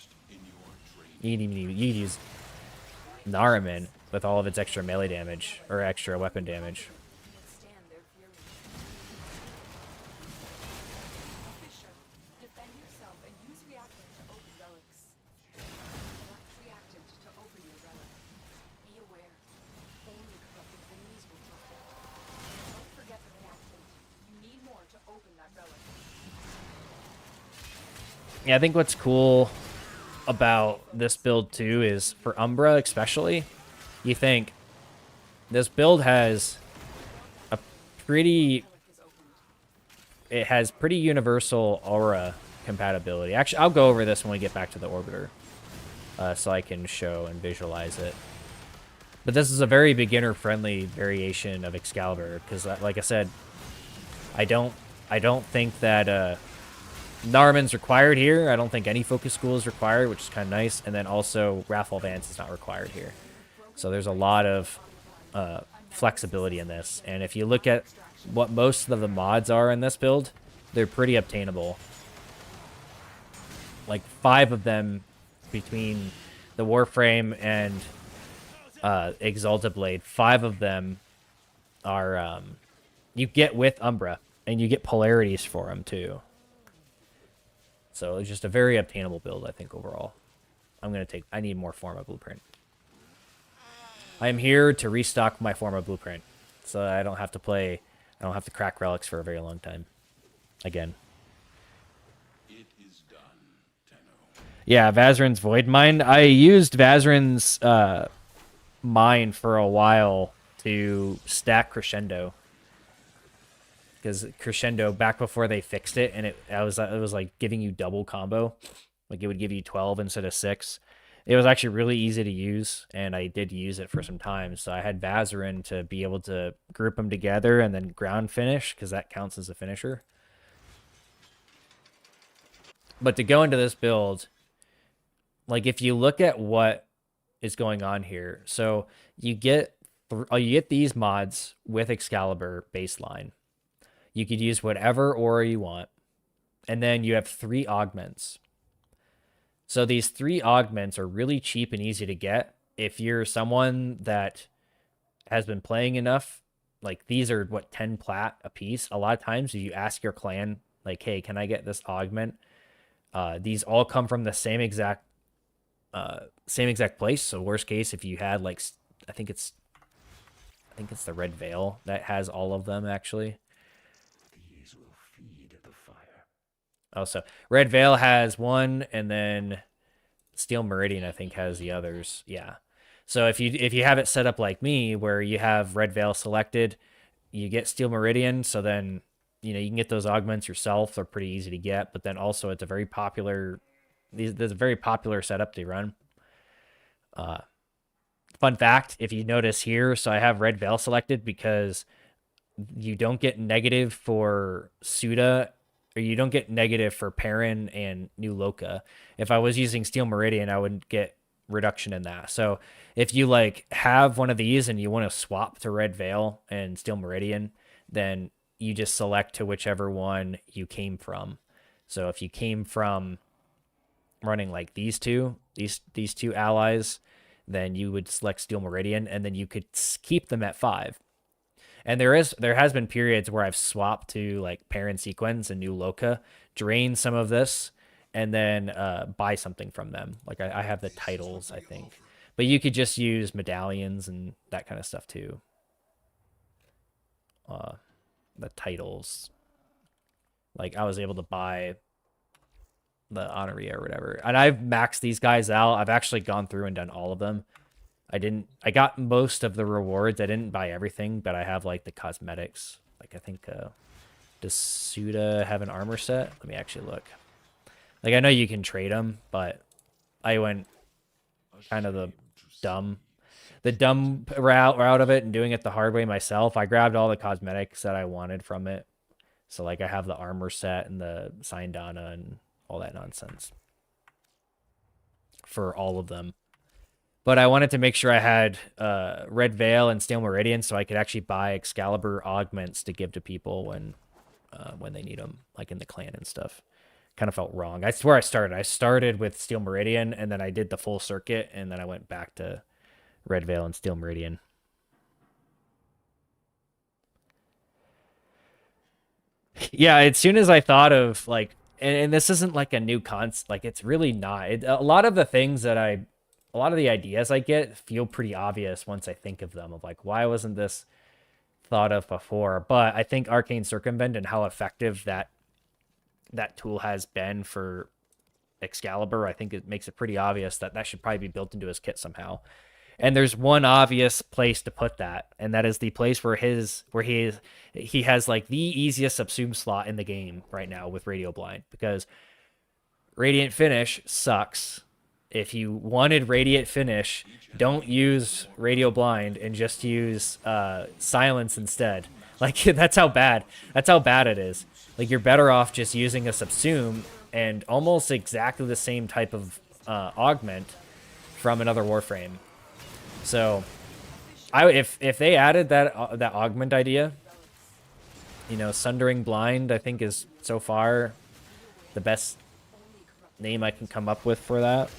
Speaker 1: You could use Naraman with all of its extra melee damage or extra weapon damage.
Speaker 3: Withstand their fury. Bishop, defend yourself and use reactant to open relics. Select reactant to open your relic. Be aware, only corrupted enemies will drop it. Don't forget the reactant. You need more to open that relic.
Speaker 1: Yeah, I think what's cool about this build too is for Umbra especially, you think this build has a pretty universal aura compatibility. Actually, I'll go over this when we get back to the Orbiter, so I can show and visualize it. But this is a very beginner friendly variation of Excalibur because, like I said, I don't think that Naraman's required here. I don't think any focus school is required, which is kind of nice. And then also Wrathful Vance is not required here. So there's a lot of flexibility in this. And if you look at what most of the mods are in this build, they're pretty obtainable. Like 5 of them between the Warframe and Exalted Blade, 5 of them are you get with Umbra, and you get polarities for them too. So it's just a very obtainable build, I think, overall. I need more Forma Blueprint. I am here to restock my Forma Blueprint, so I don't have to crack relics for a very long time. Again.
Speaker 2: It is done, Tenno.
Speaker 1: Yeah, Vazarin's Void Mine. I used Vazarin's mine for a while to stack Crescendo. Because Crescendo, back before they fixed it, and it was like giving you double combo. Like it would give you 12 instead of 6. It was actually really easy to use, and I did use it for some time. So I had Vazarin to be able to group them together and then ground finish, because that counts as a finisher. But to go into this build, like if you look at what is going on here, so you get these mods with Excalibur baseline. You could use whatever aura you want. And then you have 3 augments. So these 3 augments are really cheap and easy to get. If you're someone that has been playing enough, like these are, 10 plat a piece. A lot of times if you ask your clan, like, hey, can I get this augment? These all come from the same exact place. So worst case, if you had like, I think it's the Red Veil that has all of them actually. Oh, so Red Veil has 1, and then Steel Meridian, I think, has the others. Yeah. So if you have it set up like me, where you have Red Veil selected, you get Steel Meridian, so then, you can get those augments yourself. They're pretty easy to get, but then also it's a very popular, there's a very popular setup to run. Fun fact, if you notice here, so I have Red Veil selected because you don't get negative for Suda, or you don't get negative for Perrin and New Loka. If I was using Steel Meridian, I wouldn't get reduction in that. So if you have one of these and you want to swap to Red Veil and Steel Meridian, then you just select to whichever one you came from. So if you came from running like these two allies, then you would select Steel Meridian, and then you could keep them at 5. And there has been periods where I've swapped to like Perrin Sequence and New Loka, drain some of this, and then buy something from them. Like I have the titles, I think. But you could just use medallions and that kind of stuff too. The titles. Like I was able to buy the Honoria or whatever. And I've maxed these guys out. I've actually gone through and done all of them. I got most of the rewards. I didn't buy everything, but I have like the cosmetics. Like I think, does Suda have an armor set? Let me actually look. Like, I know you can trade them, but I went kind of the dumb route of it and doing it the hard way myself. I grabbed all the cosmetics that I wanted from it. So, like, I have the armor set and the Sindana and all that nonsense for all of them. But I wanted to make sure I had Red Veil and Steel Meridian so I could actually buy Excalibur augments to give to people when they need them, like in the clan and stuff. Kind of felt wrong. That's where I started. I started with Steel Meridian, and then I did the full circuit, and then I went back to Red Veil and Steel Meridian. Yeah, as soon as I thought of, like, and this isn't like a new concept, like, it's really not. A lot of the things that a lot of the ideas I get feel pretty obvious once I think of them, of like, why wasn't this thought of before? But I think Arcane Circumvent and how effective that tool has been for Excalibur, I think it makes it pretty obvious that that should probably be built into his kit somehow. And there's one obvious place to put that, and that is the place where he has like the easiest subsume slot in the game right now with Radio Blind, because Radiant Finish sucks. If you wanted Radiant Finish, don't use Radio Blind and just use Silence instead. Like, that's how bad it is. Like, you're better off just using a subsume and almost exactly the same type of augment from another Warframe. So, if they added that augment idea, you know, Sundering Blind, I think, is so far the best name I can come up with for that.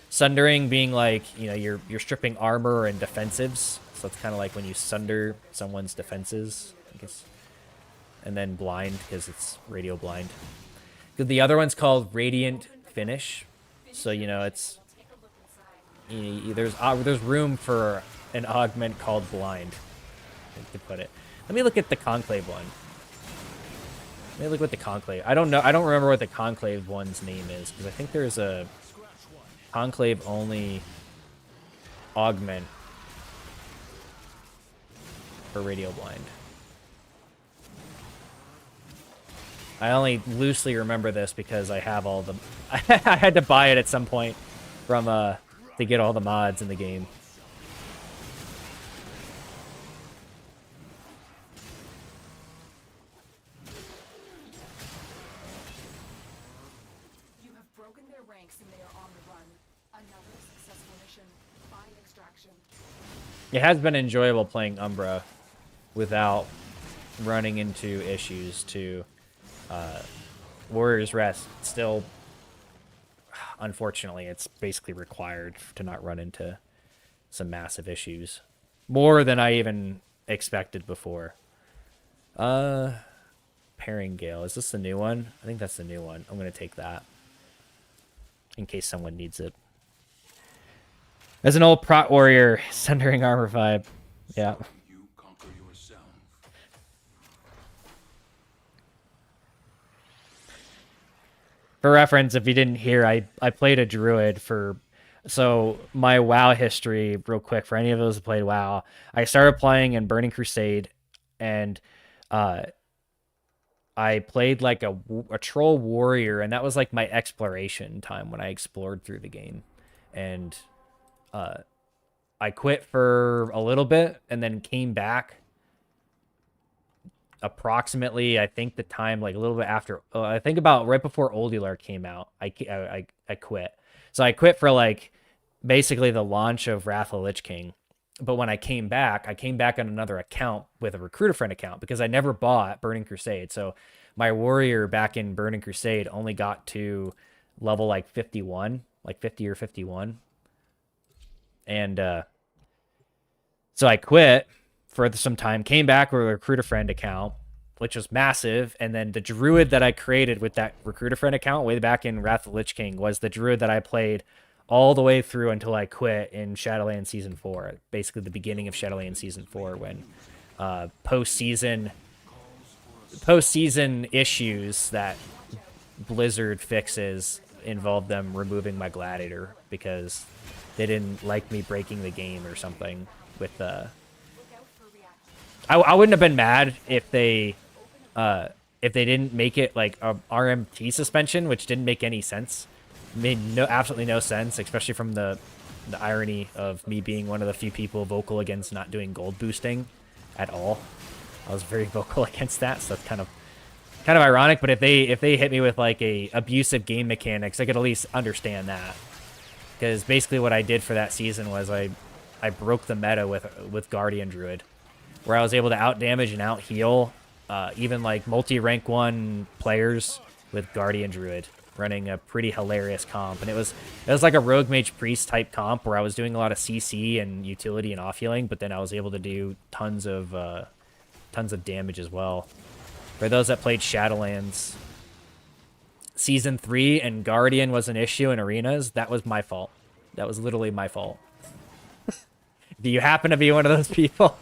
Speaker 1: Sundering being like, you know, you're stripping armor and defensives, so it's kind of like when you sunder someone's defenses, I guess. And then blind, because it's radio blind. The other one's called Radiant Finish, so, you know, it's there's room for an augment called blind, to put it. Let me look at the Conclave one. Let me look at the Conclave. I don't remember what the Conclave one's name is, because I think there's a Conclave only augment for radio blind. I only loosely remember this because I have all the I had to buy it at some point from to get all the mods in the game.
Speaker 3: You have broken their ranks and they are on the run. Another successful mission. Find extraction.
Speaker 1: It has been enjoyable playing Umbra without running into issues to Warrior's Rest. Still, unfortunately, it's basically required to not run into some massive issues. More than I even expected before. Pairing Gale. Is this the new one? I think that's the new one. I'm going to take that in case someone needs it. As an old prot warrior, Sundering armor vibe. Yeah.
Speaker 2: You conquer yourself.
Speaker 1: For reference, if you didn't hear, I played a druid for... So, my WoW history, real quick, for any of those who played WoW, I started playing in Burning Crusade, and I played like a troll warrior, and that was like my exploration time when I explored through the game. And I quit for a little bit, and then came back approximately, I think the time, like a little bit after, I think about right before Oldular came out, I quit. So I quit for like basically the launch of Wrath of the Lich King. But when I came back on another account with a recruiter friend account, because I never bought Burning Crusade. So my warrior back in Burning Crusade only got to level like 51, like 50 or 51. And so I quit for some time, came back with a recruiter friend account, which was massive. And then the druid that I created with that recruiter friend account way back in Wrath of the Lich King was the druid that I played all the way through until I quit in Shadowlands Season 4. Basically the beginning of Shadowlands Season 4, when post-season issues that Blizzard fixes involved them removing my gladiator because they didn't like me breaking the game or something with I wouldn't have been mad if they if they didn't make it like a RMT suspension, which didn't make any sense. Made absolutely no sense, especially from the irony of me being one of the few people vocal against not doing gold boosting at all. I was very vocal against that, so that's kind of ironic. But if they hit me with like a abusive game mechanics, I could at least understand that. Because basically what I did for that season was I broke the meta with Guardian Druid, where I was able to out damage and out heal even like multi-rank 1 players with Guardian Druid, running a pretty hilarious comp. And it was like a rogue mage priest type comp where I was doing a lot of CC and utility and off healing, but then I was able to do tons of damage as well. For those that played Shadowlands, Season 3 and Guardian was an issue in arenas. That was my fault. That was literally my fault. Do you happen to be one of those people?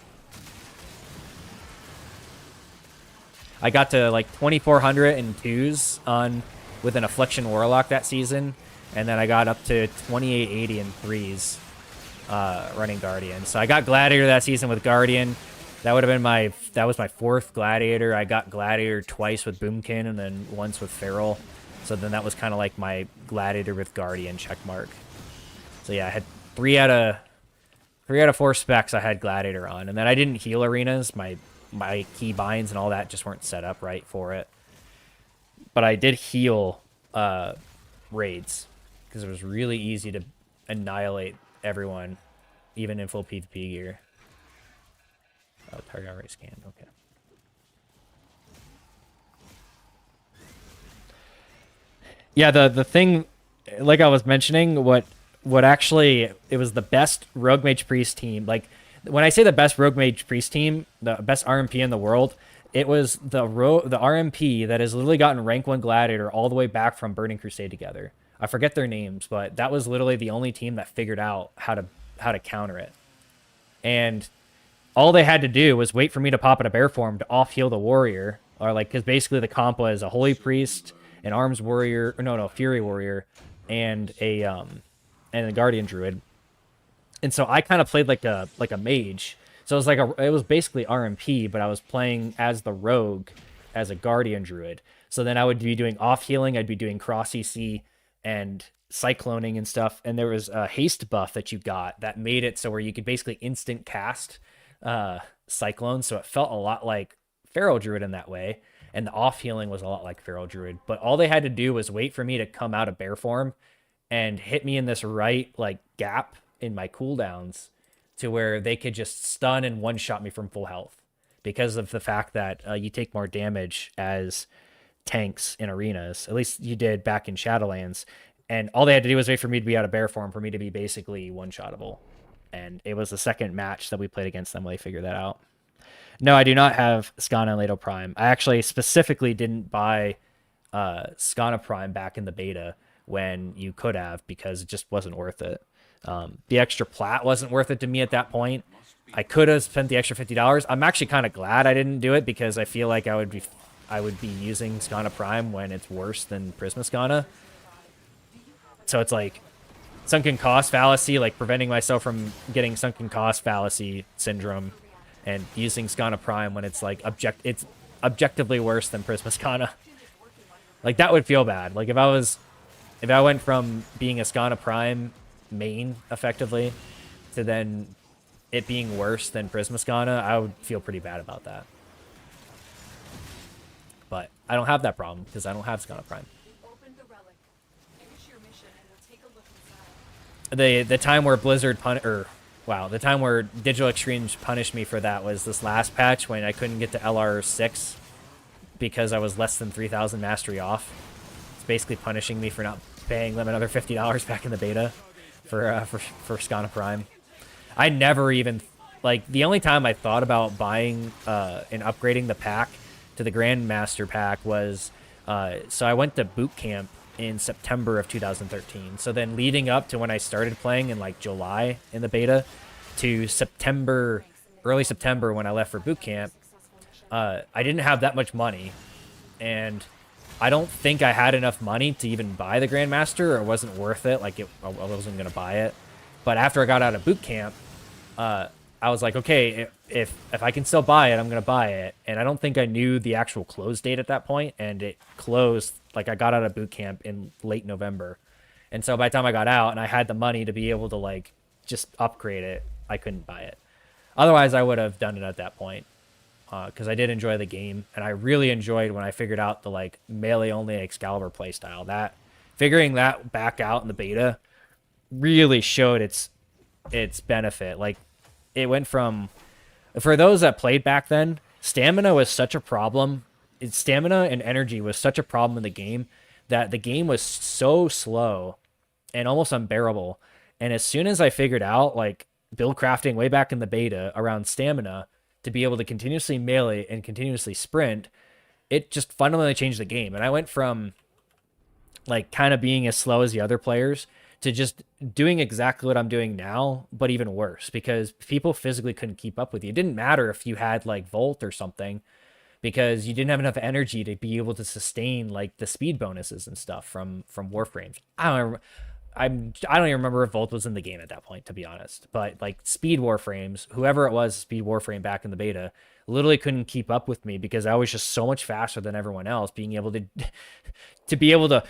Speaker 1: I got to like 2400 and 2s on with an Affliction Warlock that season, and then I got up to 2880 and 3s running Guardian. So I got Gladiator that season with Guardian. That would have been my 4th Gladiator. I got Gladiator twice with Boomkin and then once with Feral. So then that was kind of like my Gladiator with Guardian checkmark. So yeah, I had 3 out of 4 specs I had Gladiator on, and then I didn't heal arenas. My key binds and all that just weren't set up right for it. But I did heal raids because it was really easy to annihilate everyone, even in full PvP gear. Oh, target already scanned. Okay. Yeah, the thing, like I was mentioning, what actually, it was the best Rogue Mage Priest team. Like, when I say the best Rogue Mage Priest team, the best RMP in the world, it was the RMP that has literally gotten rank 1 Gladiator all the way back from Burning Crusade together. I forget their names, but that was literally the only team that figured out how to counter it. And all they had to do was wait for me to pop in a bear form to off heal the warrior, or like, because basically the comp was a holy priest, an arms warrior, or no, fury warrior, and a guardian druid. And so I kind of played like a mage. So it was basically RMP, but I was playing as the rogue, as a guardian druid. So then I would be doing off healing, I'd be doing cross EC and cycloning and stuff. And there was a haste buff that you got that made it so where you could basically instant cast cyclone. So it felt a lot like feral druid in that way. And the off healing was a lot like feral druid. But all they had to do was wait for me to come out of bear form and hit me in this right like gap in my cooldowns to where they could just stun and one-shot me from full health because of the fact that you take more damage as tanks in arenas. At least you did back in Shadowlands. And all they had to do was wait for me to be out of bear form for me to be basically one-shottable. And it was the second match that we played against them when they figured that out. No, I do not have Skana and Lato Prime. I actually specifically didn't buy Skana Prime back in the beta when you could have because it just wasn't worth it. The extra plat wasn't worth it to me at that point. I could have spent the extra $50. I'm actually kind of glad I didn't do it because I feel like I would be using Skana Prime when it's worse than Prisma Skana. So it's like sunken cost fallacy, like preventing myself from getting sunken cost fallacy syndrome and using Skana Prime when it's like it's objectively worse than Prisma Skana. Like that would feel bad. Like if I went from being a Skana Prime main effectively to then it being worse than Prisma Skana, I would feel pretty bad about that. But I don't have that problem because I don't have Skana Prime. The time where Blizzard the time where Digital Extremes punished me for that was this last patch when I couldn't get to LR6 because I was less than 3,000 mastery off. It's basically punishing me for not paying them another $50 back in the beta for Skana Prime. I never even, like, the only time I thought about buying and upgrading the pack to the Grandmaster pack was, so I went to boot camp in September of 2013. So then leading up to when I started playing in like July in the beta to September, early September when I left for boot camp, I didn't have that much money. And I don't think I had enough money to even buy the Grandmaster, or it wasn't worth it. Like I wasn't going to buy it. But after I got out of boot camp, I was like, okay, if I can still buy it, I'm gonna buy it. And I don't think I knew the actual close date at that point, and it closed like I got out of boot camp in late November, and so by the time I got out and I had the money to be able to like just upgrade it, I couldn't buy it. Otherwise, I would have done it at that point because I did enjoy the game, and I really enjoyed when I figured out the like melee only Excalibur playstyle. That figuring that back out in the beta really showed its benefit. Like it went from, for those that played back then, stamina was such a problem. Stamina and energy was such a problem in the game that the game was so slow and almost unbearable. And as soon as I figured out like build crafting way back in the beta around stamina to be able to continuously melee and continuously sprint, it just fundamentally changed the game. And I went from like kind of being as slow as the other players to just doing exactly what I'm doing now, but even worse, because people physically couldn't keep up with you. It didn't matter if you had like Volt or something, because you didn't have enough energy to be able to sustain like the speed bonuses and stuff from Warframes. I don't even remember if Volt was in the game at that point, to be honest. But like speed Warframes, whoever it was, speed Warframe back in the beta, literally couldn't keep up with me because I was just so much faster than everyone else, being able to be able to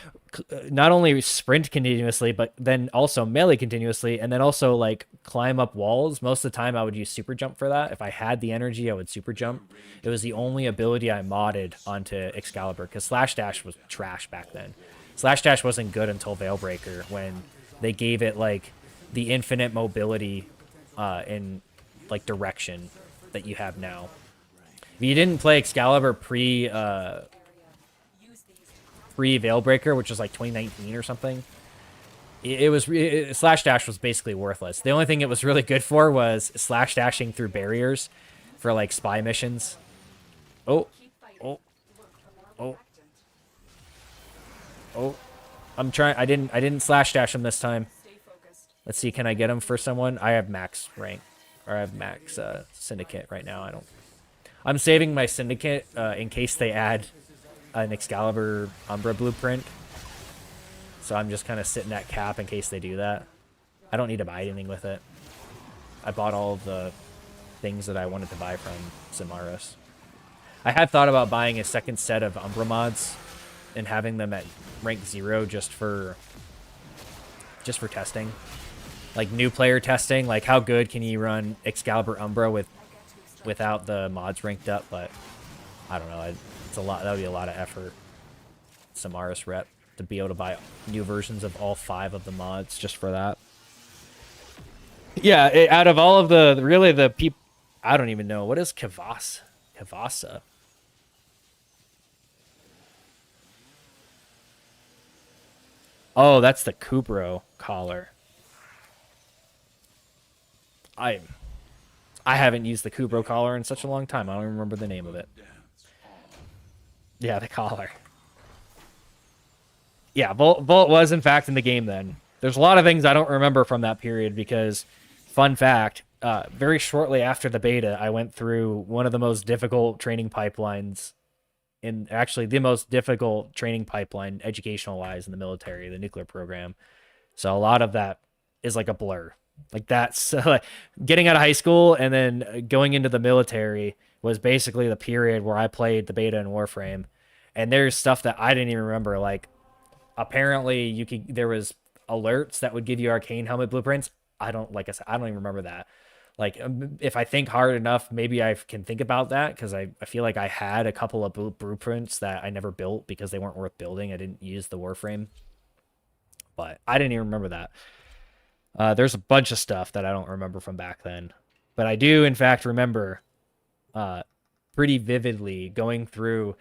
Speaker 1: not only sprint continuously, but then also melee continuously, and then also like climb up walls. Most of the time I would use super jump for that. If I had the energy, I would super jump. It was the only ability I modded onto Excalibur because Slash Dash was trash back then. Slash Dash wasn't good until Veilbreaker, when they gave it like the infinite mobility in like direction that you have now. If you didn't play Excalibur pre Veilbreaker, which was like 2019 or something, Slash Dash was basically worthless. The only thing it was really good for was Slash Dashing through barriers for like spy missions. Oh, I'm trying. I didn't Slash Dash him this time. Let's see, can I get him for someone? I have max rank, or I have max syndicate right now. I'm saving my syndicate in case they add an Excalibur Umbra blueprint. So I'm just kind of sitting at cap in case they do that. I don't need to buy anything with it. I bought all of the things that I wanted to buy from Samaras. I had thought about buying a second set of Umbra mods and having them at rank 0 just for testing. Like new player testing, like how good can you run Excalibur Umbra without the mods ranked up, but I don't know. It's a lot. That would be a lot of effort. Samaras rep to be able to buy new versions of all 5 of the mods just for that. Yeah, out of all of the people, I don't even know what is Kavasa. Oh, that's the Kubro collar. I haven't used the Kubro collar in such a long time. I don't even remember the name of it. Yeah, the collar. Yeah, Volt was in fact in the game then. There's a lot of things I don't remember from that period because, fun fact, very shortly after the beta, I went through one of the most difficult training pipelines, actually the most difficult training pipeline educational-wise in the military, the nuclear program. So a lot of that is like a blur. Like that's getting out of high school and then going into the military was basically the period where I played the beta in Warframe. And there's stuff that I didn't even remember. Like apparently there was alerts that would give you arcane helmet blueprints. Like I said, I don't even remember that. Like if I think hard enough, maybe I can think about that because I feel like I had a couple of blueprints that I never built because they weren't worth building. I didn't use the Warframe, but I didn't even remember that. There's a bunch of stuff that I don't remember from back then, but I do in fact remember pretty vividly going through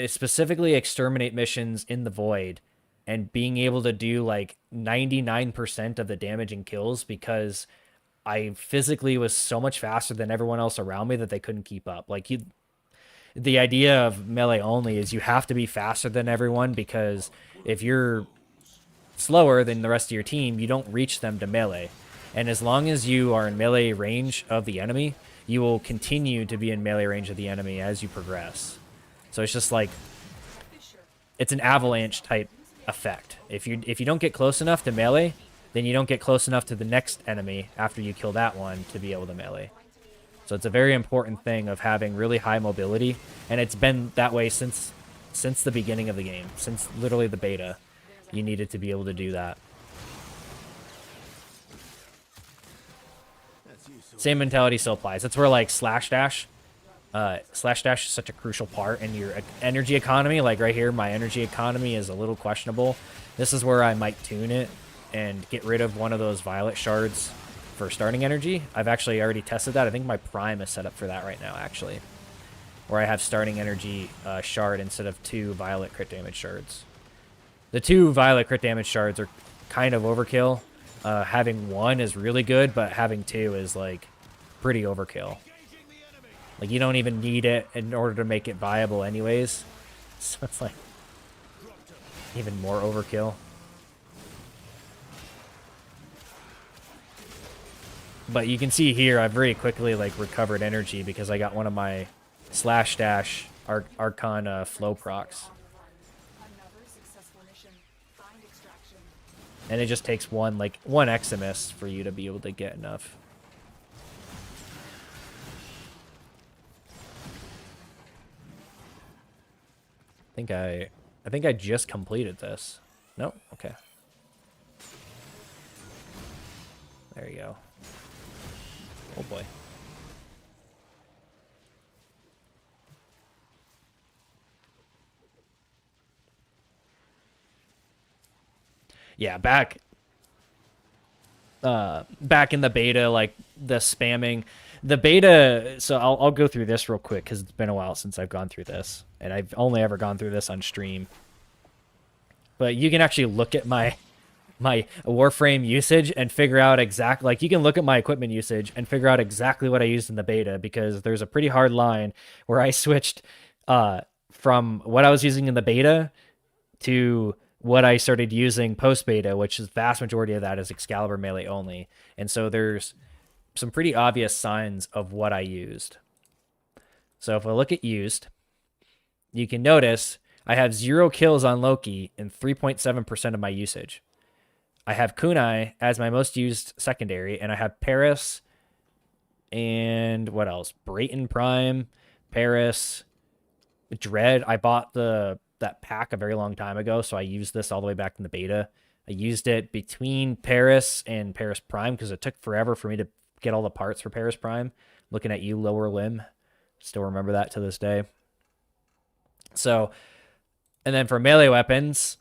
Speaker 1: specifically exterminate missions in the Void and being able to do like 99% of the damage and kills because I physically was so much faster than everyone else around me that they couldn't keep up. Like the idea of melee only is you have to be faster than everyone because if you're slower than the rest of your team, you don't reach them to melee. And as long as you are in melee range of the enemy, you will continue to be in melee range of the enemy as you progress. So it's just like, it's an avalanche type effect. If you don't get close enough to melee, then you don't get close enough to the next enemy after you kill that one to be able to melee. So it's a very important thing of having really high mobility, and it's been that way since the beginning of the game, since literally the beta. You needed to be able to do that. Same mentality still applies. That's where like slash dash is such a crucial part in your energy economy. Like right here, my energy economy is a little questionable. This is where I might tune it and get rid of one of those violet shards for starting energy. I've actually already tested that. I think my prime is set up for that right now, actually, where I have starting energy shard instead of 2 violet crit damage shards. The 2 violet crit damage shards are kind of overkill. Having 1 is really good, but having 2 is like pretty overkill. Like you don't even need it in order to make it viable anyways. So it's like even more overkill. But you can see here, I've very quickly like recovered energy because I got one of my slash dash Arcane flow procs. And it just takes one Eximus for you to be able to get enough. I think I just completed this. Nope. Okay. There you go. Oh boy. Yeah, back in the beta, like the spamming, the beta. So I'll go through this real quick because it's been a while since I've gone through this, and I've only ever gone through this on stream. But you can actually look at my Warframe usage and figure out exactly, like you can look at my equipment usage and figure out exactly what I used in the beta, because there's a pretty hard line where I switched from what I was using in the beta to what I started using post beta, which is the vast majority of that is Excalibur melee only. And so there's some pretty obvious signs of what I used. So if I look at used, you can notice I have 0 kills on Loki and 3.7% of my usage. I have Kunai as my most used secondary, and I have Paris and what else? Brayton Prime, Paris, Dread. I bought that pack a very long time ago, so I used this all the way back in the beta. I used it between Paris and Paris Prime because it took forever for me to get all the parts for Paris Prime. Looking at you, lower limb. Still remember that to this day. So, and then for melee weapons,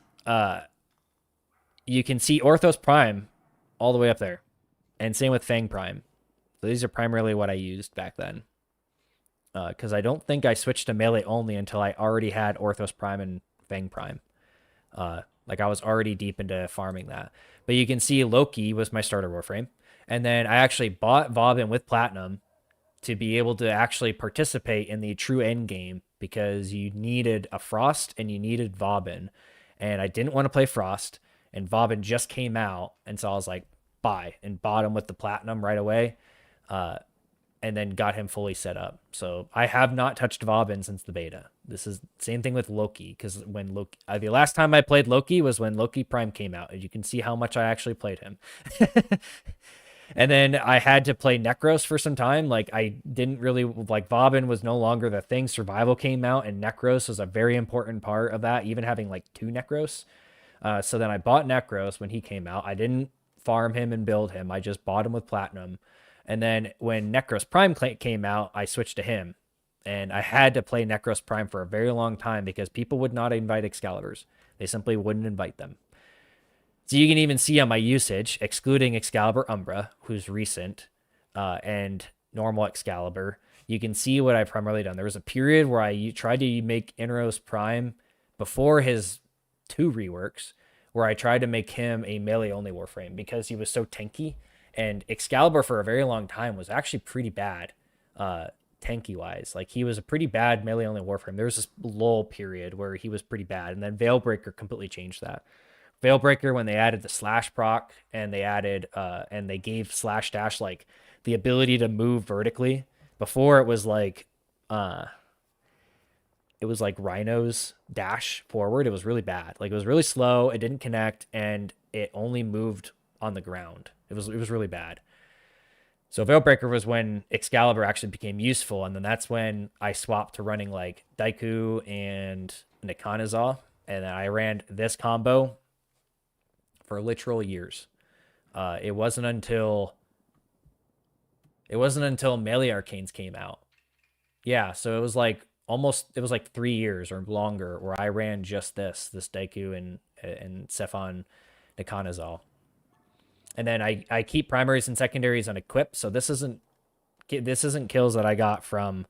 Speaker 1: you can see Orthos Prime all the way up there. And same with Fang Prime. So these are primarily what I used back then. Because I don't think I switched to melee only until I already had Orthos Prime and Fang Prime. Like I was already deep into farming that. But you can see Loki was my starter Warframe. And then I actually bought Vauban with Platinum to be able to actually participate in the true end game, because you needed a Frost and you needed Vauban. And I didn't want to play Frost, and Vauban just came out, and so I was like, buy, and bought him with the Platinum right away. And then got him fully set up. So I have not touched Vauban since the beta. This is the same thing with Loki, because when Loki, the last time I played Loki was when Loki Prime came out, and you can see how much I actually played him. And then I had to play Necros for some time. Like I didn't really like, Vauban was no longer the thing. Survival came out, and Necros was a very important part of that, even having like 2 Necros. So then I bought Necros when he came out. I didn't farm him and build him. I just bought him with Platinum. And then when Necros Prime came out, I switched to him. And I had to play Necros Prime for a very long time because people would not invite Excaliburs. They simply wouldn't invite them. So you can even see on my usage, excluding Excalibur Umbra, who's recent, and normal Excalibur, you can see what I've primarily done. There was a period where I tried to make Inros Prime before his 2 reworks, where I tried to make him a melee-only Warframe because he was so tanky. And Excalibur for a very long time was actually pretty bad, tanky-wise. Like, he was a pretty bad melee-only Warframe. There was this lull period where he was pretty bad, and then Veilbreaker completely changed that. Veilbreaker, when they added the slash proc, and they added, and they gave slash dash, like, the ability to move vertically. Before, it was like Rhino's dash forward. It was really bad. Like, it was really slow, it didn't connect, and it only moved on the ground. It was really bad. So Veilbreaker was when Excalibur actually became useful, and then that's when I swapped to running like Daiku and Nikanazaw, and then I ran this combo for literal years. It wasn't until Melee Arcanes came out. Yeah, so it was like 3 years or longer where I ran just this Daiku and Sephon Nikanazaw. And then I keep primaries and secondaries unequipped, so this isn't kills that I got from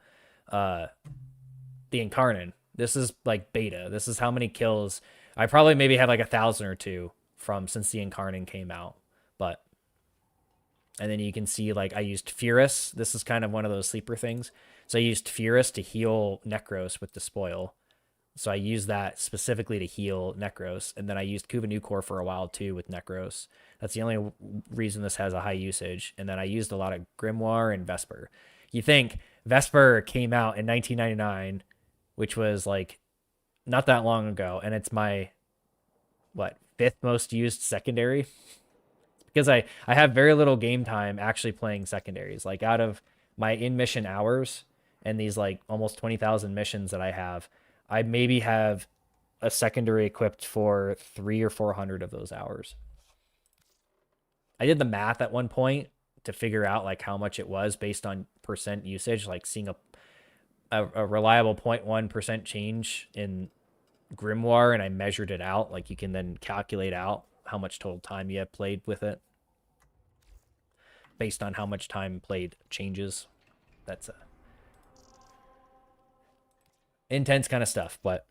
Speaker 1: the Incarnate. This is like beta. This is how many kills I probably maybe have like 1,000 or two from since the Incarnate came out. But and then you can see like I used Furus. This is kind of one of those sleeper things. So I used Furus to heal Necros with Despoil. So I used that specifically to heal Necros, and then I used Kuva Nucor for a while too with Necros. That's the only reason this has a high usage. And then I used a lot of Grimoire and Vesper. You think Vesper came out in 1999, which was like not that long ago, and it's my fifth most used secondary, because I have very little game time actually playing secondaries. Like out of my in-mission hours and these like almost 20,000 missions that I have, I maybe have a secondary equipped for 300 or 400 of those hours. I did the math at one point to figure out like how much it was based on percent usage, like seeing a reliable 0.1% change in Grimoire, and I measured it out. Like you can then calculate out how much total time you have played with it based on how much time played changes. That's intense kind of stuff, but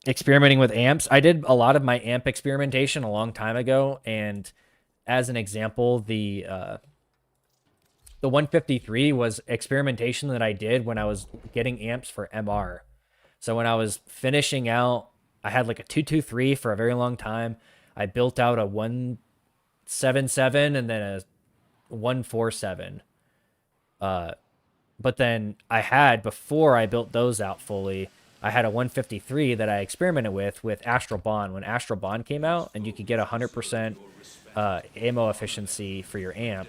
Speaker 1: experimenting with amps. I did a lot of my amp experimentation a long time ago, and as an example, the 153 was experimentation that I did when I was getting amps for MR. So when I was finishing out, I had like a 223 for a very long time. I built out a 177 and then a 147. But then I had, before I built those out fully, I had a 153 that I experimented with Astral Bond. When Astral Bond came out and you could get 100% ammo efficiency for your amp,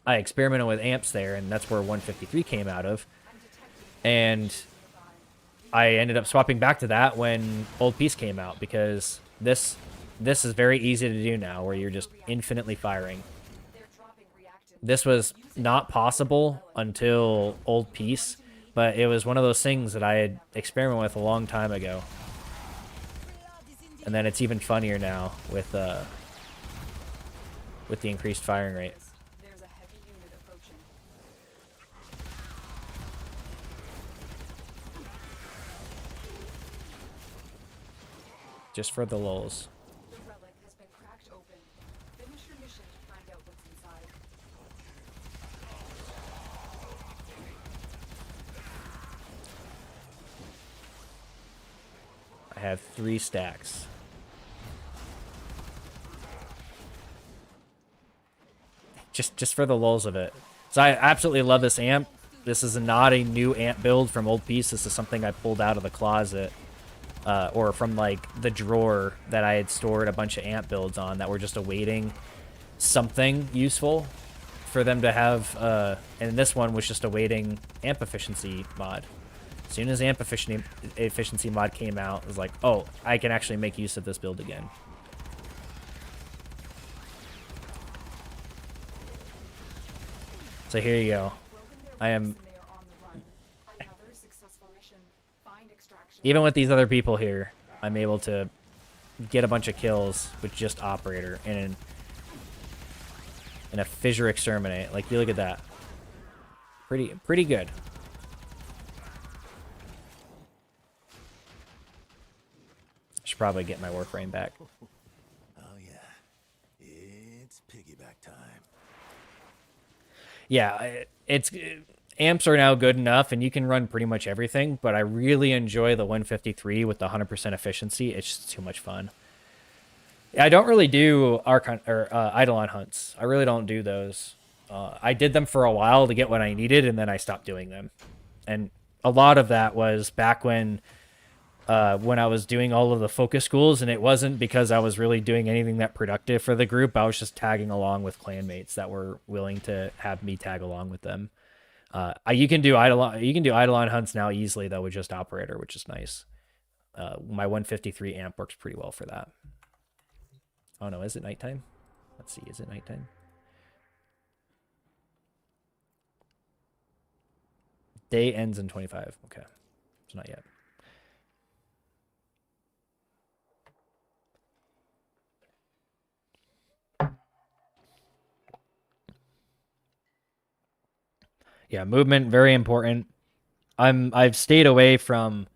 Speaker 1: I experimented with amps there, and that's where 153 came out of. And I ended up swapping back to that when Old Peace came out, because this is very easy to do now, where you're just infinitely firing. This was not possible until Old Peace, but it was one of those things that I had experimented with a long time ago. And then it's even funnier now with the increased firing rate.
Speaker 3: There's a heavy unit approaching.
Speaker 1: Just for the lulz.
Speaker 3: The relic has been cracked open. Finish your mission to find out what's inside.
Speaker 1: I have 3 stacks. Just for the lulz of it. So I absolutely love this amp. This is not a new amp build from Old Peace. This is something I pulled out of the closet, or from like the drawer that I had stored a bunch of amp builds on that were just awaiting something useful for them to have. And this one was just awaiting amp efficiency mod. As soon as amp efficiency mod came out, it was like, oh, I can actually make use of this build again. So here you go. I am, even with these other people here, I'm able to get a bunch of kills with just Operator and a Fissure Exterminate. Like, you look at that. Pretty good. Should probably get my Warframe back.
Speaker 4: Oh yeah, it's piggyback time.
Speaker 1: Yeah, amps are now good enough, and you can run pretty much everything, but I really enjoy the 153 with the 100% efficiency. It's just too much fun. I don't really do Archon or Eidolon hunts. I really don't do those. I did them for a while to get what I needed, and then I stopped doing them. And a lot of that was back when when I was doing all of the focus schools, and it wasn't because I was really doing anything that productive for the group. I was just tagging along with clanmates that were willing to have me tag along with them. You can do Eidolon hunts now easily though with just operator, which is nice. My 153 amp works pretty well for that. Oh no, is it nighttime? Let's see, is it nighttime? Day ends in 25. Okay, it's not yet. Yeah, movement, very important. I've stayed away from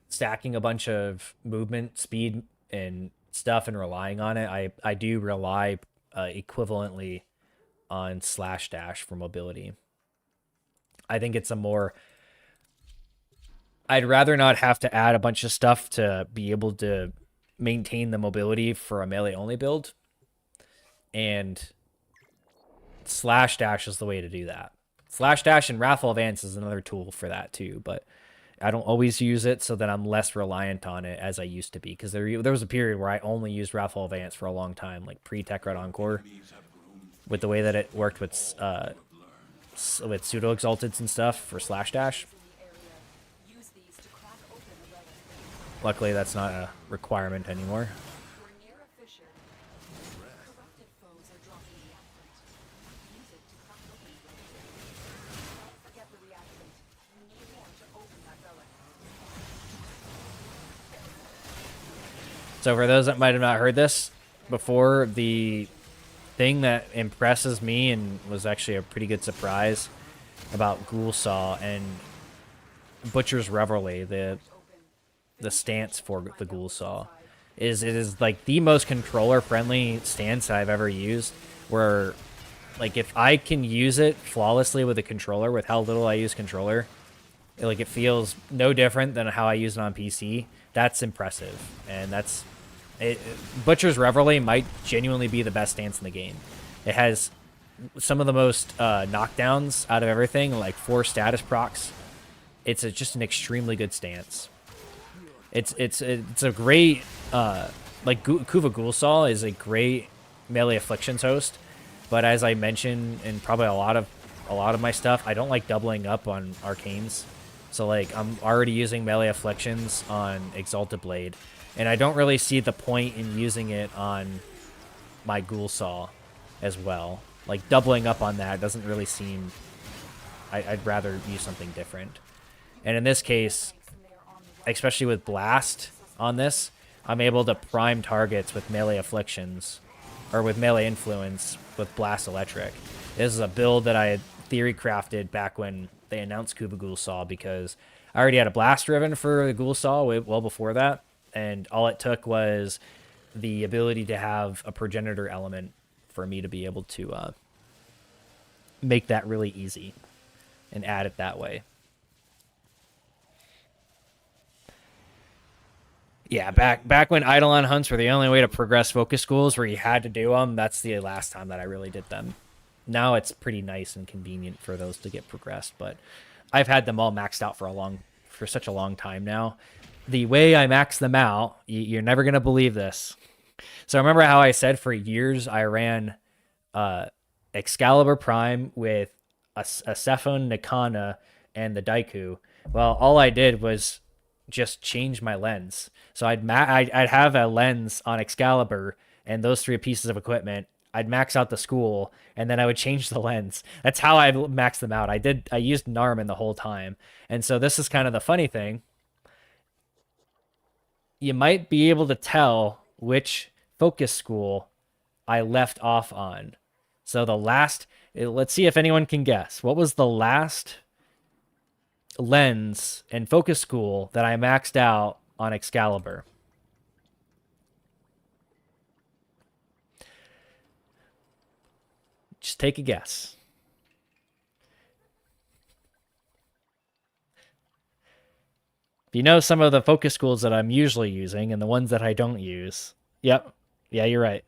Speaker 1: stacking a bunch of movement, speed, and stuff and relying on it. I do rely equivalently on slash dash for mobility. I think it's a more... I'd rather not have to add a bunch of stuff to be able to maintain the mobility for a melee only build. And slash dash is the way to do that. Slash dash and Wrathful Advance is another tool for that too, but I don't always use it, so that I'm less reliant on it as I used to be. Because there was a period where I only used Wrathful Advance for a long time, like pre-Tech Red Encore, with the way that it worked with pseudo exalteds and stuff for slash dash. Luckily, that's not a requirement anymore. So for those that might have not heard this before, the thing that impresses me and was actually a pretty good surprise about ghoulsaw and Butcher's Reveille, the stance for the ghoulsaw, is it is like the most controller friendly stance I've ever used, where like if I can use it flawlessly with a controller, with how little I use controller, like it feels no different than how I use it on PC. That's impressive. And that's it. Butcher's Reveille might genuinely be the best stance in the game. It has some of the most knockdowns out of everything, like 4 status procs. It's just an extremely good stance. It's a great like Kuva Ghoulsaw is a great melee afflictions host, but as I mentioned in probably a lot of my stuff, I don't like doubling up on arcanes. So like I'm already using melee afflictions on Exalted Blade, and I don't really see the point in using it on my Ghoulsaw as well. Like doubling up on that doesn't really seem... I'd rather use something different. And in this case, especially with Blast on this, I'm able to prime targets with melee afflictions, or with melee influence with Blast Electric. This is a build that I had theory crafted back when they announced Kuva Ghoulsaw, because I already had a Blast Riven for the Ghoulsaw well before that, and all it took was the ability to have a progenitor element for me to be able to make that really easy and add it that way. Yeah, back when Eidolon hunts were the only way to progress focus schools, where you had to do them, that's the last time that I really did them. Now it's pretty nice and convenient for those to get progressed, but I've had them all maxed out for such a long time now. The way I max them out, you're never going to believe this. So remember how I said for years I ran Excalibur Prime with a Sephon, Nikana, and the Daiku? Well, all I did was just change my lens. So I'd have a lens on Excalibur and those 3 pieces of equipment. I'd max out the school, and then I would change the lens. That's how I maxed them out. I used Narman the whole time. And so this is kind of the funny thing. You might be able to tell which focus school I left off on. So the last, let's see if anyone can guess. What was the last lens and focus school that I maxed out on Excalibur? Just take a guess. If you know some of the focus schools that I'm usually using and the ones that I don't use. Yep. Yeah, you're right.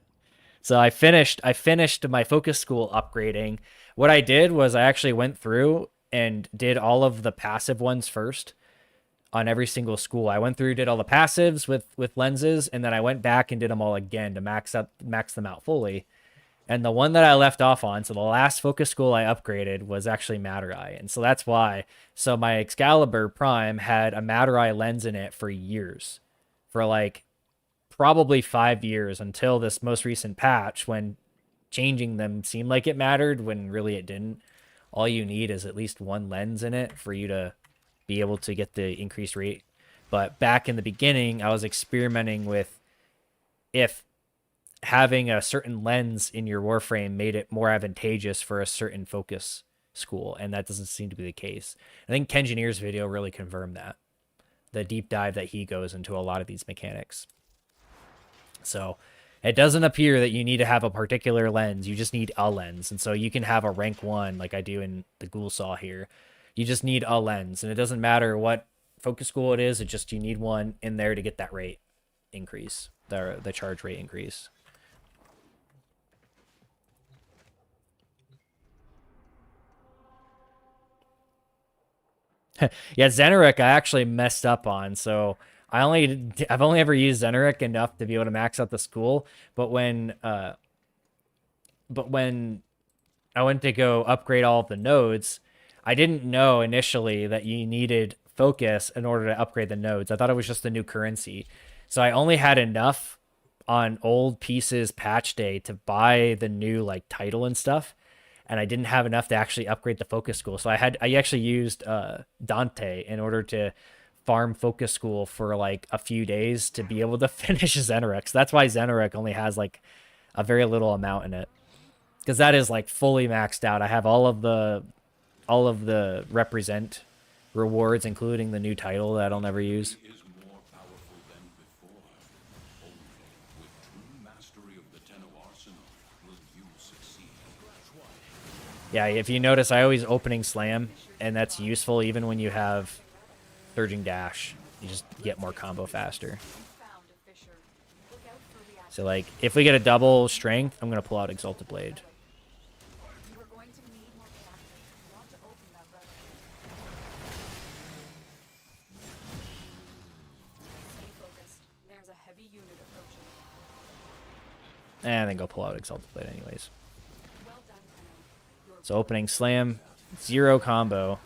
Speaker 1: So I finished my focus school upgrading. What I did was I actually went through and did all of the passive ones first. on every single school. I went through, did all the passives with lenses, and then I went back and did them all again to max them out fully. And the one that I left off on, so the last focus school I upgraded was actually Matter Eye. And so that's why. So my Excalibur Prime had a Matter Eye lens in it for years. For like probably 5 years until this most recent patch when changing them seemed like it mattered when really it didn't. All you need is at least one lens in it for you to be able to get the increased rate. But back in the beginning, I was experimenting with if having a certain lens in your Warframe made it more advantageous for a certain focus school, and that doesn't seem to be the case. I think Kenjineer's video really confirmed that. The deep dive that he goes into a lot of these mechanics. So it doesn't appear that you need to have a particular lens. You just need a lens. And so you can have a rank 1 like I do in the ghoulsaw here. You just need a lens, and it doesn't matter what focus school it is. It just you need one in there to get that rate increase, the charge rate increase. Yeah, Xeneric I actually messed up on. So I've only ever used Xeneric enough to be able to max out the school, but when I went to go upgrade all of the nodes, I didn't know initially that you needed focus in order to upgrade the nodes. I thought it was just the new currency. So I only had enough on old pieces patch day to buy the new like title and stuff, and I didn't have enough to actually upgrade the focus school. So I actually used Dante in order to farm focus school for like a few days to be able to finish Xeneric. So that's why Xeneric only has like a very little amount in it, because that is like fully maxed out. I have all of the represent rewards, including the new title that I'll never use.
Speaker 2: Is more powerful than before. Only with true mastery of the Ten of Arsenal will you succeed.
Speaker 1: Yeah, if you notice, I always opening slam, and that's useful even when you have surging dash. You just get more combo faster.
Speaker 3: Found a fissure. Look out for reaction.
Speaker 1: So like, if we get a double strength, I'm gonna pull out Exalted Blade.
Speaker 3: You are going to need more reactors. You want to open that relic. Stay focused. There's a heavy unit approaching.
Speaker 1: And then go pull out Exalted Blade anyways.
Speaker 3: Well done, Tenno. Your
Speaker 1: So opening slam, 0 combo.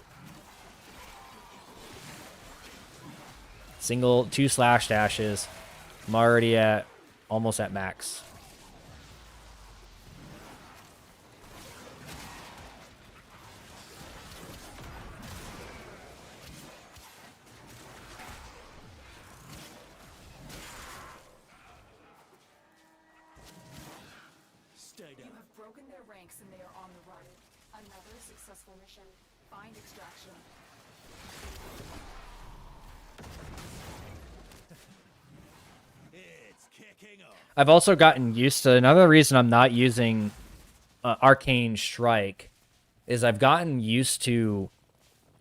Speaker 1: Single 2 slash dashes. I'm already at almost at max.
Speaker 4: Stay
Speaker 3: You
Speaker 4: down.
Speaker 3: have broken their ranks and they are on the run. Another successful mission. Find extraction.
Speaker 4: It's kicking off.
Speaker 1: I've also gotten used to another reason I'm not using Arcane Strike is I've gotten used to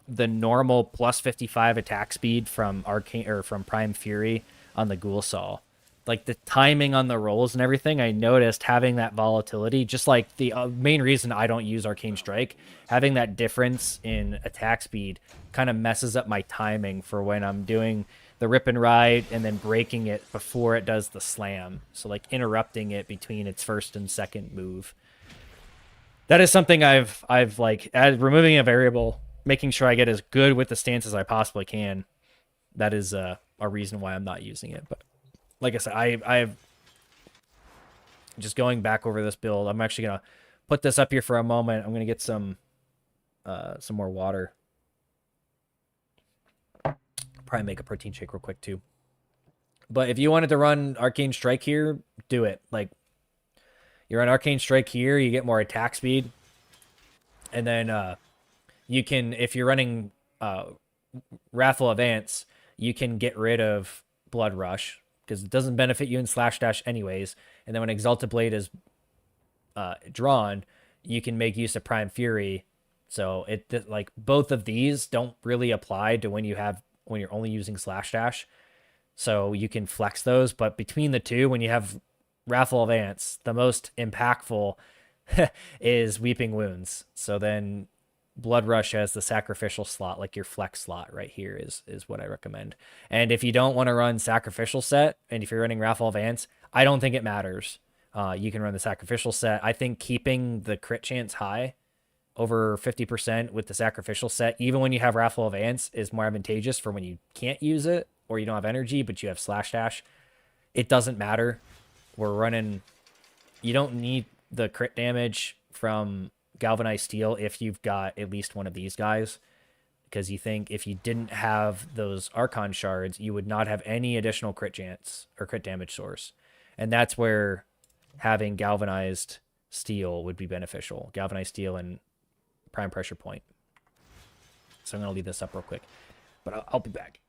Speaker 1: the normal plus 55 attack speed from Arcane or from Prime Fury on the Ghoulsaw. Like the timing on the rolls and everything, I noticed having that volatility, just like the main reason I don't use Arcane Strike, having that difference in attack speed kind of messes up my timing for when I'm doing the rip and ride and then breaking it before it does the slam. So like interrupting it between its first and second move. That is something I've like removing a variable, making sure I get as good with the stance as I possibly can. That is a reason why I'm not using it. But like I said, I've just going back over this build. I'm actually gonna put this up here for a moment. I'm gonna get some more water. Probably make a protein shake real quick too. But if you wanted to run Arcane Strike here, do it. Like you're on Arcane Strike here, you get more attack speed, and then you can, if you're running Wrathful Advance, you can get rid of Blood Rush because it doesn't benefit you in Slash Dash anyways. And then when Exalted Blade is drawn, you can make use of Prime Fury. So it like both of these don't really apply to when you're only using Slash Dash. So you can flex those, but between the two, when you have Wrathful Advance, the most impactful is Weeping Wounds. So then Blood Rush as the sacrificial slot, like your flex slot right here is what I recommend. And if you don't want to run sacrificial set, and if you're running Raffle of Ants, I don't think it matters. You can run the sacrificial set. I think keeping the crit chance high, over 50% with the sacrificial set, even when you have Raffle of Ants, is more advantageous for when you can't use it or you don't have energy, but you have Slash Dash. It doesn't matter. We're running... You don't need the crit damage from Galvanized Steel if you've got at least one of these guys, because you think if you didn't have those Archon shards, you would not have any additional crit chance or crit damage source. And that's where having Galvanized Steel would be beneficial. Galvanized Steel and Prime Pressure Point. So I'm going to leave this up real quick, but I'll be back.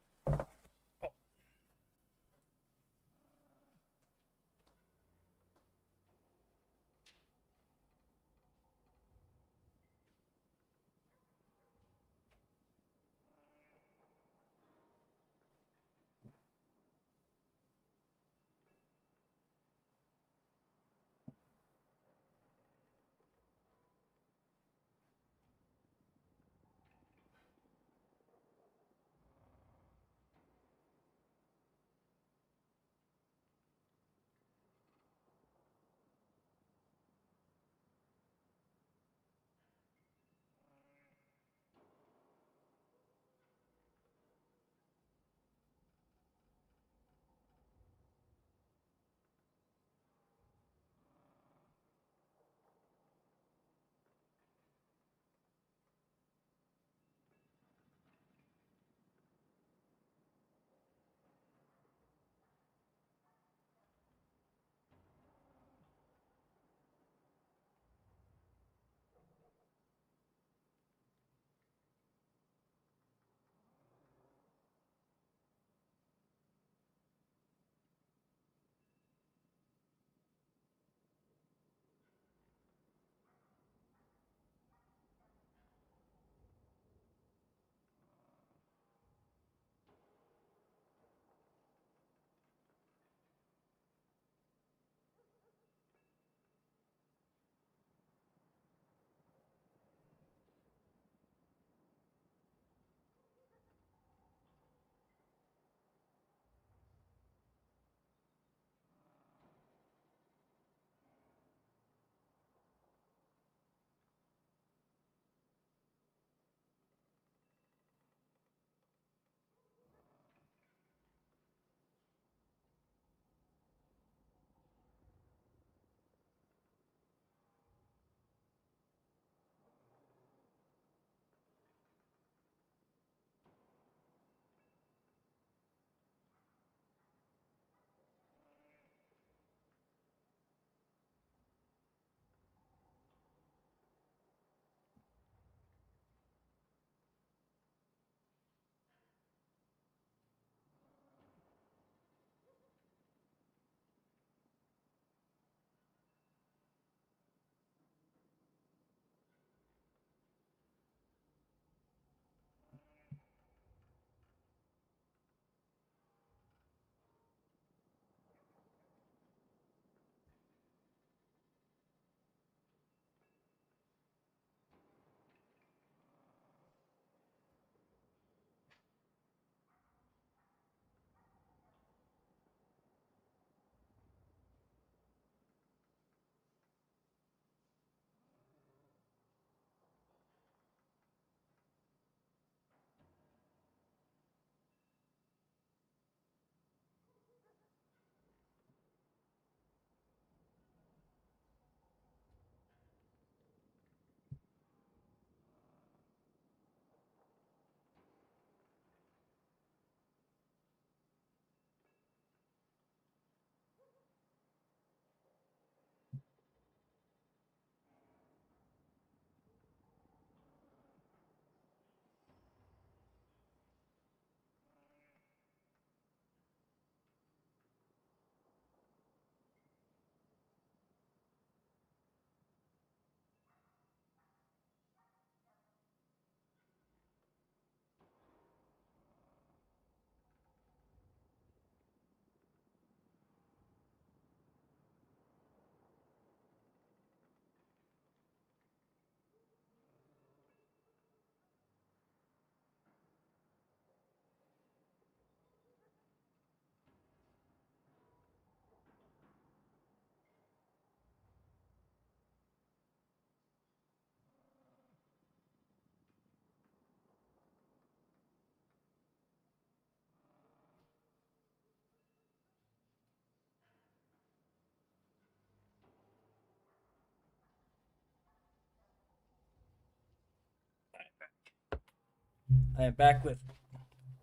Speaker 1: I am back with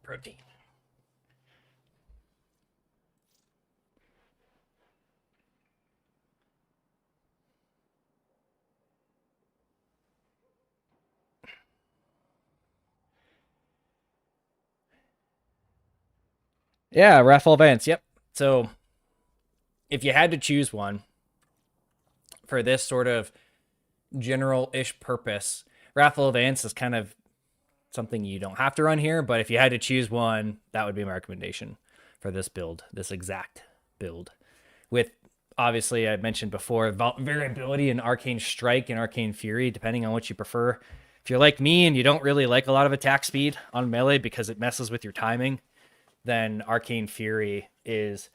Speaker 1: protein. Yeah, raffle events. Yep. So if you had to choose one for this sort of general-ish purpose, raffle events is kind of something you don't have to run here, but if you had to choose one, that would be my recommendation for this build, this exact build. With, obviously, I mentioned before, variability in Arcane Strike and Arcane Fury, depending on what you prefer. If you're like me and you don't really like a lot of attack speed on melee because it messes with your timing, then Arcane Fury is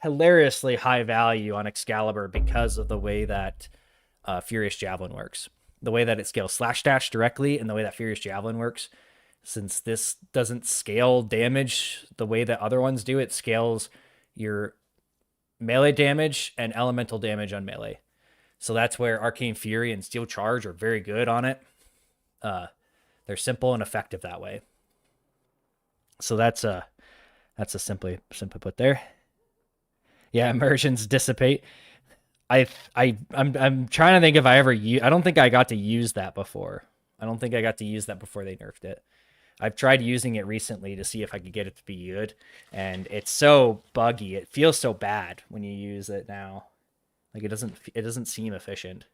Speaker 1: hilariously high value on Excalibur because of the way that Furious Javelin works. The way that it scales slash dash directly and the way that Furious Javelin works. Since this doesn't scale damage the way that other ones do, it scales your melee damage and elemental damage on melee. So that's where Arcane Fury and Steel Charge are very good on it. They're simple and effective that way. So that's a simply put there. Yeah, immersions dissipate. I'm trying to think if I ever I don't think I got to use that before. I don't think I got to use that before they nerfed it. I've tried using it recently to see if I could get it to be good, and it's so buggy. It feels so bad when you use it now. Like it doesn't seem efficient.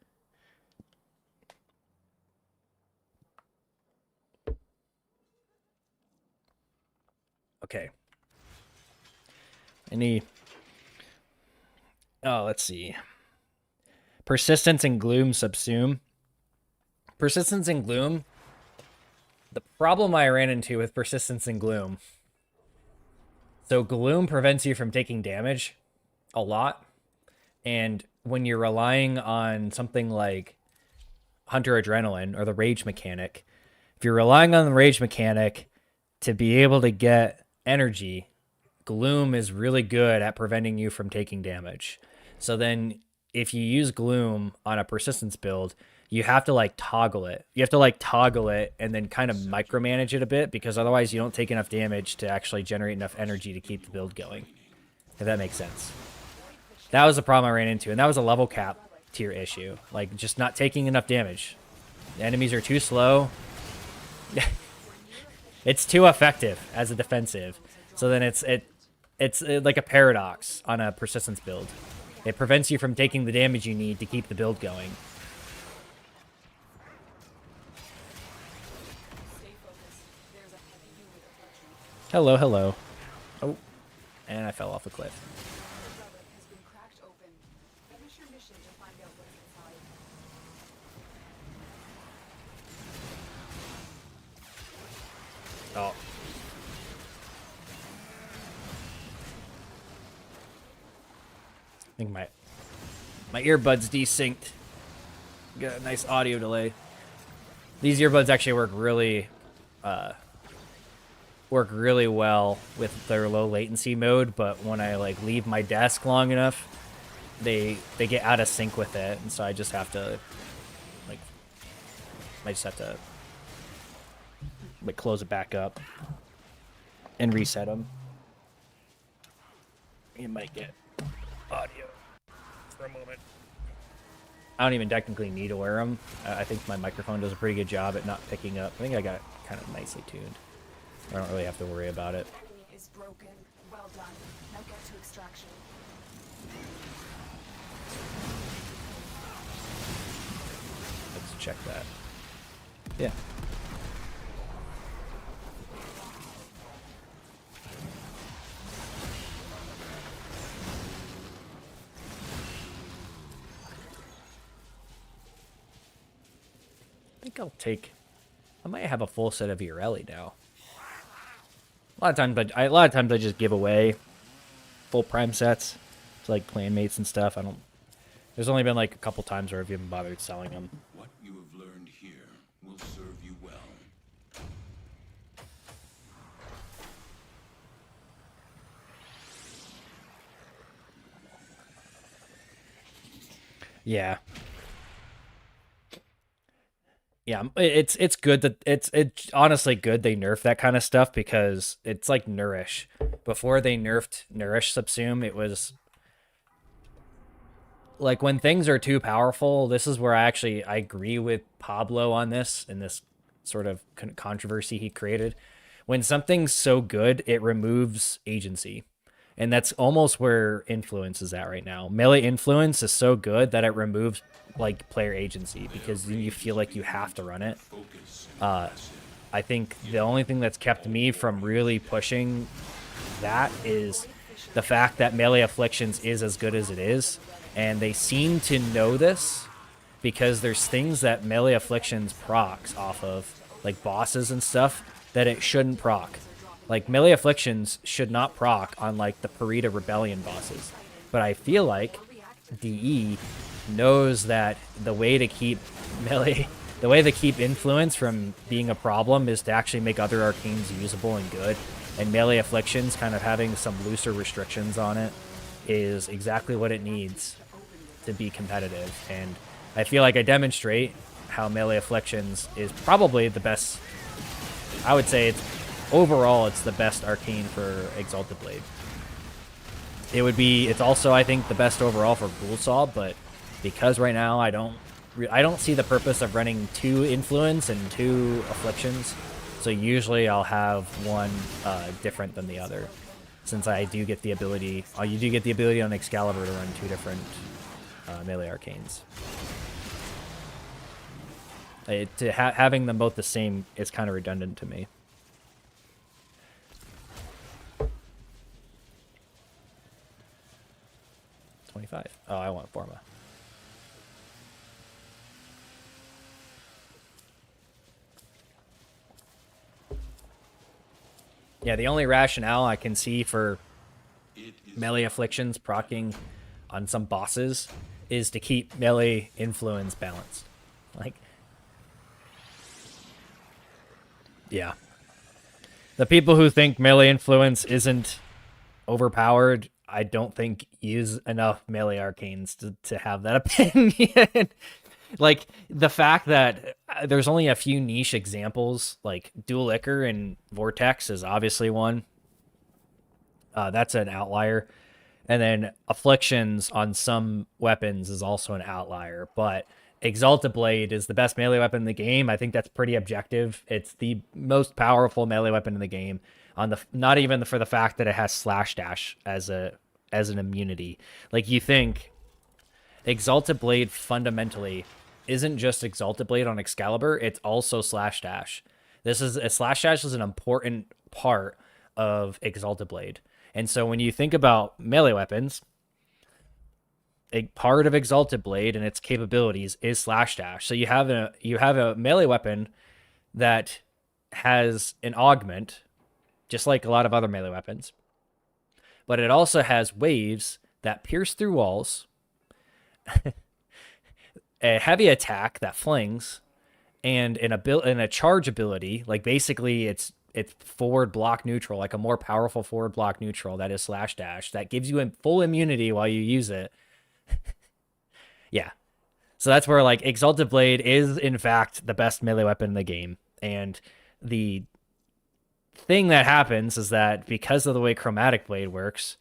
Speaker 1: Okay. Let's see. Persistence and Gloom subsume. Persistence and Gloom. The problem I ran into with Persistence and Gloom. So Gloom prevents you from taking damage a lot. And when you're relying on something like Hunter Adrenaline or the Rage mechanic, if you're relying on the Rage mechanic to be able to get energy, Gloom is really good at preventing you from taking damage. So then if you use Gloom on a Persistence build, you have to like toggle it. You have to like toggle it and then kind of micromanage it a bit, because otherwise you don't take enough damage to actually generate enough energy to keep the build going. If that makes sense. That was the problem I ran into, and that was a level cap tier issue. Like just not taking enough damage. The enemies are too slow. It's too effective as a defensive. So then it's like a paradox on a Persistence build. It prevents you from taking the damage you need to keep the build going. Hello, hello. Oh, and I fell off a cliff. Oh. I think my earbuds desynced. Got a nice audio delay. These earbuds actually work really well with their low latency mode, but when I like leave my desk long enough, they get out of sync with it, and so I just have to like close it back up and reset them. You might get audio for a moment. I don't even technically need to wear them. I think my microphone does a pretty good job at not picking up. I think I got it kind of nicely tuned. I don't really have to worry about it.
Speaker 3: Is broken. Well done. Now get to extraction.
Speaker 1: Let's check that. Yeah. I might have a full set of Urelli now. A lot of times I just give away full prime sets to like clanmates and stuff. There's only been like a couple times where I've even bothered selling them.
Speaker 2: What you have learned here will serve you well.
Speaker 1: Yeah. Yeah, it's good that it's honestly good they nerf that kind of stuff because it's like Nourish. Before they nerfed Nourish Subsume, it was like when things are too powerful. This is where I agree with Pablo on this in this sort of controversy he created. When something's so good, it removes agency. And that's almost where influence is at right now. Melee influence is so good that it removes like player agency because then you feel like you have to run it. I think the only thing that's kept me from really pushing that is the fact that melee afflictions is as good as it is, and they seem to know this because there's things that melee afflictions procs off of, like bosses and stuff, that it shouldn't proc. Like melee afflictions should not proc on like the Parita Rebellion bosses, but I feel like DE knows that the way to keep melee, the way to keep influence from being a problem is to actually make other arcanes usable and good. And melee afflictions kind of having some looser restrictions on it is exactly what it needs to be competitive. And I feel like I demonstrate how melee afflictions is probably the best. I would say overall it's the best arcane for Exalted Blade. It's also, I think, the best overall for ghoulsaw, but because right now I don't see the purpose of running 2 influence and 2 afflictions, so usually I'll have one different than the other, since I do get the ability. You do get the ability on Excalibur to run 2 different melee arcanes. Having them both the same is kind of redundant to me. $25. Oh, I want Forma. Yeah, the only rationale I can see for melee afflictions proccing on some bosses is to keep melee influence balanced. Like, yeah. The people who think melee influence isn't overpowered, I don't think use enough melee arcanes to have that opinion. Like, the fact that there's only a few niche examples, like Dual Ichor and Vortex is obviously one. That's an outlier. And then Afflictions on some weapons is also an outlier. But Exalted Blade is the best melee weapon in the game. I think that's pretty objective. It's the most powerful melee weapon in the game. Not even for the fact that it has slash dash as an immunity. Like, you think Exalted Blade fundamentally isn't just Exalted Blade on Excalibur, it's also slash dash. Slash dash is an important part of Exalted Blade. And so when you think about melee weapons, a part of Exalted Blade and its capabilities is slash dash. So you have a melee weapon that has an augment, just like a lot of other melee weapons, but it also has waves that pierce through walls, a heavy attack that flings, and a charge ability. Like, basically it's forward block neutral, like a more powerful forward block neutral that is slash dash that gives you full immunity while you use it. Yeah. So that's where, like, Exalted Blade is in fact the best melee weapon in the game. And the thing that happens is that because of the way Chromatic Blade works,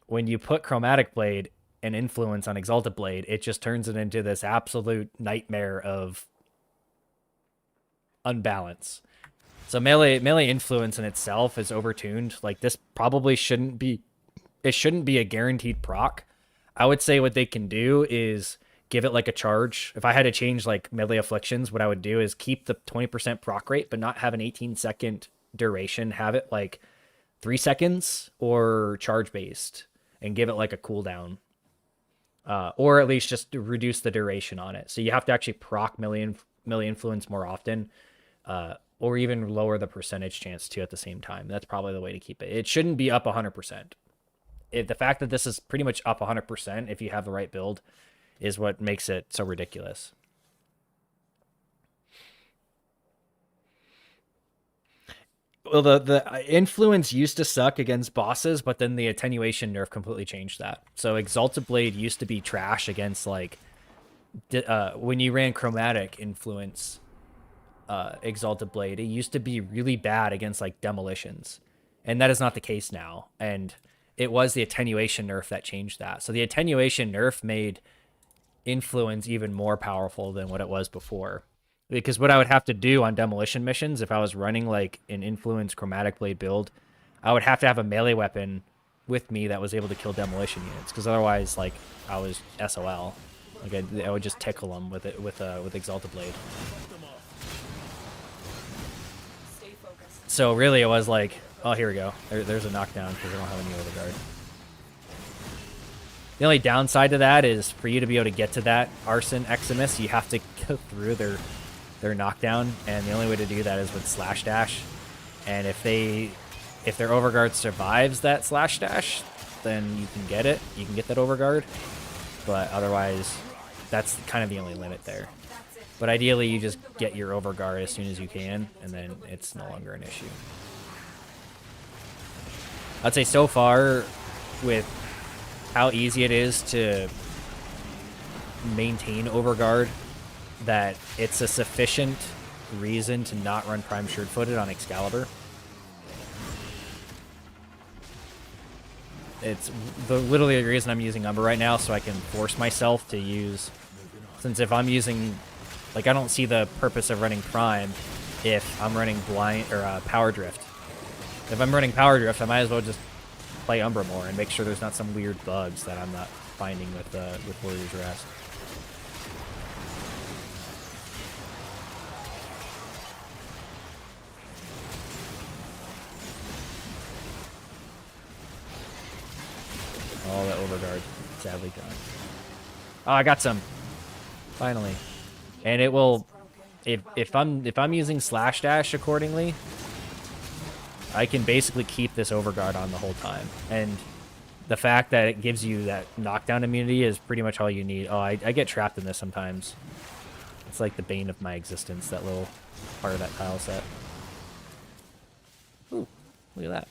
Speaker 1: when you put Chromatic Blade and influence on Exalted Blade, it just turns it into this absolute nightmare of unbalance. So melee influence in itself is overtuned. Like, this probably shouldn't be a guaranteed proc. I would say what they can do is give it like a charge. If I had to change like melee afflictions, what I would do is keep the 20% proc rate, but not have an 18-second duration. Have it like 3 seconds or charge based, and give it like a cooldown. Or at least just to reduce the duration on it. So you have to actually proc melee influence more often, or even lower the percentage chance too at the same time. That's probably the way to keep it. It shouldn't be up 100%. The fact that this is pretty much up 100% if you have the right build is what makes it so ridiculous. Well, the influence used to suck against bosses, but then the attenuation nerf completely changed that. So Exalted Blade used to be trash against, like, when you ran chromatic influence Exalted Blade, it used to be really bad against like demolitions, and that is not the case now. And it was the attenuation nerf that changed that. So the attenuation nerf made influence even more powerful than what it was before. Because what I would have to do on demolition missions, if I was running like an influence chromatic blade build, I would have to have a melee weapon with me that was able to kill demolition units. Because otherwise, like, I was SOL. Like I would just tickle them with it with Exalted Blade.
Speaker 3: Stay focused.
Speaker 1: So really, it was like, oh, here we go. There's a knockdown because I don't have any overguard. The only downside to that is for you to be able to get to that Arson Eximus, you have to go through their knockdown, and the only way to do that is with slash dash. And if their overguard survives that slash dash, then you can get it. You can get that overguard, but otherwise, that's kind of the only limit there. But ideally, you just get your overguard as soon as you can, and then it's no longer an issue. I'd say so far, with how easy it is to maintain overguard, that it's a sufficient reason to not run Prime Sure-Footed on Excalibur. It's literally the reason I'm using Umbra right now, so I can force myself to use... Since if I'm using... Like, I don't see the purpose of running Prime if I'm running Blind or Power Drift. If I'm running Power Drift, I might as well just play Umbra more and make sure there's not some weird bugs that I'm not finding with Warrior's Rest. Oh, that overguard, sadly gone. Oh, I got some. Finally. And it will, if I'm using slash dash accordingly, I can basically keep this overguard on the whole time. And the fact that it gives you that knockdown immunity is pretty much all you need. Oh, I get trapped in this sometimes. It's like the bane of my existence, that little part of that tile set. Ooh, look at that.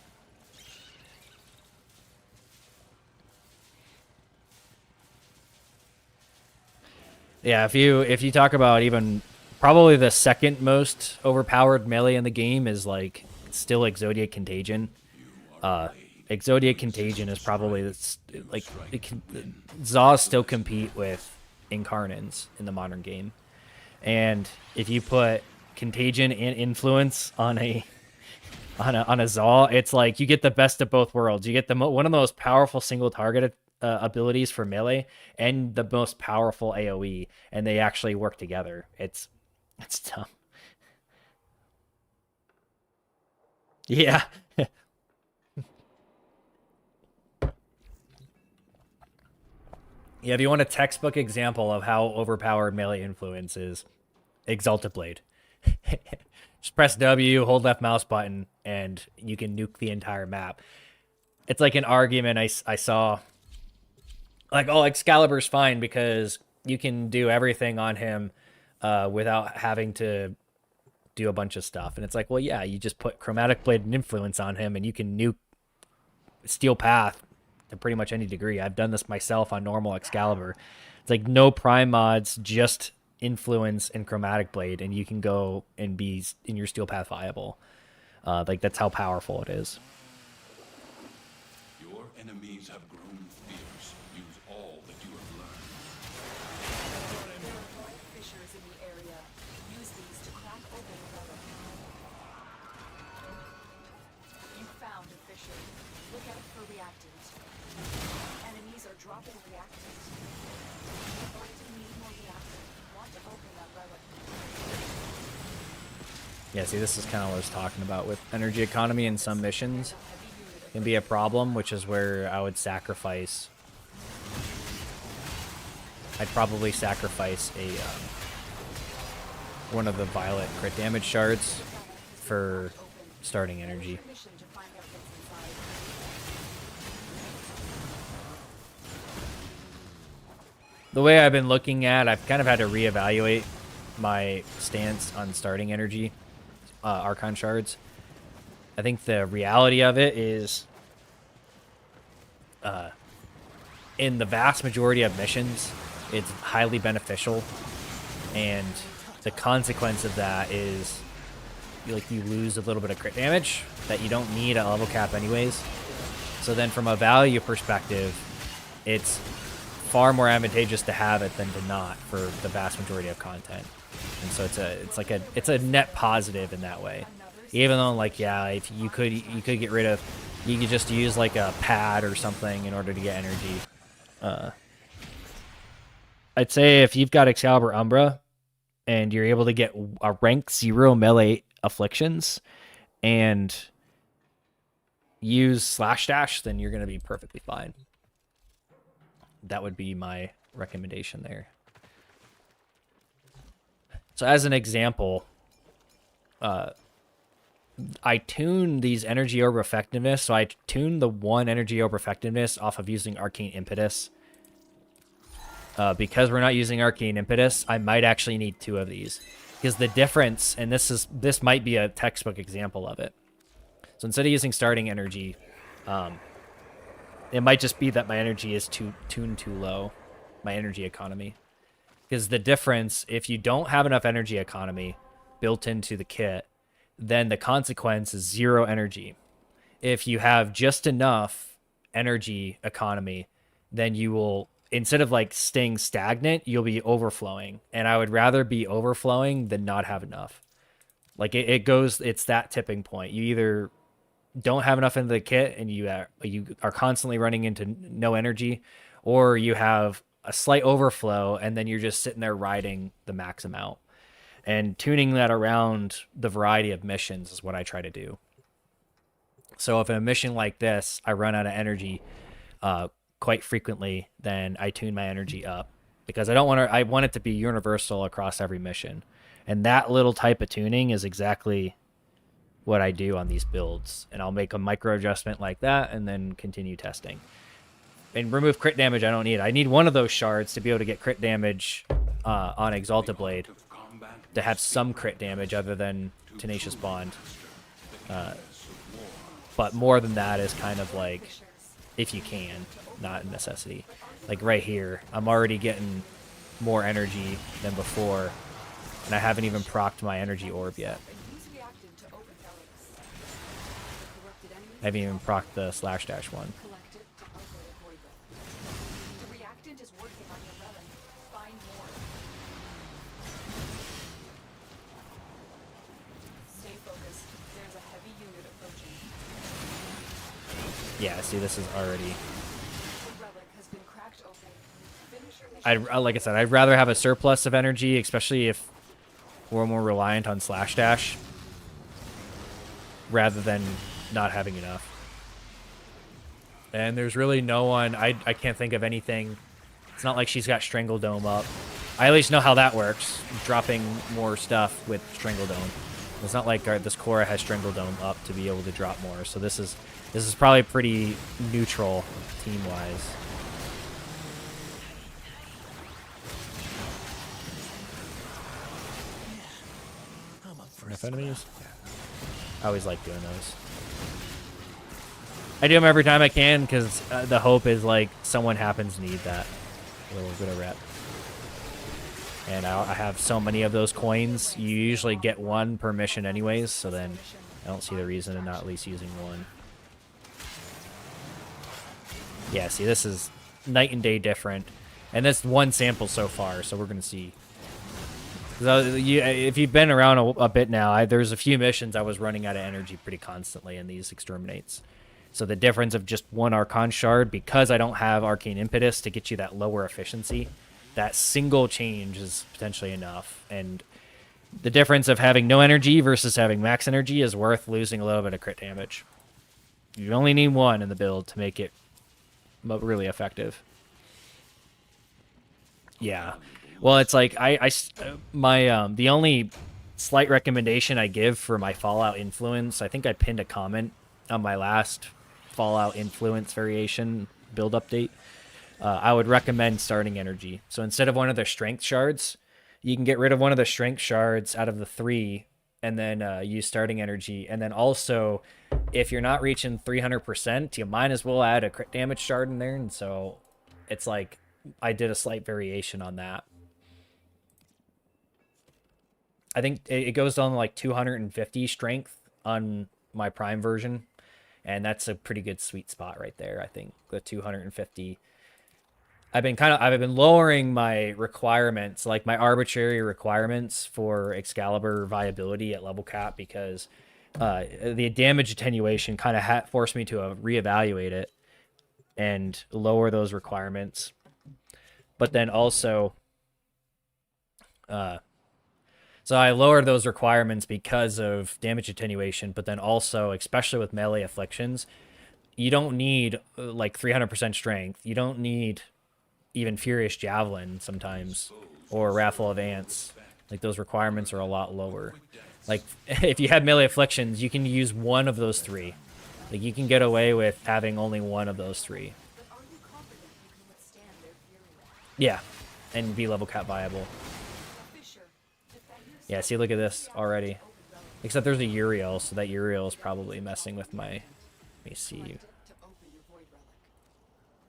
Speaker 1: Yeah, if you talk about even probably the second most overpowered melee in the game is like still Exodia Contagion. Exodia Contagion is probably like Zaws still compete with Incarnins in the modern game, and if you put Contagion and Influence on a Zaw, it's like you get the best of both worlds. You get one of the most powerful single targeted abilities for melee and the most powerful AoE, and they actually work together. It's dumb. Yeah. Yeah, if you want a textbook example of how overpowered melee influence is, Exalted Blade. Just press W, hold left mouse button, and you can nuke the entire map. It's like an argument I saw. Like, oh, Excalibur's fine because you can do everything on him without having to do a bunch of stuff. And it's like, well, yeah, you just put Chromatic Blade and Influence on him, and you can nuke Steel Path to pretty much any degree. I've done this myself on normal Excalibur. It's like no Prime mods, just Influence and Chromatic Blade, and you can go and be in your Steel Path viable. Like, that's how powerful it is.
Speaker 2: Your enemies have grown fierce. Use all that you have learned.
Speaker 3: There are bright fissures in the area. Use these to crack open a relic. You found a fissure. Look out for reactant. Enemies are dropping reactant. You're going to need more reactant. Want to open that relic.
Speaker 1: Yeah, see, this is kind of what I was talking about with energy economy in some missions. Can be a problem, which is where I would sacrifice. I'd probably sacrifice a one of the violet crit damage shards for starting energy.
Speaker 3: Mission to find out what's inside.
Speaker 1: The way I've been looking at, I've kind of had to reevaluate my stance on starting energy, Archon shards. I think the reality of it is, in the vast majority of missions, it's highly beneficial, and the consequence of that is you lose a little bit of crit damage that you don't need at level cap anyways. So then from a value perspective, it's far more advantageous to have it than to not for the vast majority of content. And so it's a net positive in that way. Even though, like, yeah, if you could get rid of, you could just use like a pad or something in order to get energy. I'd say if you've got Excalibur Umbra and you're able to get a rank 0 melee afflictions and use slash dash, then you're going to be perfectly fine. That would be my recommendation there. So as an example, I tune these energy orb effectiveness. So I tune the one energy orb effectiveness off of using Arcane Impetus. Because we're not using Arcane Impetus, I might actually need 2 of these. Because the difference, and this might be a textbook example of it. So instead of using starting energy, it might just be that my energy is tuned too low, my energy economy. Because the difference, if you don't have enough energy economy built into the kit, then the consequence is 0 energy. If you have just enough energy economy, then you will, instead of like staying stagnant, you'll be overflowing. And I would rather be overflowing than not have enough. Like it's that tipping point. You either don't have enough in the kit and you are constantly running into no energy, or you have a slight overflow and then you're just sitting there riding the max amount. And tuning that around the variety of missions is what I try to do. So if in a mission like this, I run out of energy quite frequently, then I tune my energy up, because I want it to be universal across every mission. And that little type of tuning is exactly what I do on these builds. And I'll make a micro adjustment like that and then continue testing. And remove crit damage I don't need. I need one of those shards to be able to get crit damage on Exalted Blade, to have some crit damage other than Tenacious Bond. But more than that is kind of like, if you can, not a necessity. Like right here, I'm already getting more energy than before, and I haven't even procced my energy orb yet. I haven't even procced the slash dash one. Yeah, see, this is already... like I said, I'd rather have a surplus of energy, especially if we're more reliant on slash dash, rather than not having enough. And there's really no one... I can't think of anything. It's not like she's got Strangle Dome up. I at least know how that works, dropping more stuff with Strangle Dome. It's not like this Korra has Strangle Dome up to be able to drop more, so this is probably pretty neutral team-wise. Enough enemies? I always like doing those. I do them every time I can, because the hope is like someone happens to need that little bit of rep. And I have so many of those coins. You usually get one per mission anyways, so then I don't see the reason in not at least using one. Yeah, see, this is night and day different. And that's one sample so far, so we're going to see. If you've been around a bit now, there's a few missions I was running out of energy pretty constantly in these exterminates. So the difference of just one Archon shard, because I don't have Arcane Impetus to get you that lower efficiency, that single change is potentially enough. And the difference of having no energy versus having max energy is worth losing a little bit of crit damage. You only need one in the build to make it really effective. Yeah. Well, it's like the only slight recommendation I give for my Fallout influence, I think I pinned a comment on my last Fallout influence variation build update. I would recommend starting energy. So instead of one of the strength shards, you can get rid of one of the strength shards out of the 3 and then use starting energy. And then also, if you're not reaching 300%, you might as well add a crit damage shard in there. And so it's like I did a slight variation on that. I think it goes on like 250 strength on my Prime version, and that's a pretty good sweet spot right there. I think the 250. I've been lowering my requirements, like my arbitrary requirements for Excalibur viability at level cap, because the damage attenuation kind of forced me to reevaluate it and lower those requirements. But then also, so I lowered those requirements because of damage attenuation, but then also, especially with melee afflictions, you don't need like 300% strength. You don't need even Furious Javelin sometimes, or Wrathful of Ants. Like, those requirements are a lot lower. Like, if you have melee afflictions, you can use one of those three. Like, you can get away with having only one of those three.
Speaker 3: But are you confident you can withstand their fury?
Speaker 1: Yeah, and be level cap viable.
Speaker 3: Fisher, defend yourself.
Speaker 1: Yeah, see, look at this already. Except there's a Uriel, so that Uriel is probably messing with my... Let me see.
Speaker 3: To open your void relic.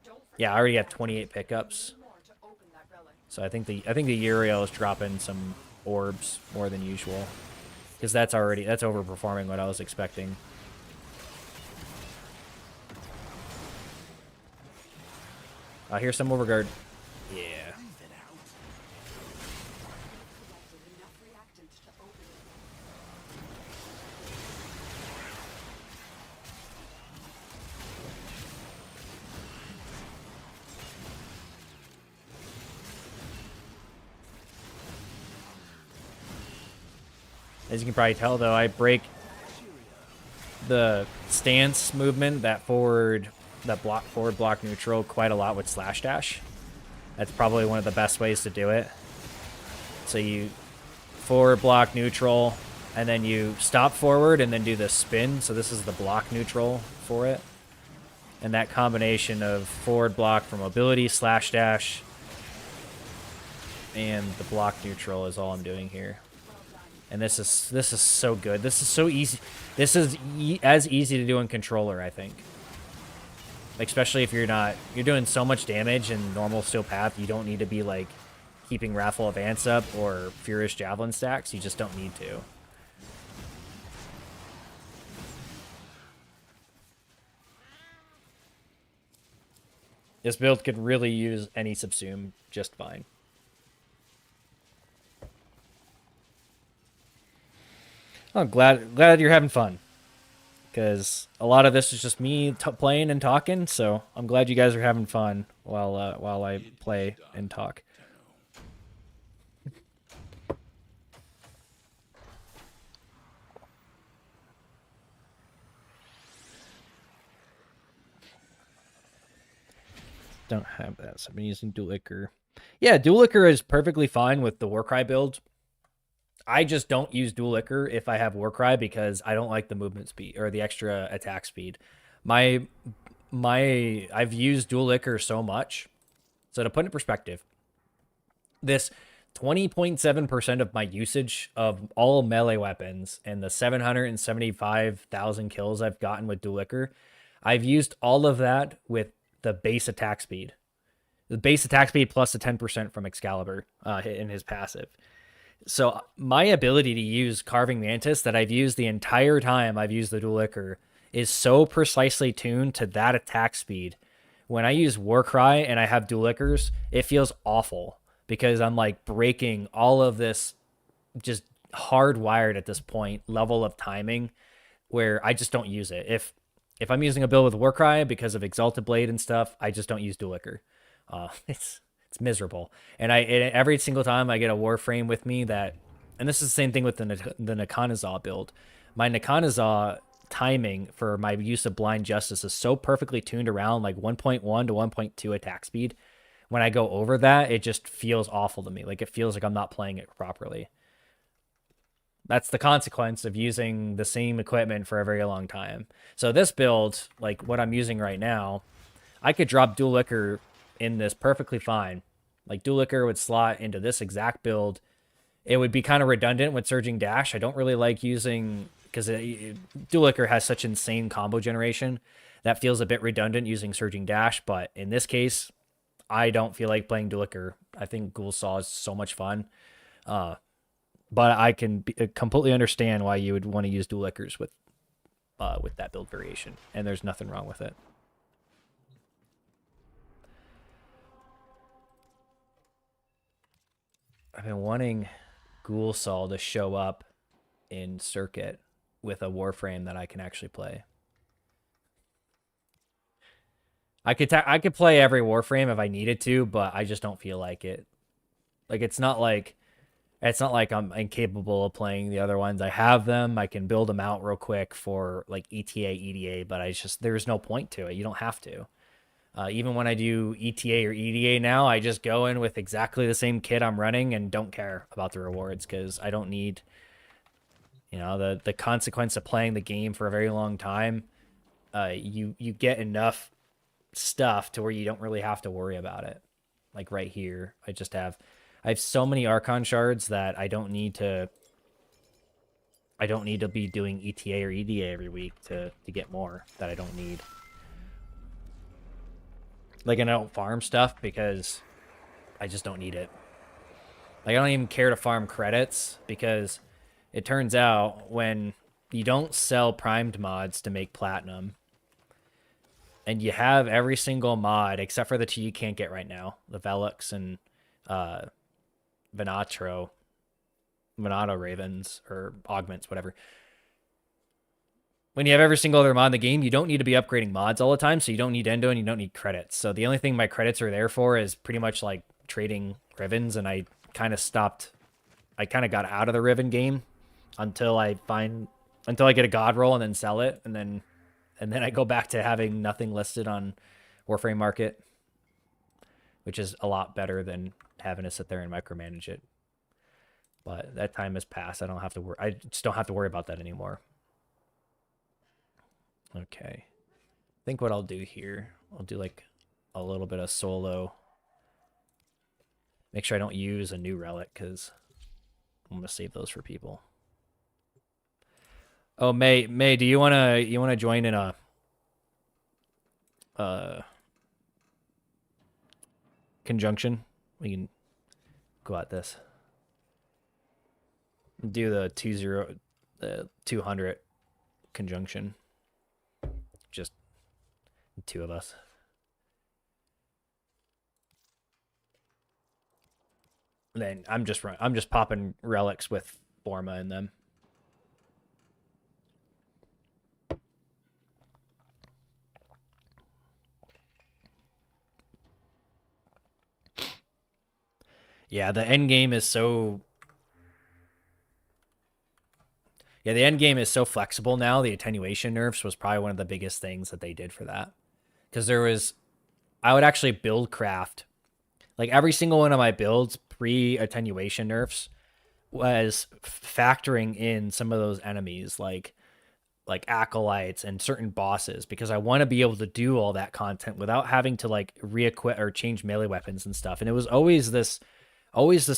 Speaker 3: Don't
Speaker 1: Yeah, I already have 28 pickups.
Speaker 3: more to open that relic.
Speaker 1: So I think the Uriel is dropping some orbs more than usual. Because that's overperforming what I was expecting. Here's some overguard. Yeah.
Speaker 3: Collected enough reactant to open it.
Speaker 1: As you can probably tell, though, I break the stance movement, forward block neutral, quite a lot with slash dash. That's probably one of the best ways to do it. So you forward block neutral, and then you stop forward and then do the spin. So this is the block neutral for it. And that combination of forward block for mobility, slash dash, and the block neutral is all I'm doing here. And this is so good. This is so easy. This is as easy to do in controller, I think. Especially if you're doing so much damage in normal steel path, you don't need to be like keeping Wrathful of Ants up or Furious Javelin stacks. You just don't need to. This build could really use any subsume just fine. I'm glad you're having fun, because a lot of this is just me playing and talking. So I'm glad you guys are having fun while I play and talk. Don't have that, so I've been using Dual Ichor. Yeah, Dual Ichor is perfectly fine with the Warcry build. I just don't use Dual Ichor if I have Warcry, because I don't like the movement speed or the extra attack speed. I've used Dual Ichor so much. So to put it in perspective, this 20.7% of my usage of all melee weapons and the 775,000 kills I've gotten with Dual Ichor, I've used all of that with the base attack speed. The base attack speed plus the 10% from Excalibur in his passive. So my ability to use Carving Mantis that I've used the entire time I've used the Dual Ichor is so precisely tuned to that attack speed. When I use Warcry and I have Dual Ichors, it feels awful, because I'm like breaking all of this just hardwired at this point level of timing where I just don't use it. If I'm using a build with Warcry because of Exalted Blade and stuff, I just don't use Dual Ichor. It's miserable. And every single time I get a Warframe with me and this is the same thing with the Nakanazaw build. My Nakanazaw timing for my use of Blind Justice is so perfectly tuned around like 1.1 to 1.2 attack speed. When I go over that, it just feels awful to me. Like, it feels like I'm not playing it properly. That's the consequence of using the same equipment for a very long time. So this build, like what I'm using right now, I could drop Dual Ichor in this perfectly fine. Like, Dual Ichor would slot into this exact build. It would be kind of redundant with Surging Dash. I don't really like using, because Dual Ichor has such insane combo generation that feels a bit redundant using Surging Dash. But in this case, I don't feel like playing Dual Ichor. I think ghoulsaw is so much fun. but I can completely understand why you would want to use dual liquors with that build variation, and there's nothing wrong with it. I've been wanting ghoulsaw to show up in Circuit with a Warframe that I can actually play. I could play every Warframe if I needed to, but I just don't feel like it. Like it's not like I'm incapable of playing the other ones. I have them. I can build them out real quick for like ETA, EDA, but there's no point to it. You don't have to. Even when I do ETA or EDA now, I just go in with exactly the same kit I'm running and don't care about the rewards because I don't need, the consequence of playing the game for a very long time. You get enough stuff to where you don't really have to worry about it. Like right here, I have so many Archon shards that I don't need to be doing ETA or EDA every week to get more that I don't need. Like, I don't farm stuff because I just don't need it. Like, I don't even care to farm credits because it turns out when you don't sell primed mods to make platinum and you have every single mod except for the two you can't get right now, the Velux and Venato Ravens or augments, whatever. When you have every single other mod in the game, you don't need to be upgrading mods all the time, so you don't need endo and you don't need credits. So the only thing my credits are there for is pretty much like trading Rivens, and I kind of got out of the Riven game until I get a god roll and then sell it, and then I go back to having nothing listed on Warframe Market, which is a lot better than having to sit there and micromanage it. But that time has passed. I just don't have to worry about that anymore. Okay. I think what I'll do here, I'll do like a little bit of solo. Make sure I don't use a new relic because I'm gonna save those for people. Oh, May, do you wanna join in a conjunction? We can go at this. Do the 200 conjunction. Just two of us. And then I'm just popping relics with Forma in them. Yeah, the end game is so the end game is so flexible now. The attenuation nerfs was probably one of the biggest things that they did for that. Because I would actually build craft. Like every single one of my builds pre-attenuation nerfs was factoring in some of those enemies like acolytes and certain bosses, because I want to be able to do all that content without having to like re-equip or change melee weapons and stuff. And it was always this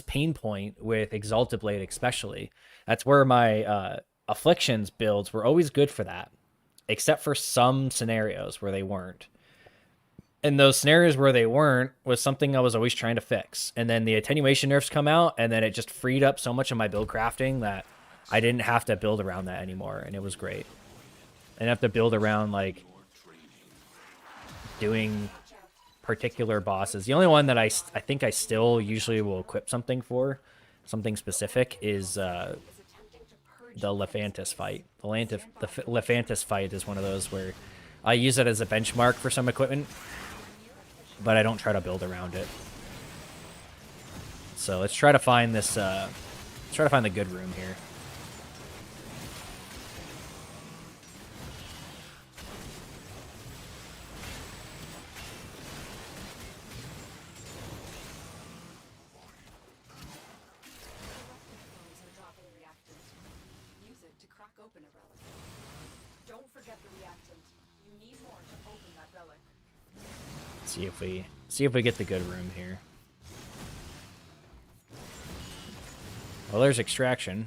Speaker 1: pain point with Exalted Blade especially. That's where my Afflictions builds were always good for that, except for some scenarios where they weren't. And those scenarios where they weren't was something I was always trying to fix. And then the attenuation nerfs come out, and then it just freed up so much of my build crafting that I didn't have to build around that anymore, and it was great. I didn't have to build around like doing particular bosses. The only one that I think I still usually will equip something specific is the Lephantis fight. The Lephantis fight is one of those where I use it as a benchmark for some equipment, but I don't try to build around it. So let's try to find this. Let's try to find the good room here. See if we get the good room here. Well, there's extraction.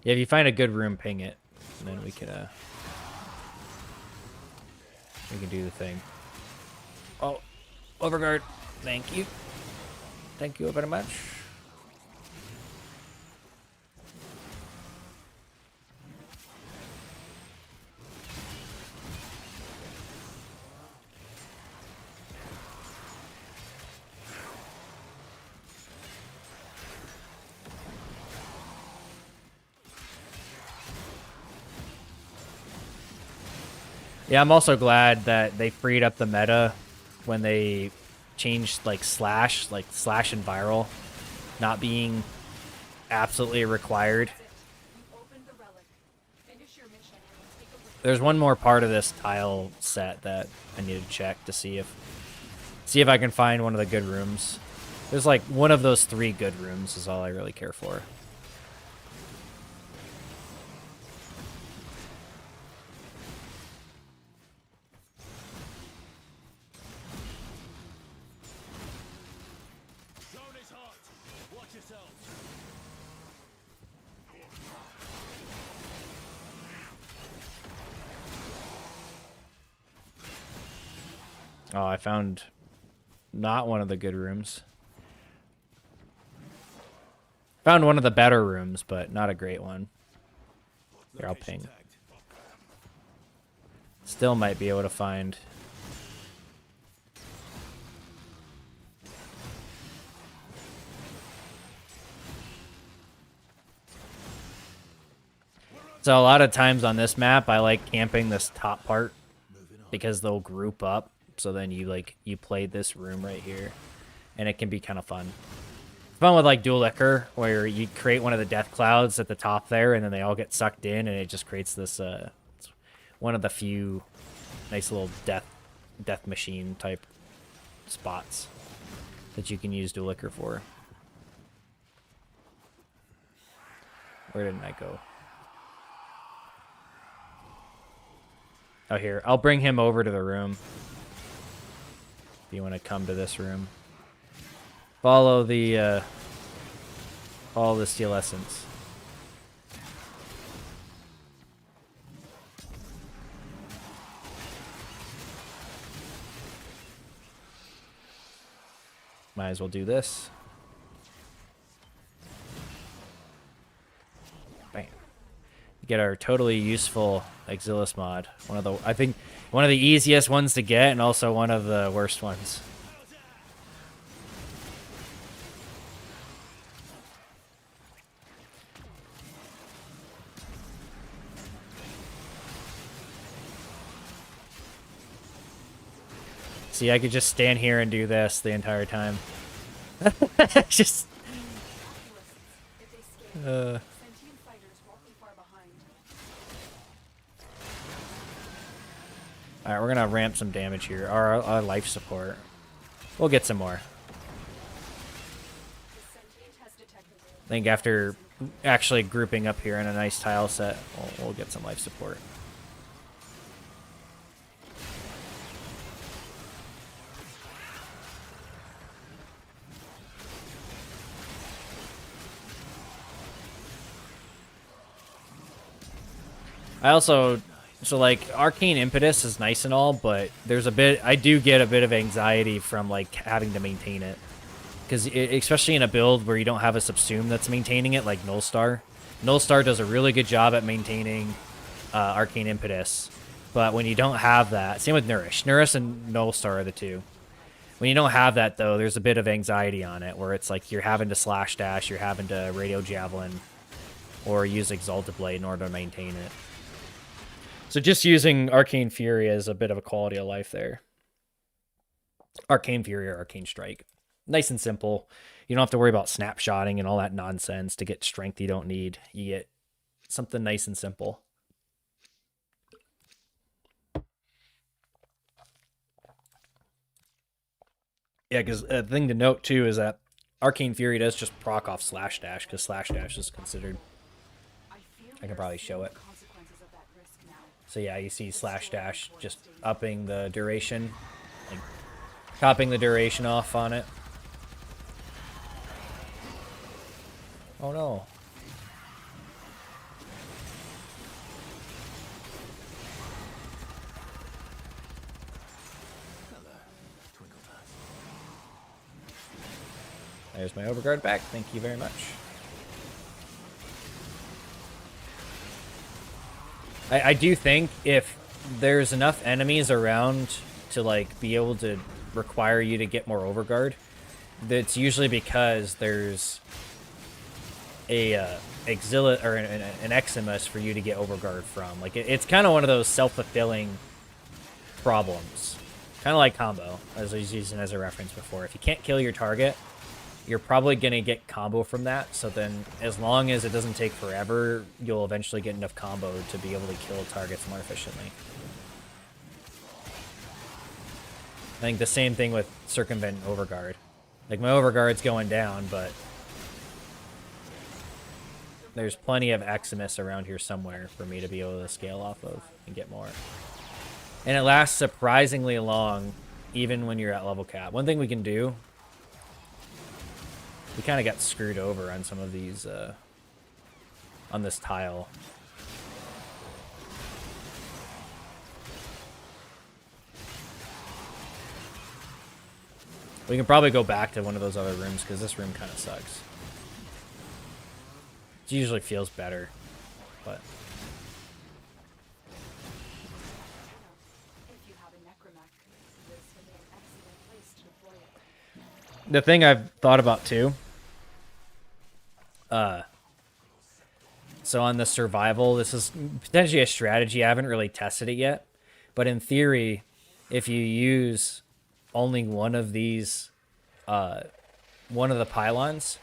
Speaker 1: Yeah, if you find a good room, ping it, and then we can do the thing. Oh, overguard. Thank you. Thank you very much. Yeah, I'm also glad that they freed up the meta when they changed like slash and viral not being absolutely required.
Speaker 3: You opened the relic. Finish your mission and take a look.
Speaker 1: There's one more part of this tile set that I need to check to see if I can find one of the good rooms. There's like one of those 3 good rooms is all I really care for.
Speaker 4: Zone is hot. Watch yourselves.
Speaker 1: Oh, I found not one of the good rooms. Found one of the better rooms, but not a great one. Here, I'll ping. Still might be able to find. So a lot of times on this map, I like camping this top part because they'll group up. So then you play this room right here, and it can be kind of fun. Fun with like dual liquor, where you create one of the death clouds at the top there, and then they all get sucked in, and it just creates this one of the few nice little death machine type spots that you can use dual liquor for. Where didn't I go? Oh, here. I'll bring him over to the room. If you want to come to this room. Follow the steel essence. Might as well do this. Bam. Get our totally useful Exilis mod. I think one of the easiest ones to get, and also one of the worst ones. See, I could just stand here and do this the entire time. Just.
Speaker 3: If they scale, sentient fighters won't be far behind.
Speaker 1: Alright, we're gonna ramp some damage here. Our life support. We'll get some more.
Speaker 3: The sentient has detected it.
Speaker 1: I think after actually grouping up here in a nice tile set, we'll get some life support. So like Arcane Impetus is nice and all, but I do get a bit of anxiety from like having to maintain it. Because especially in a build where you don't have a subsume that's maintaining it, like Nullstar. Nullstar does a really good job at maintaining Arcane Impetus. But when you don't have that, same with Nourish. Nourish and Nullstar are the two. When you don't have that though, there's a bit of anxiety on it, where it's like you're having to slash dash, you're having to radio javelin, or use Exalted Blade in order to maintain it. So just using Arcane Fury is a bit of a quality of life there. Arcane Fury or Arcane Strike. Nice and simple. You don't have to worry about snapshotting and all that nonsense to get strength you don't need. You get something nice and simple. Yeah, because a thing to note too is that Arcane Fury does just proc off slash dash, because slash dash is considered. I can probably show it. So yeah, you see slash dash just upping the duration, like topping the duration off on it. Oh no. There's my overguard back. Thank you very much. I do think if there's enough enemies around to like be able to require you to get more overguard, that's usually because there's a or an Eximus for you to get overguard from. Like it's kind of one of those self-fulfilling problems, kind of like combo, as I was using as a reference before. If you can't kill your target, you're probably gonna get combo from that. So then, as long as it doesn't take forever, you'll eventually get enough combo to be able to kill targets more efficiently. I think the same thing with Circumvent and Overguard. Like, my Overguard's going down, but there's plenty of Eximus around here somewhere for me to be able to scale off of and get more. And it lasts surprisingly long, even when you're at level cap. One thing we can do, we kind of got screwed over on some of these, on this tile. We can probably go back to one of those other rooms, because this room kind of sucks. It usually feels better, but... The thing I've thought about, too... So on the survival, this is potentially a strategy. I haven't really tested it yet. But in theory, if you use only one of these, one of the pylons,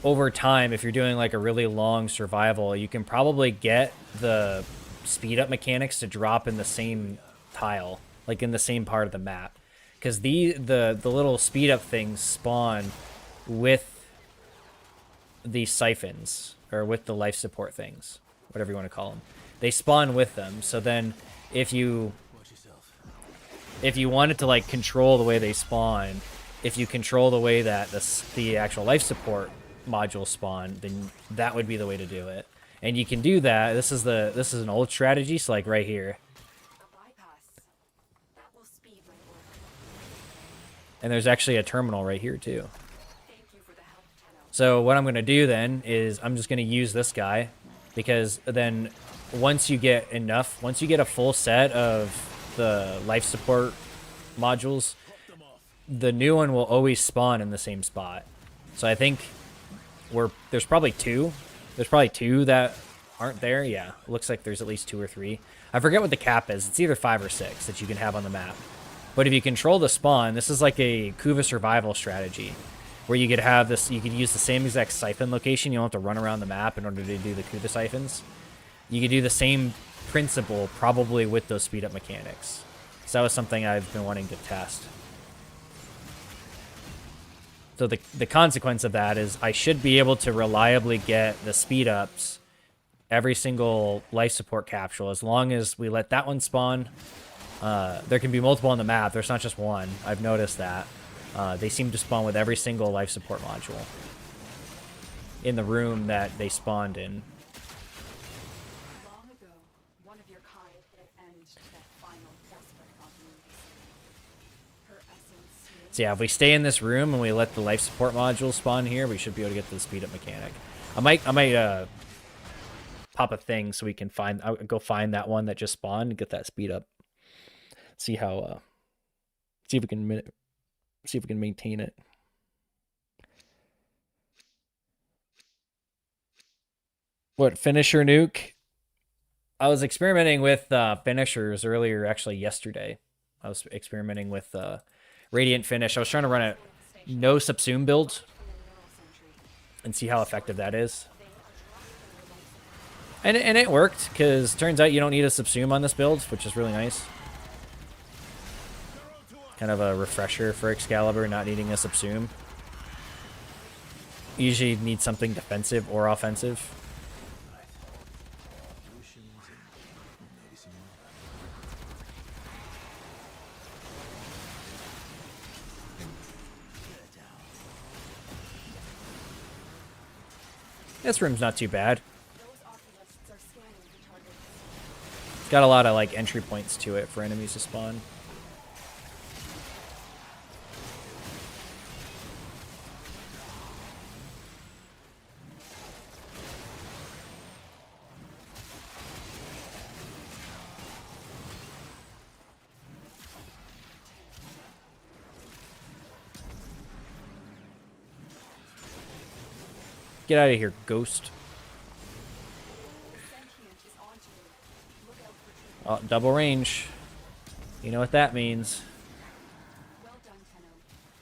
Speaker 1: over time, if you're doing like a really long survival, you can probably get the speed up mechanics to drop in the same tile, like in the same part of the map. Because the little speed up things spawn with the siphons, or with the life support things, whatever you want to call them. They spawn with them, so then if you wanted to like control the way they spawn, if you control the way that the actual life support modules spawn, then that would be the way to do it. And you can do that. This is an old strategy, so like right here. And there's actually a terminal right here too. So what I'm going to do then is I'm just going to use this guy, because then once you get a full set of the life support modules, the new one will always spawn in the same spot. So I think there's probably two. There's probably two that aren't there. Yeah, it looks like there's at least 2 or 3. I forget what the cap is. It's either 5 or 6 that you can have on the map. But if you control the spawn, this is like a Kuva survival strategy, where you could have this, you could use the same exact siphon location. You don't have to run around the map in order to do the Kuva siphons. You could do the same principle, probably with those speed up mechanics. So that was something I've been wanting to test. So the consequence of that is I should be able to reliably get the speed ups every single life support capsule, as long as we let that one spawn. There can be multiple on the map. There's not just one. I've noticed that. They seem to spawn with every single life support module in the room that they spawned in.
Speaker 3: Long ago, one of your kind put an end to that final desperate opportunity. Her essence.
Speaker 1: So yeah, if we stay in this room and we let the life support module spawn here, we should be able to get to the speed up mechanic. I might pop a thing so we can I'll go find that one that just spawned and get that speed up. See how see if we can maintain it. What, finisher nuke? I was experimenting with finishers earlier, actually yesterday. I was experimenting with Radiant Finish. I was trying to run a no subsume build and see how effective that is. And it worked, because turns out you don't need a subsume on this build, which is really nice. Kind of a refresher for Excalibur, not needing a subsume. Usually you need something defensive or offensive. This room's not too bad. It's got a lot of like entry points to it for enemies to spawn. Get out of here, ghost.
Speaker 3: Sentient is onto you. Look out for trouble.
Speaker 1: Oh, double range. You know what that means.
Speaker 3: Well done, Tenno.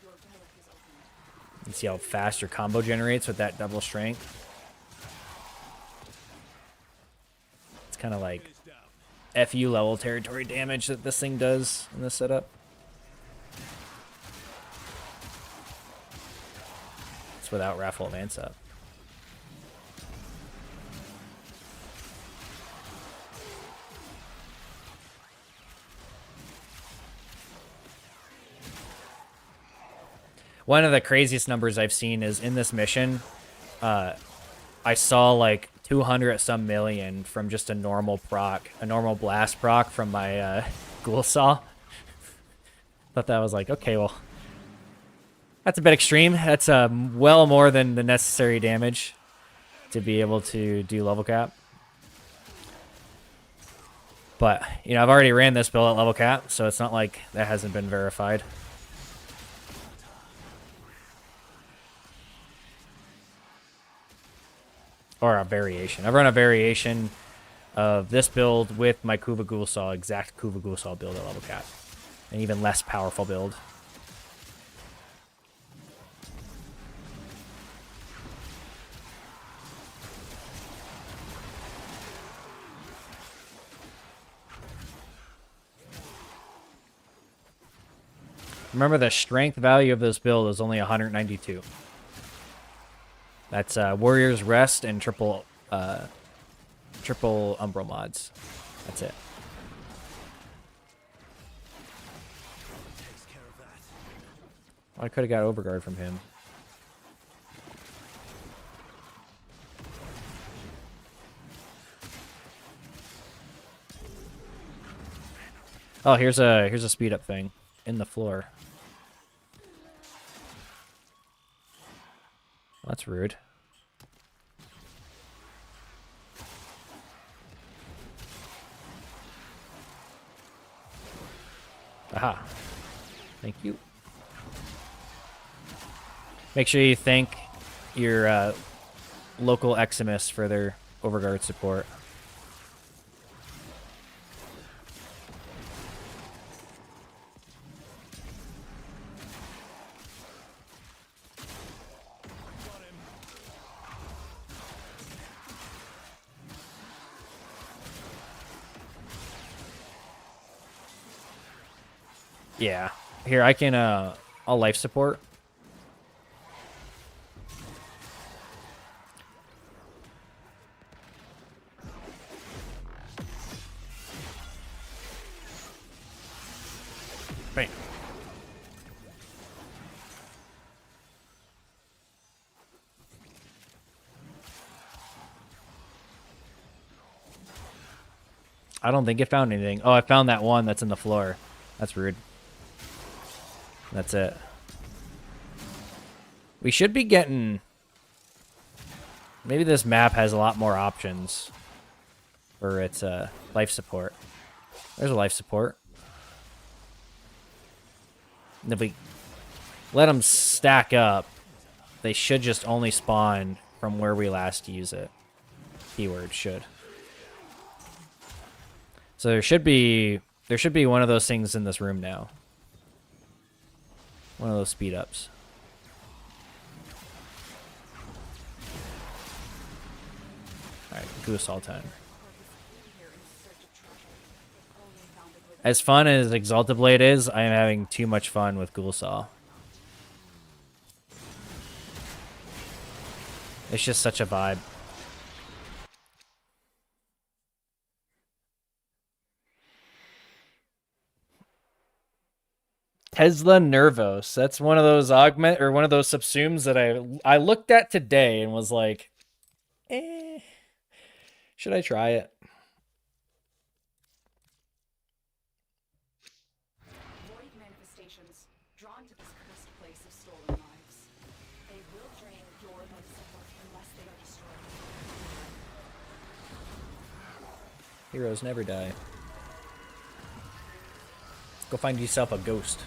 Speaker 3: Your relic is opened.
Speaker 1: You see how fast your combo generates with that double strength? It's kind of like FU level territory damage that this thing does in this setup. It's without Raffle Advance up. One of the craziest numbers I've seen is in this mission, I saw like 200 some million from just a normal proc, a normal blast proc from my ghoulsaw. Thought that was like, okay, well, that's a bit extreme. That's well more than the necessary damage to be able to do level cap. But, you know, I've already ran this build at level cap, so it's not like that hasn't been verified. Or a variation. I've run a variation of this build with my Kuva ghoulsaw, exact Kuva ghoulsaw build at level cap. An even less powerful build. Remember, the strength value of this build is only 192. That's Warrior's Rest and triple Umbra mods. That's it. Oh, I could have got overguard from him. Oh, here's a speed up thing in the floor. That's rude. Aha. Thank you. Make sure you thank your local Eximus for their overguard support. Yeah. Here, I can, I'll life support. Bam. I don't think it found anything. Oh, I found that one that's in the floor. That's rude. That's it. We should be getting... Maybe this map has a lot more options for its life support. There's a life support. And if we let them stack up, they should just only spawn from where we last use it. Keyword should. So there should be one of those things in this room now. One of those speed ups. Alright, ghoulsaw time. As fun as Exalted Blade is, I am having too much fun with ghoulsaw. It's just such a vibe. Tesla Nervos. That's one of those augment or one of those subsumes that I looked at today and was like, should I try it?
Speaker 3: Void manifestations drawn to this cursed place of stolen lives. They will drain your life support unless they are destroyed.
Speaker 1: Heroes never die. Go find yourself a ghost.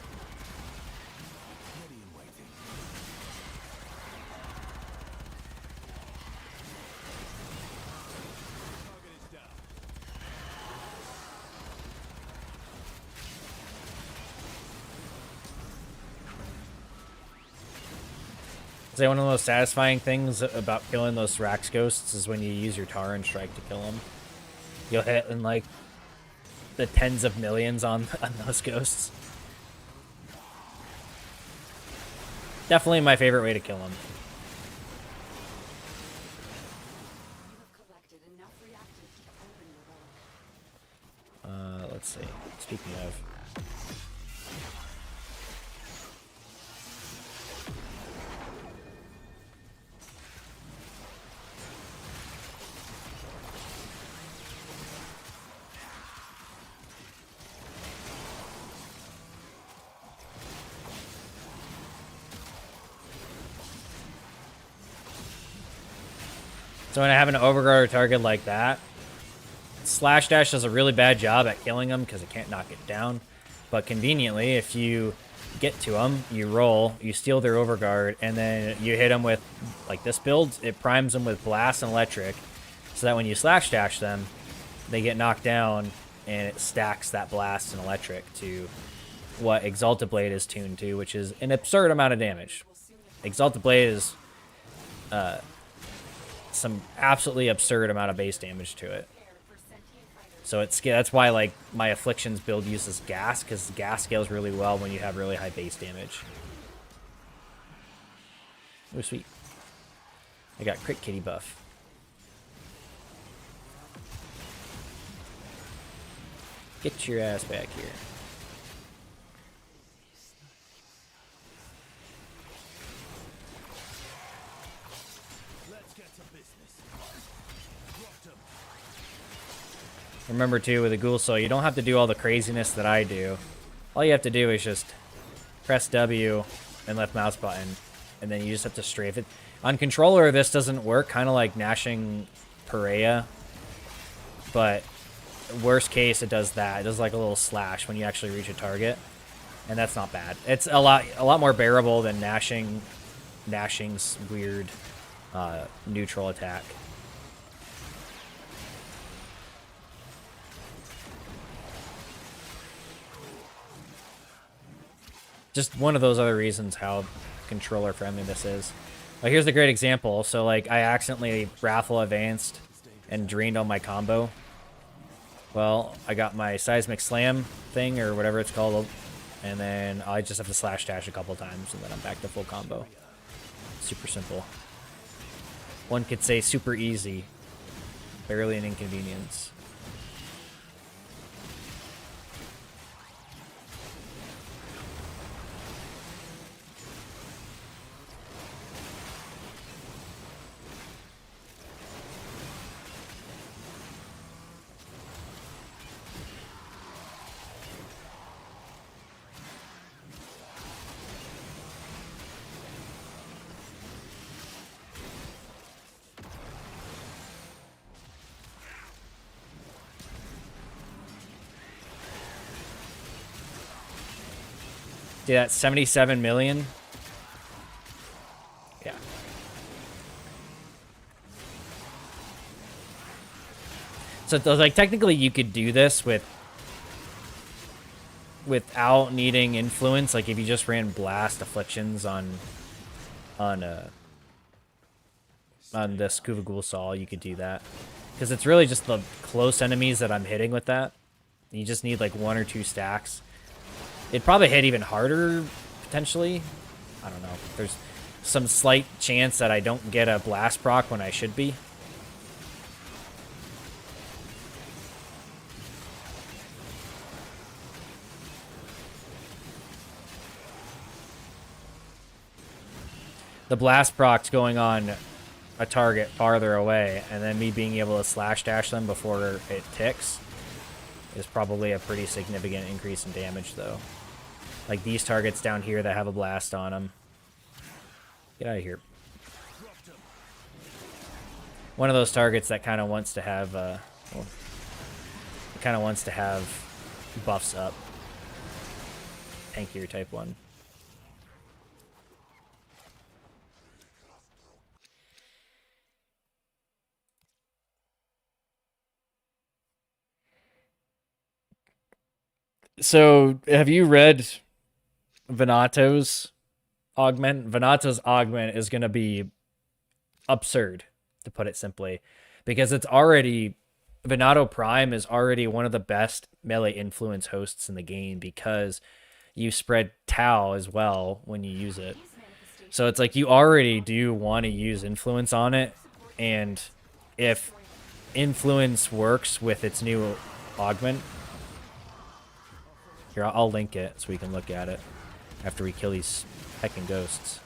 Speaker 1: Say one of the most satisfying things about killing those Thrax ghosts is when you use your Taran strike to kill them. You'll hit in like the tens of millions on those ghosts. Definitely my favorite way to kill them.
Speaker 3: You have collected enough reactants to open your relic.
Speaker 1: Let's see. Speaking of. So when I have an overguard target like that, Slash Dash does a really bad job at killing them because it can't knock it down. But conveniently, if you get to them, you roll, you steal their overguard, and then you hit them with, like this build, it primes them with blast and electric, so that when you Slash Dash them, they get knocked down, and it stacks that blast and electric to what Exalted Blade is tuned to, which is an absurd amount of damage. Exalted Blade is some absolutely absurd amount of base damage to it. So that's why like my Afflictions build uses gas, because gas scales really well when you have really high base damage. Oh sweet. I got crit kitty buff. Get your ass back here. Remember too, with a ghoulsaw, you don't have to do all the craziness that I do. All you have to do is just press W and left mouse button, and then you just have to strafe it. On controller, this doesn't work, kind of like gnashing Perea, but worst case, it does that. It does like a little slash when you actually reach a target, and that's not bad. It's a lot more bearable than Gnashing's weird neutral attack. Just one of those other reasons how controller friendly this is. Like, here's a great example. So like I accidentally Raffle advanced and drained on my combo. Well, I got my seismic slam thing or whatever it's called, and then I just have to slash dash a couple times and then I'm back to full combo. Super simple. One could say super easy. Barely an inconvenience. Yeah, that's 77 million. Yeah. So like technically you could do this without needing influence. Like if you just ran blast afflictions on this Kuva ghoulsaw, you could do that. Because it's really just the close enemies that I'm hitting with that. You just need like 1 or 2 stacks. It'd probably hit even harder, potentially. I don't know. There's some slight chance that I don't get a blast proc when I should be. The blast proc's going on a target farther away, and then me being able to slash dash them before it ticks is probably a pretty significant increase in damage, though. Like these targets down here that have a blast on them. Get out of here. One of those targets that kind of wants to have, buffs up. Tankier type one. So, have you read Venato's augment, Venato's augment is going to be absurd, to put it simply, because it's already Venato Prime is already one of the best melee influence hosts in the game because you spread Tau as well when you use it. So it's like you already do want to use influence on it, and if influence works with its new augment, here I'll link it so we can look at it after we kill these heckin' ghosts.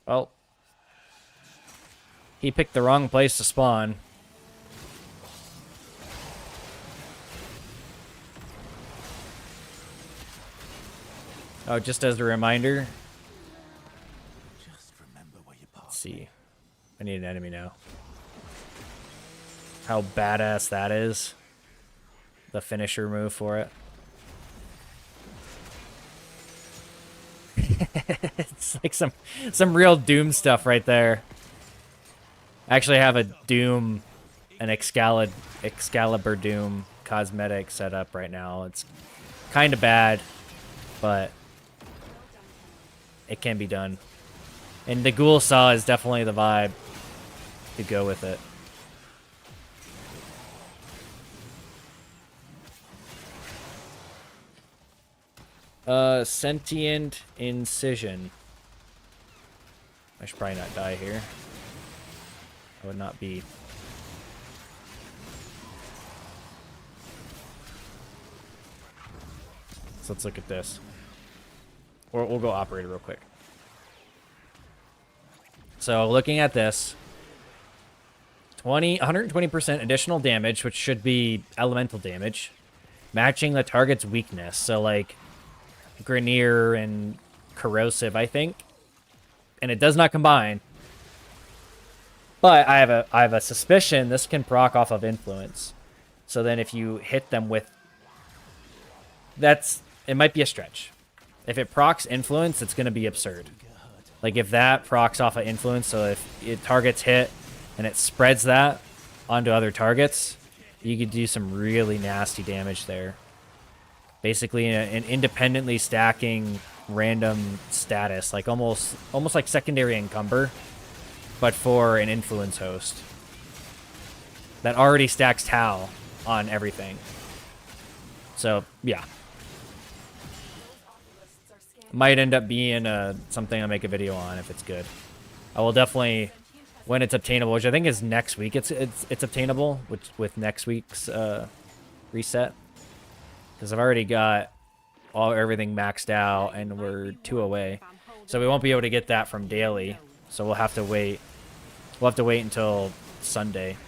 Speaker 1: Well, he picked the wrong place to spawn. Oh, just as a reminder. Let's see. I need an enemy now. How badass that is. The finisher move for it. It's like some real Doom stuff right there. I actually have a Doom, an Excalibur Doom cosmetic set up right now. It's kind of bad, but it can be done. And the ghoulsaw is definitely the vibe to go with it. Sentient Incision. I should probably not die here. I would not be. So let's look at this. Or we'll go operator real quick. So looking at this, 120% additional damage, which should be elemental damage, matching the target's weakness. So like Grenier and Corrosive, I think. And it does not combine. But I have a suspicion this can proc off of influence. So then if you hit them with, it might be a stretch. If it procs influence, it's going to be absurd. Like if that procs off of influence, so if it targets hit and it spreads that onto other targets, you could do some really nasty damage there. Basically an independently stacking random status, like almost like secondary encumber, but for an influence host that already stacks Tau on everything. So yeah, might end up being something I'll make a video on if it's good. I will definitely, when it's obtainable, which I think is next week. It's obtainable with next week's reset, because I've already got everything maxed out and we're 2 away, so we won't be able to get that from daily. So we'll have to wait. We'll have to wait until Sunday.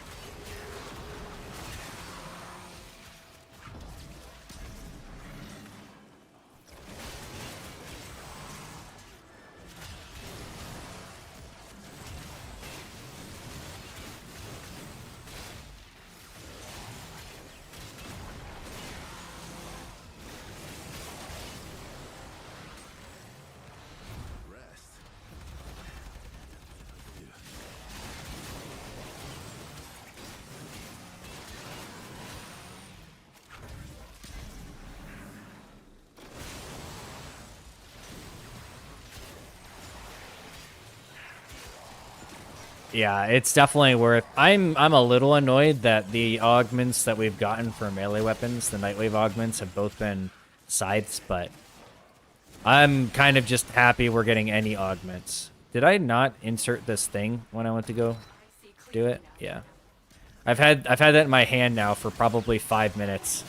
Speaker 1: Yeah, it's definitely worth. I'm a little annoyed that the augments that we've gotten for melee weapons, the Nightwave augments, have both been scythes, but I'm kind of just happy we're getting any augments. Did I not insert this thing when I went to go do it? Yeah. I've had that in my hand now for probably 5 minutes.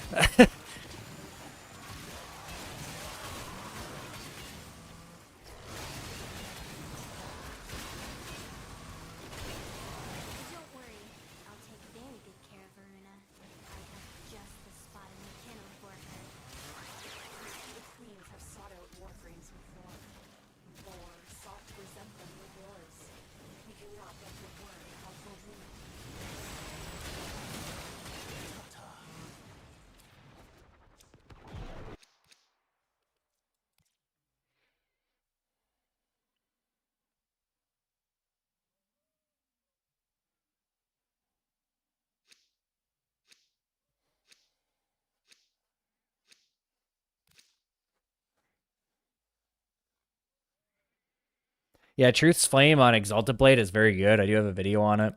Speaker 1: Yeah, Truth's Flame on Exalted Blade is very good. I do have a video on it.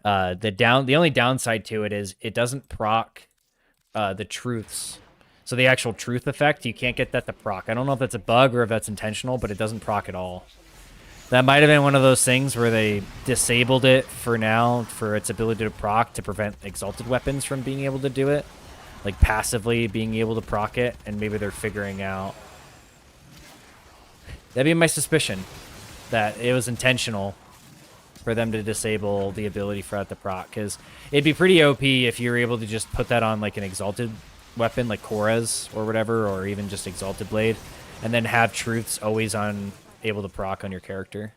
Speaker 1: The only downside to it is it doesn't proc the truths. So the actual truth effect, you can't get that to proc. I don't know if that's a bug or if that's intentional, but it doesn't proc at all. That might have been one of those things where they disabled it for now for its ability to proc to prevent exalted weapons from being able to do it. Like passively being able to proc it, and maybe they're figuring out. That'd be my suspicion, that it was intentional for them to disable the ability for that to proc, because it'd be pretty OP if you were able to just put that on like an exalted weapon like Korra's or whatever, or even just Exalted Blade, and then have truths always on able to proc on your character.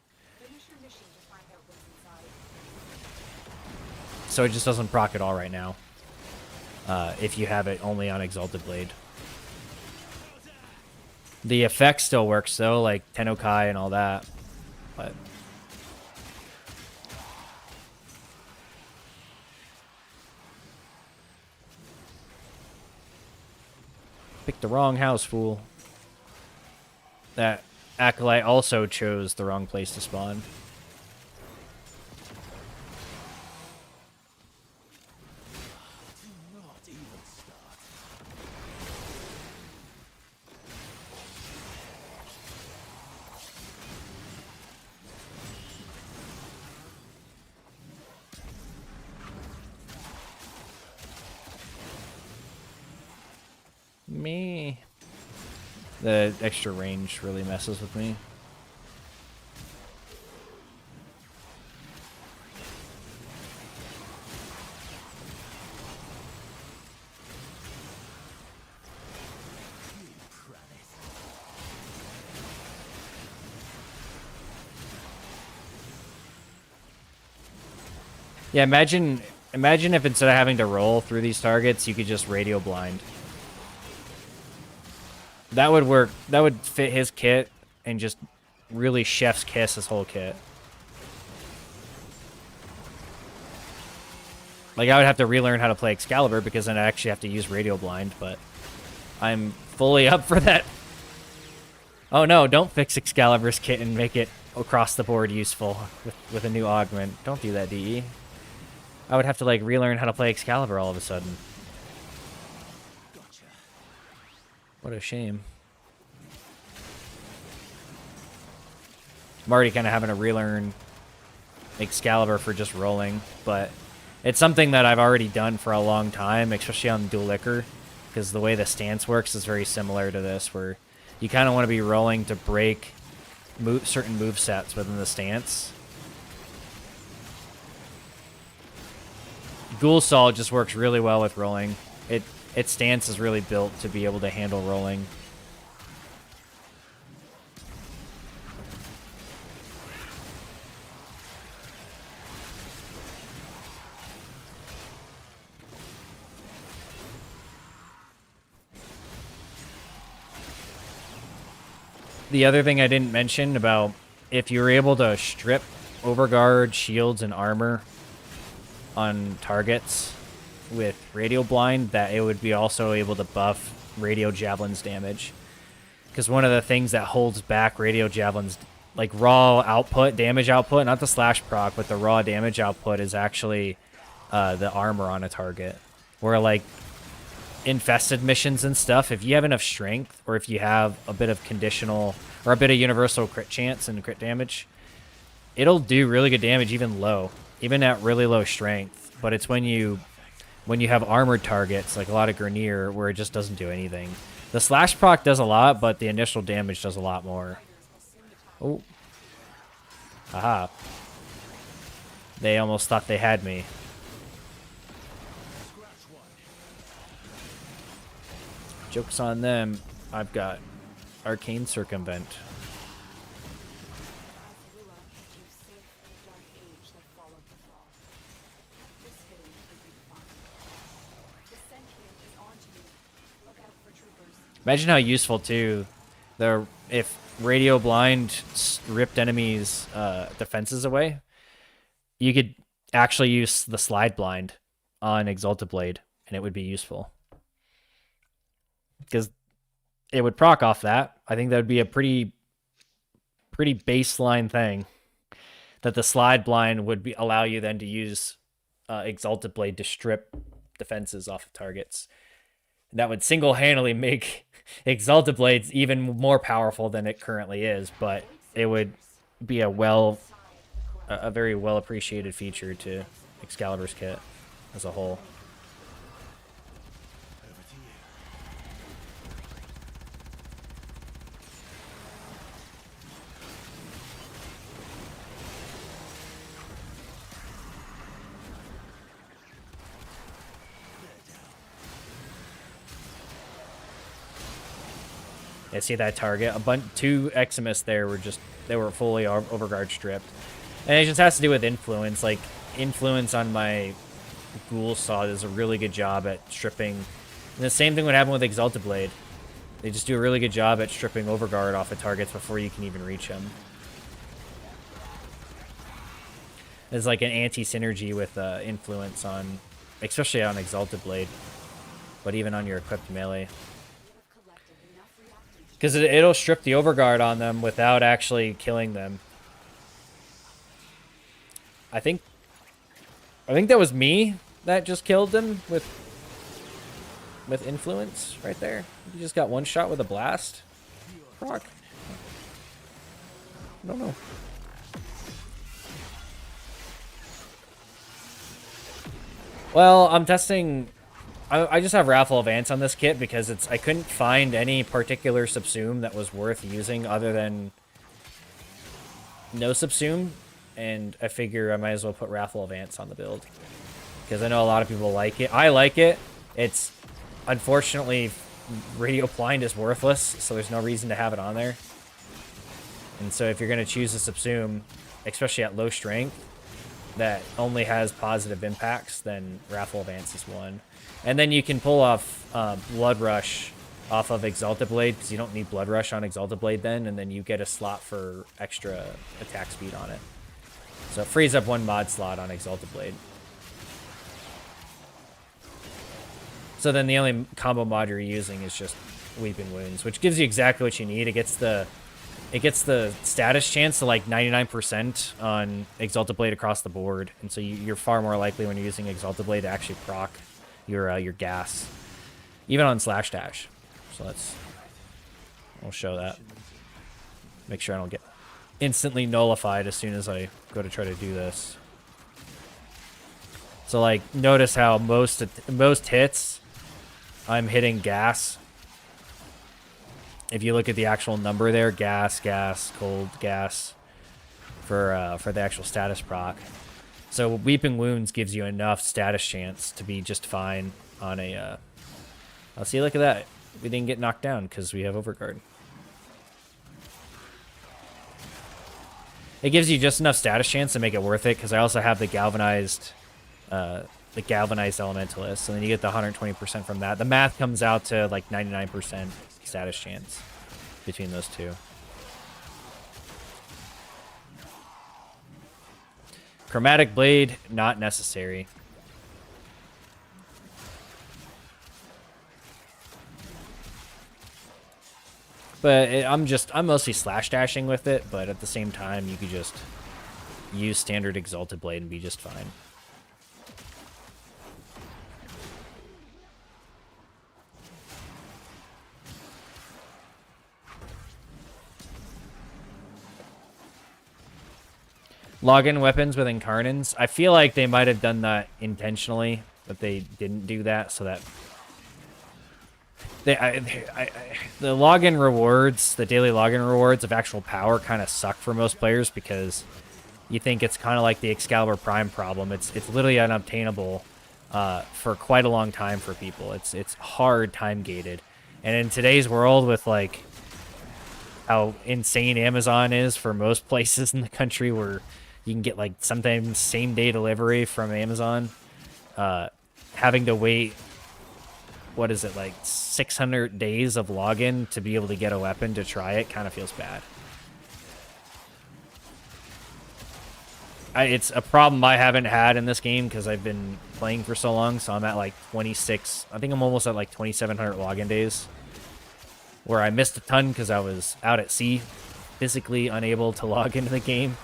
Speaker 1: So it just doesn't proc at all right now if you have it only on Exalted Blade. The effect still works though, like Tennokai and all that, but picked the wrong house, fool. That Acolyte also chose the wrong place to spawn. Me. The extra range really messes with me. Yeah, imagine if instead of having to roll through these targets, you could just radio blind. That would work. That would fit his kit and just really chef's kiss his whole kit. Like, I would have to relearn how to play Excalibur because then I actually have to use radio blind, but I'm fully up for that. Oh no, don't fix Excalibur's kit and make it across the board useful with a new augment. Don't do that, DE. I would have to, like, relearn how to play Excalibur all of a sudden. What a shame. I'm already kind of having to relearn Excalibur for just rolling, but it's something that I've already done for a long time, especially on Dual Liquor, because the way the stance works is very similar to this, where you kind of want to be rolling to break certain move sets within the stance. Ghoulsaw just works really well with rolling. Its stance is really built to be able to handle rolling. The other thing I didn't mention about if you were able to strip overguard, shields, and armor on targets with radio blind, that it would be also able to buff radio javelin's damage, because one of the things that holds back radio javelin's like raw output, damage output, not the slash proc, but the raw damage output, is actually the armor on a target. Where like infested missions and stuff, if you have enough strength, or if you have a bit of conditional or a bit of universal crit chance and crit damage, it'll do really good damage even at really low strength. But it's when you have armored targets, like a lot of Grenier, where it just doesn't do anything. The slash proc does a lot, but the initial damage does a lot more. Oh. Aha. They almost thought they had me. Joke's on them. I've got Arcane Circumvent. Imagine how useful too, if radio blind ripped enemies' defenses away, you could actually use the slide blind on Exalted Blade, and it would be useful. Because it would proc off that. I think that would be a pretty pretty baseline thing that the slide blind would allow you then to use Exalted Blade to strip defenses off of targets. That would single-handedly make Exalted Blades even more powerful than it currently is, but it would be a very well appreciated feature to Excalibur's kit as a whole. Yeah, see that target? Two Eximus there they were fully overguard stripped. And it just has to do with influence. Like, influence on my ghoulsaw does a really good job at stripping. And the same thing would happen with Exalted Blade. They just do a really good job at stripping overguard off of targets before you can even reach them. There's like an anti-synergy with influence on, especially on Exalted Blade, but even on your equipped melee. Because it'll strip the overguard on them without actually killing them. I think that was me that just killed them with influence right there. You just got one shot with a blast. Proc. I don't know. Well, I'm testing. I just have Raffle of Ants on this kit because I couldn't find any particular subsume that was worth using other than no subsume, and I figure I might as well put Raffle of Ants on the build because I know a lot of people like it. I like it. It's unfortunately Radio Blind is worthless, so there's no reason to have it on there. And so if you're going to choose a subsume, especially at low strength, that only has positive impacts, then Raffle of Ants is one. And then you can pull off Blood Rush off of Exalted Blade because you don't need Blood Rush on Exalted Blade then, and then you get a slot for extra attack speed on it. So it frees up one mod slot on Exalted Blade. So then the only combo mod you're using is just Weeping Wounds, which gives you exactly what you need. It gets the status chance to like 99% on Exalted Blade across the board, and so you're far more likely when you're using Exalted Blade to actually proc your gas, even on Slash Dash. So I'll show that. Make sure I don't get instantly nullified as soon as I go to try to do this. So like, notice how most hits I'm hitting gas. If you look at the actual number there, gas, cold, gas, for the actual status proc. So Weeping Wounds gives you enough status chance to be just fine on a... I'll see, look at that. We didn't get knocked down because we have Overguard. It gives you just enough status chance to make it worth it because I also have the galvanized Elementalist, and then you get the 120% from that. The math comes out to like 99% status chance between those two. Chromatic Blade, not necessary. But I'm mostly slash dashing with it, but at the same time, you could just use standard Exalted Blade and be just fine. Login weapons with Incarnans. I feel like they might have done that intentionally, but they didn't do that, so that... the login rewards, the daily login rewards of actual power kind of suck for most players because you think it's kind of like the Excalibur Prime problem. It's literally unobtainable for quite a long time for people. It's hard time gated. And in today's world with like how insane Amazon is for most places in the country where you can get like sometimes same day delivery from Amazon, having to wait, what is it, like 600 days of login to be able to get a weapon to try it kind of feels bad. It's a problem I haven't had in this game because I've been playing for so long, so I'm at like 26, I think I'm almost at like 2,700 login days, where I missed a ton because I was out at sea physically unable to log into the game.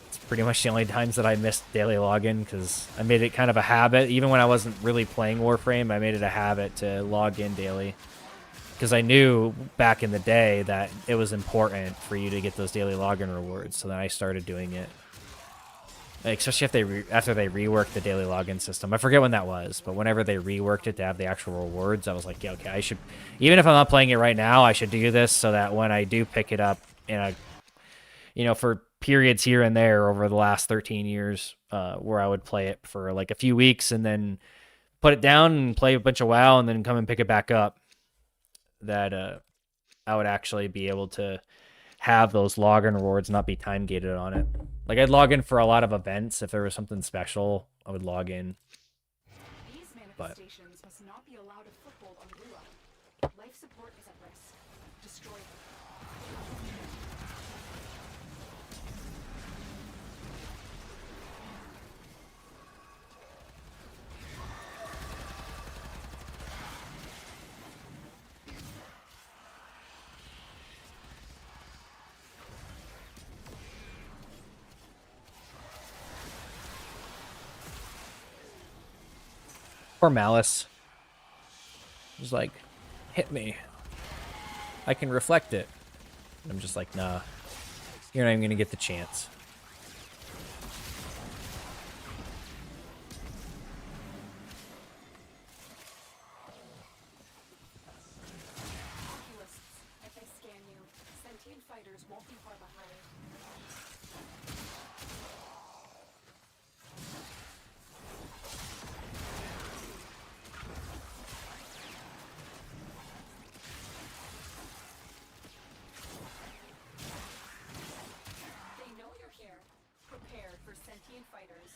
Speaker 1: It's pretty much the only times that I missed daily login, because I made it kind of a habit. Even when I wasn't really playing Warframe, I made it a habit to log in daily. Because I knew back in the day that it was important for you to get those daily login rewards, so then I started doing it. Especially if after they reworked the daily login system. I forget when that was, but whenever they reworked it to have the actual rewards, I was like, yeah, okay, I should, even if I'm not playing it right now, I should do this so that when I do pick it up in a, you know, for periods here and there over the last 13 years, where I would play it for like a few weeks and then put it down and play a bunch of WoW and then come and pick it back up, that I would actually be able to have those login rewards, not be time gated on it. Like, I'd log in for a lot of events. If there was something special, I would log in.
Speaker 3: These manifestations must not be allowed a foothold on Rua. Life support is at risk. Destroy them.
Speaker 1: Poor Malice. He's like, hit me. I can reflect it. And I'm just like, nah. You're not even gonna get the chance.
Speaker 3: Oculists, if they scan you, sentient fighters won't be far behind. They know you're here. Prepared for sentient fighters.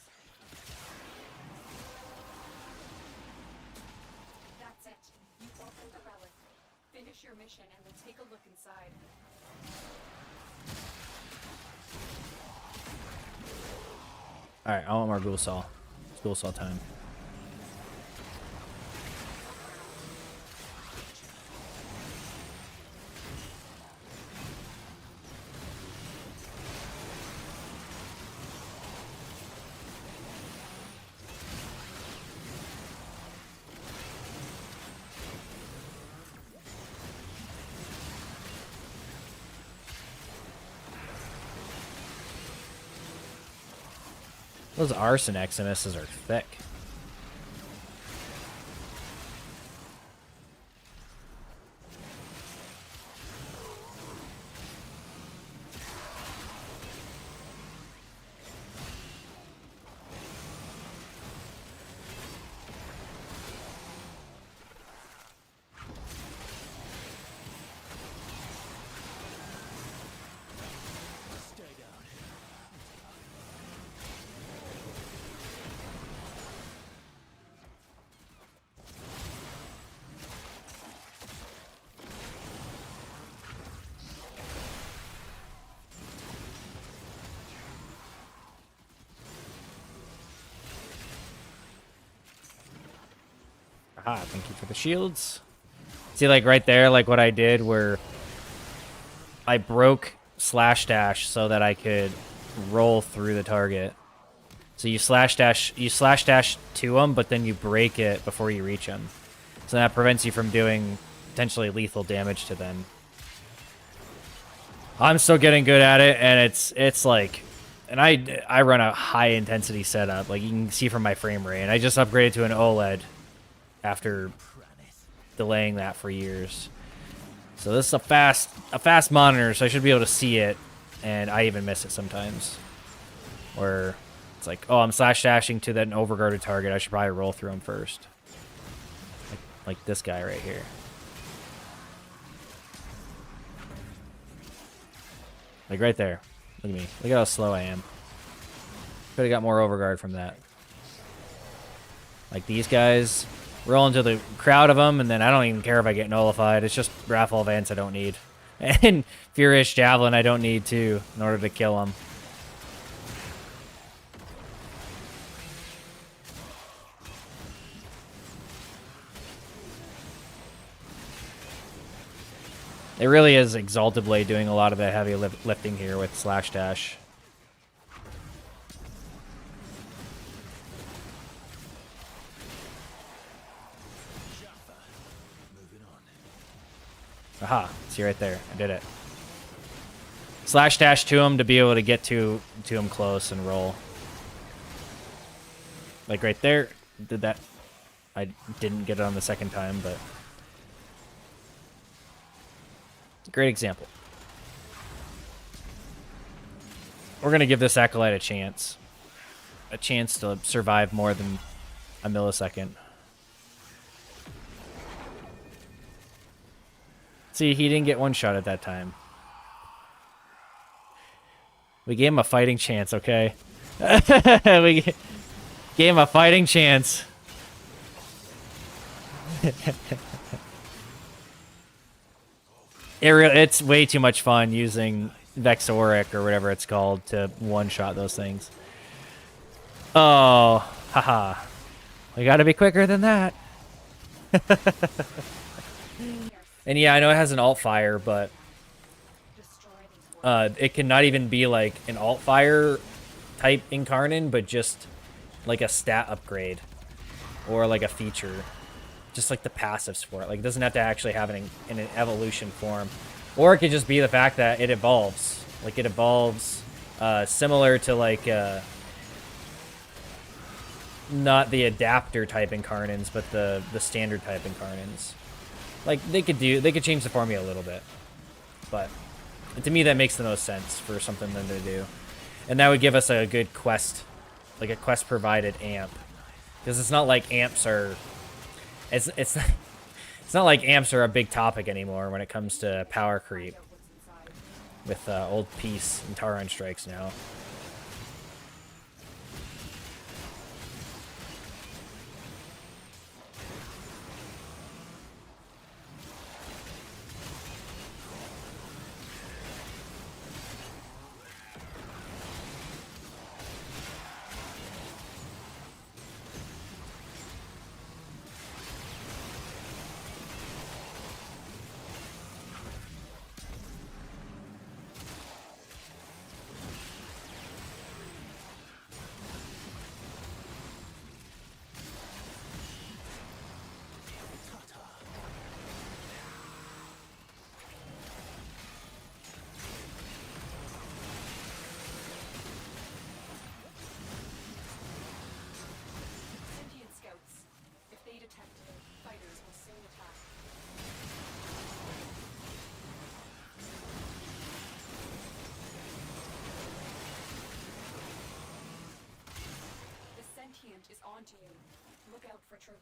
Speaker 3: That's it. You opened the relic. Finish your mission and then take a look inside.
Speaker 1: Alright, I want more ghoulsaw. It's ghoulsaw time. Those arson XMSs are thick.
Speaker 4: Stay down.
Speaker 1: Aha, thank you for the shields. See, like right there, like what I did where I broke slash dash so that I could roll through the target. So you slash dash to them, but then you break it before you reach them. So that prevents you from doing potentially lethal damage to them. I'm still getting good at it, and it's like, and I run a high intensity setup, like you can see from my frame rate, and I just upgraded to an OLED after delaying that for years. So this is a fast monitor, so I should be able to see it, and I even miss it sometimes. Where it's like, oh, I'm slash dashing to that overguarded target, I should probably roll through him first. Like this guy right here. Like right there. Look at me. Look at how slow I am. Could have got more overguard from that. Like these guys, roll into the crowd of them, and then I don't even care if I get nullified. It's just Raffle Advance I don't need. And Furious Javelin I don't need too in order to kill them. It really is Exalted Blade doing a lot of the heavy lifting here with Slash Dash. Aha, see right there. I did it. Slash dash to him to be able to get to him close and roll. Like right there. Did that. I didn't get it on the second time, but great example. We're going to give this Acolyte a chance. A chance to survive more than a millisecond. See, he didn't get one shot at that time. We gave him a fighting chance, okay? We gave him a fighting chance. It's way too much fun using Vexoric or whatever it's called to one-shot those things. Oh, haha. We gotta be quicker than that. And yeah, I know it has an alt fire, but it can not even be like an alt fire type Incarnon, but just like a stat upgrade or like a feature. Just like the passives for it. Like it doesn't have to actually have it in an evolution form. Or it could just be the fact that it evolves. Like it evolves similar to like not the adapter type Incarnons, but the standard type Incarnons. Like they could change the formula a little bit. But to me that makes the most sense for something them to do. And that would give us a good quest, like a quest provided amp. Because it's not like amps are it's not like amps are a big topic anymore when it comes to power creep. With Old Peace and Taran Strikes now.
Speaker 3: Is onto you. Look out for troopers.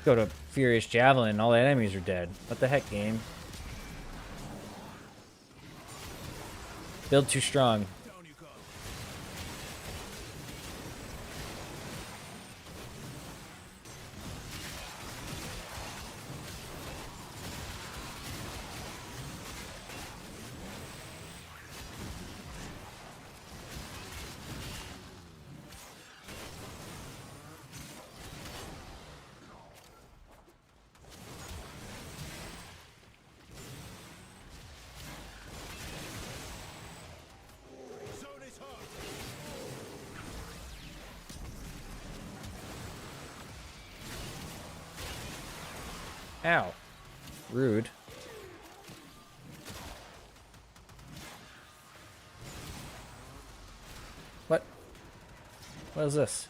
Speaker 1: Go to Furious Javelin, all the enemies are dead. What the heck, game? Build too strong. Ow. Rude. What? What is this?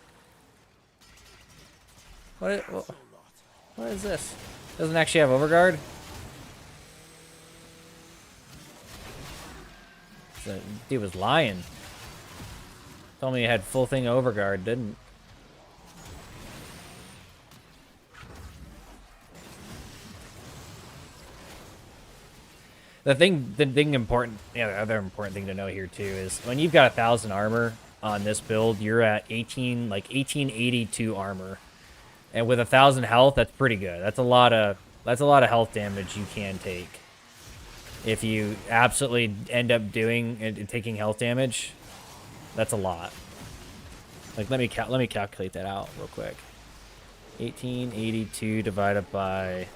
Speaker 1: What is this? Doesn't actually have overguard? The dude was lying. Told me he had full thing overguard, didn't. The other important thing to know here too is when you've got 1,000 armor on this build, you're at 1882 armor, and with 1,000 health, that's pretty good. That's a lot of health damage you can take. if you absolutely end up doing and taking health damage, that's a lot. Like let me calculate that out real quick. 1882 divided by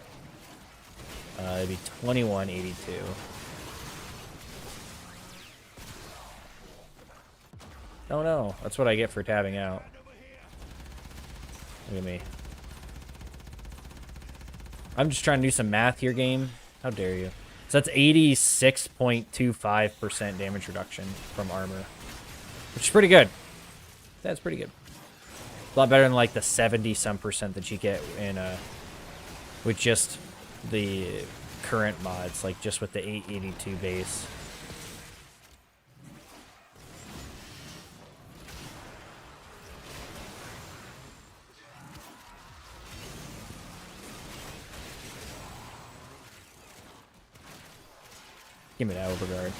Speaker 1: it'd be 2182. Oh no, that's what I get for tabbing out. Look at me. I'm just trying to do some math here, game. How dare you? So that's 86.25% damage reduction from armor, which is pretty good. That's pretty good. A lot better than like the 70-some% that you get in with just the current mods, like just with the 882 base. Give me that overguard.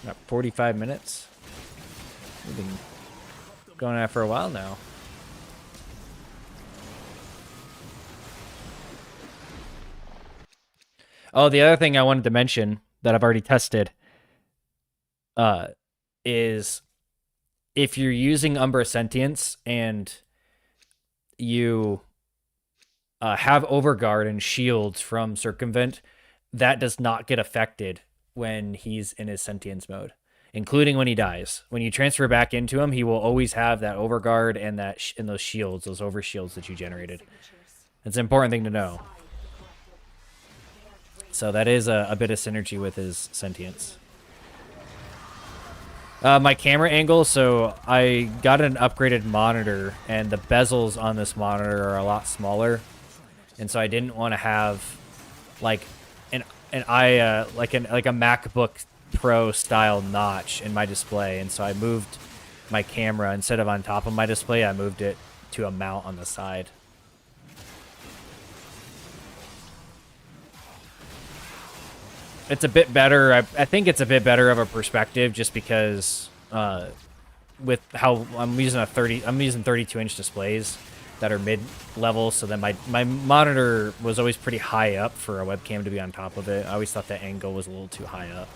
Speaker 1: About 45 minutes. We've been going at it for a while now. Oh, the other thing I wanted to mention that I've already tested is if you're using Umbra Sentience and you have overguard and shields from Circumvent, that does not get affected when he's in his Sentience mode, including when he dies. When you transfer back into him, he will always have that overguard and that and those shields, those overshields that you generated. It's an important thing to know. So that is a bit of synergy with his Sentience. My camera angle, so I got an upgraded monitor, and the bezels on this monitor are a lot smaller, and so I didn't want to have like a MacBook Pro style notch in my display, and so I moved my camera, instead of on top of my display, I moved it to a mount on the side. It's a bit better. I think it's a bit better of a perspective, just because with how I'm using 32-inch displays that are mid-level, so that my monitor was always pretty high up for a webcam to be on top of it. I always thought that angle was a little too high up.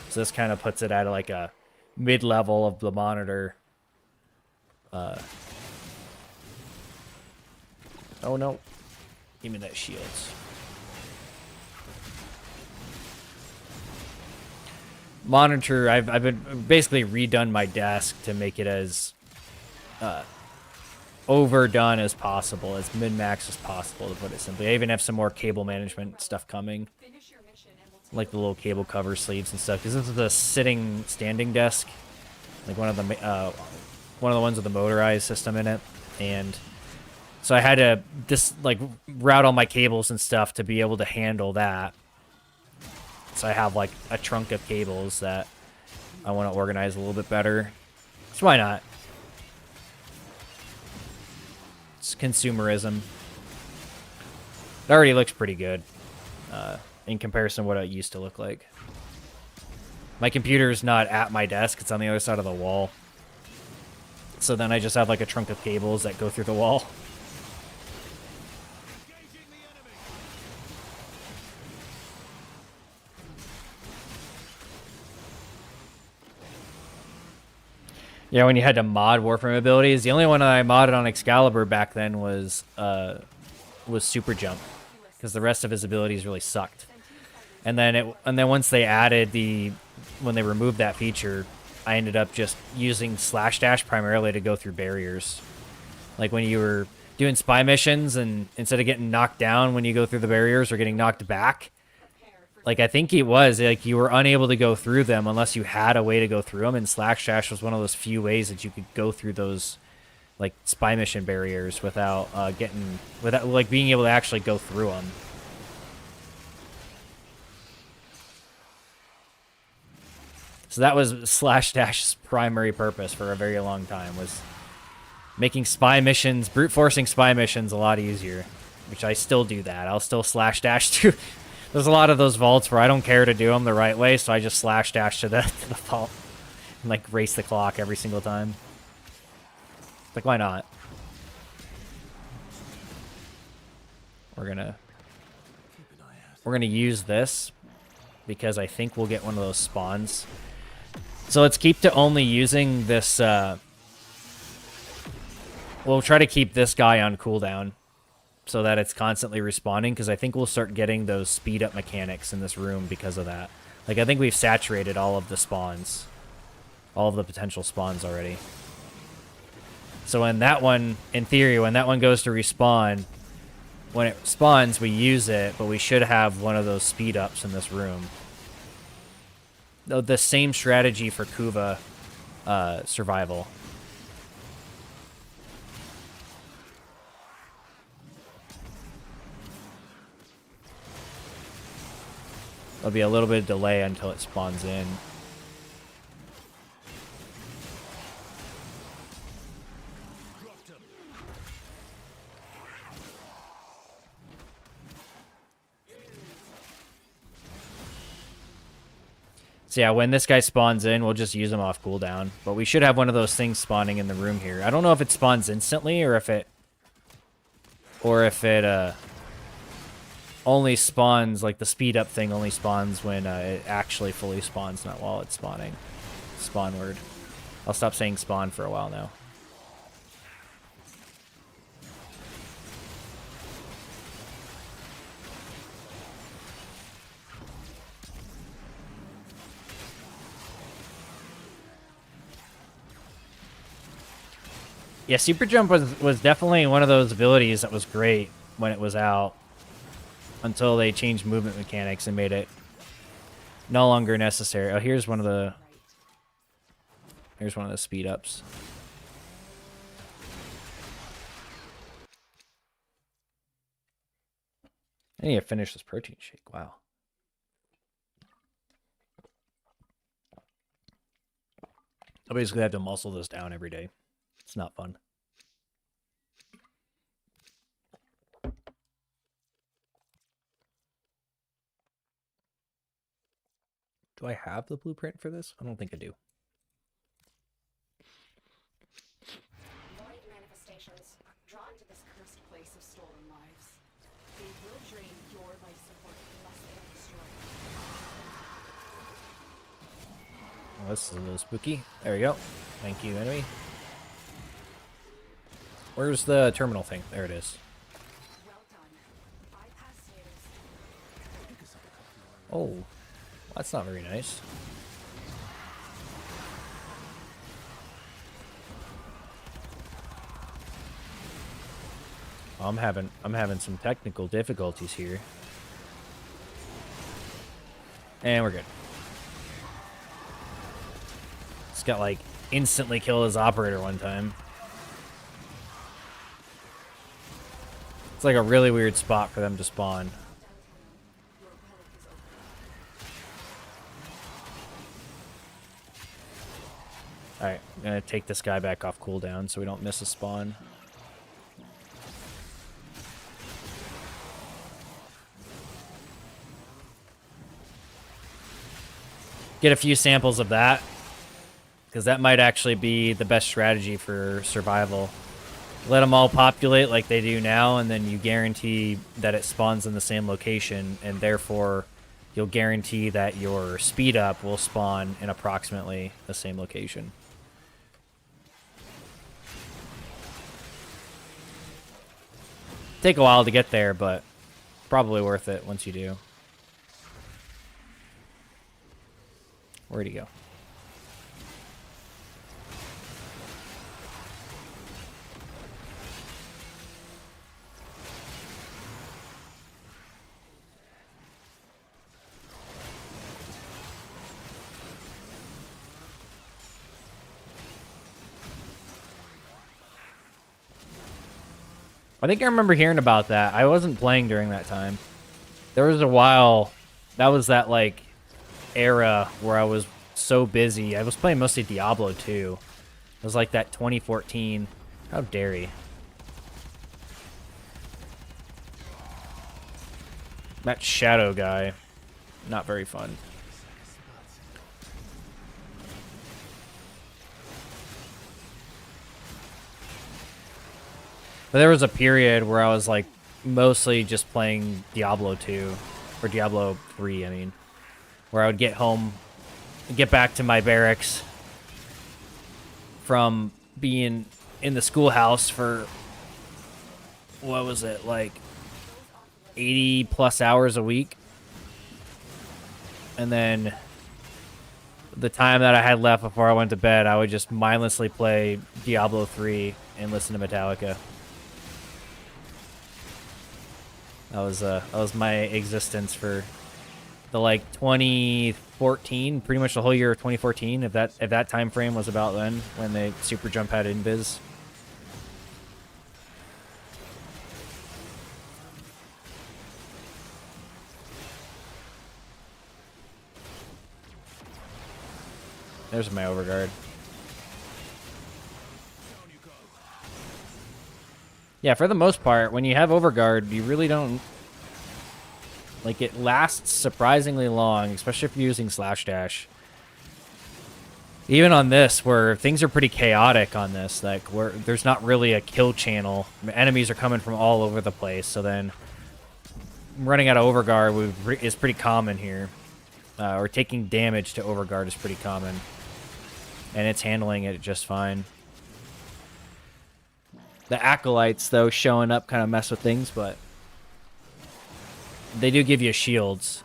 Speaker 1: So this kind of puts it at like a mid-level of the monitor. Oh no. Give me that shields. Monitor, I've been basically redone my desk to make it as overdone as possible, as min-max as possible, to put it simply. I even have some more cable management stuff coming, like the little cable cover sleeves and stuff, because this is a standing desk, like one of the ones with the motorized system in it, and so I had to route all my cables and stuff to be able to handle that. So I have like a trunk of cables that I want to organize a little bit better. So why not? It's consumerism. It already looks pretty good in comparison to what it used to look like. My computer is not at my desk. It's on the other side of the wall. So then I just have like a trunk of cables that go through the wall. Yeah, when you had to mod Warframe abilities, the only one I modded on Excalibur back then was Super Jump, because the rest of his abilities really sucked. And then once they added when they removed that feature, I ended up just using slash dash primarily to go through barriers. Like when you were doing spy missions, and instead of getting knocked down when you go through the barriers or getting knocked back, like I think it was like you were unable to go through them unless you had a way to go through them, and slash dash was one of those few ways that you could go through those like spy mission barriers without being able to actually go through them. So that was slash dash's primary purpose for a very long time, was making spy missions, brute forcing spy missions a lot easier. which I still do that. I'll still slash dash to... There's a lot of those vaults where I don't care to do them the right way, so I just slash dash to the vault and like race the clock every single time. Like, why not? We're gonna use this because I think we'll get one of those spawns. So let's keep to only using this. We'll try to keep this guy on cooldown so that it's constantly respawning, because I think we'll start getting those speed up mechanics in this room because of that. Like, I think we've saturated all of the spawns, all of the potential spawns already. So when that one, in theory, when that one goes to respawn, when it spawns, we use it, but we should have one of those speed ups in this room. The same strategy for Kuva survival. There'll be a little bit of delay until it spawns in. So yeah, when this guy spawns in, we'll just use him off cooldown. But we should have one of those things spawning in the room here. I don't know if it spawns instantly or if it only spawns, like the speed up thing only spawns when it actually fully spawns, not while it's spawning. Spawn word. I'll stop saying spawn for a while now. Yeah, Super Jump was definitely one of those abilities that was great when it was out, until they changed movement mechanics and made it no longer necessary. Oh, here's one of the speed ups. I need to finish this protein shake. Wow. I basically have to muscle this down every day. It's not fun. Do I have the blueprint for this? I don't think I do.
Speaker 3: Void manifestations drawn to this cursed place of stolen lives. They will drain your life support unless they are destroyed.
Speaker 1: Well, this is a little spooky. There we go. Thank you, enemy. Where's the terminal thing? There it is.
Speaker 3: Well done. Bypass status.
Speaker 1: Oh, that's not very nice. I'm having some technical difficulties here. And we're good. It's got like instantly kill his operator one time. It's like a really weird spot for them to spawn. Alright, I'm gonna take this guy back off cooldown so we don't miss a spawn. Get a few samples of that, because that might actually be the best strategy for survival. Let them all populate like they do now, and then you guarantee that it spawns in the same location, and therefore you'll guarantee that your speed up will spawn in approximately the same location. Take a while to get there, but probably worth it once you do. Where'd he go? I think I remember hearing about that. I wasn't playing during that time. There was a while, that was that like era where I was so busy. I was playing mostly Diablo 2. It was like that 2014. How dare he? That shadow guy, not very fun. But there was a period where I was like mostly just playing Diablo 2 or Diablo 3, I mean, where I would get home, get back to my barracks from being in the schoolhouse for, what was it, like 80 plus hours a week. And then the time that I had left before I went to bed, I would just mindlessly play Diablo 3 and listen to Metallica. That was my existence for the like 2014, pretty much the whole year of 2014. If that time frame was about then when the Super Jump had Invis. There's my overguard. Yeah, for the most part, when you have overguard, you really don't... Like, it lasts surprisingly long, especially if you're using slash dash. Even on this, where things are pretty chaotic on this, like, where there's not really a kill channel. Enemies are coming from all over the place, so then running out of overguard is pretty common here. Or taking damage to overguard is pretty common. And it's handling it just fine. The acolytes, though, showing up kind of mess with things, but they do give you shields.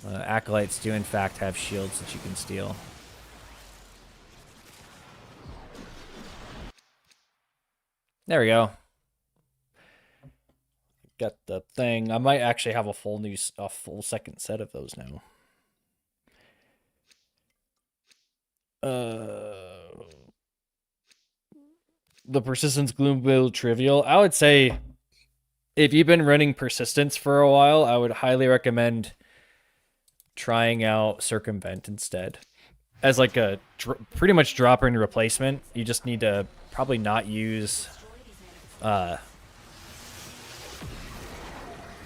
Speaker 1: Acolytes do, in fact, have shields that you can steal. There we go. Got the thing. I might actually have a full second set of those now. The Persistence Gloom build trivial. I would say if you've been running Persistence for a while, I would highly recommend trying out Circumvent instead. As like a pretty much drop-in replacement. You just need to probably not use Hunter's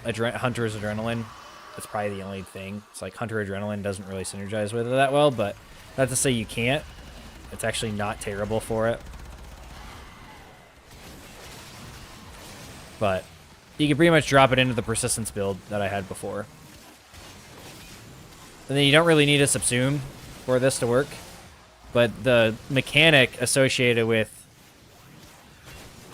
Speaker 1: Adrenaline. That's probably the only thing. It's like Hunter Adrenaline doesn't really synergize with it that well, but not to say you can't. It's actually not terrible for it. But you can pretty much drop it into the Persistence build that I had before. And then you don't really need a subsume for this to work. But the mechanic associated with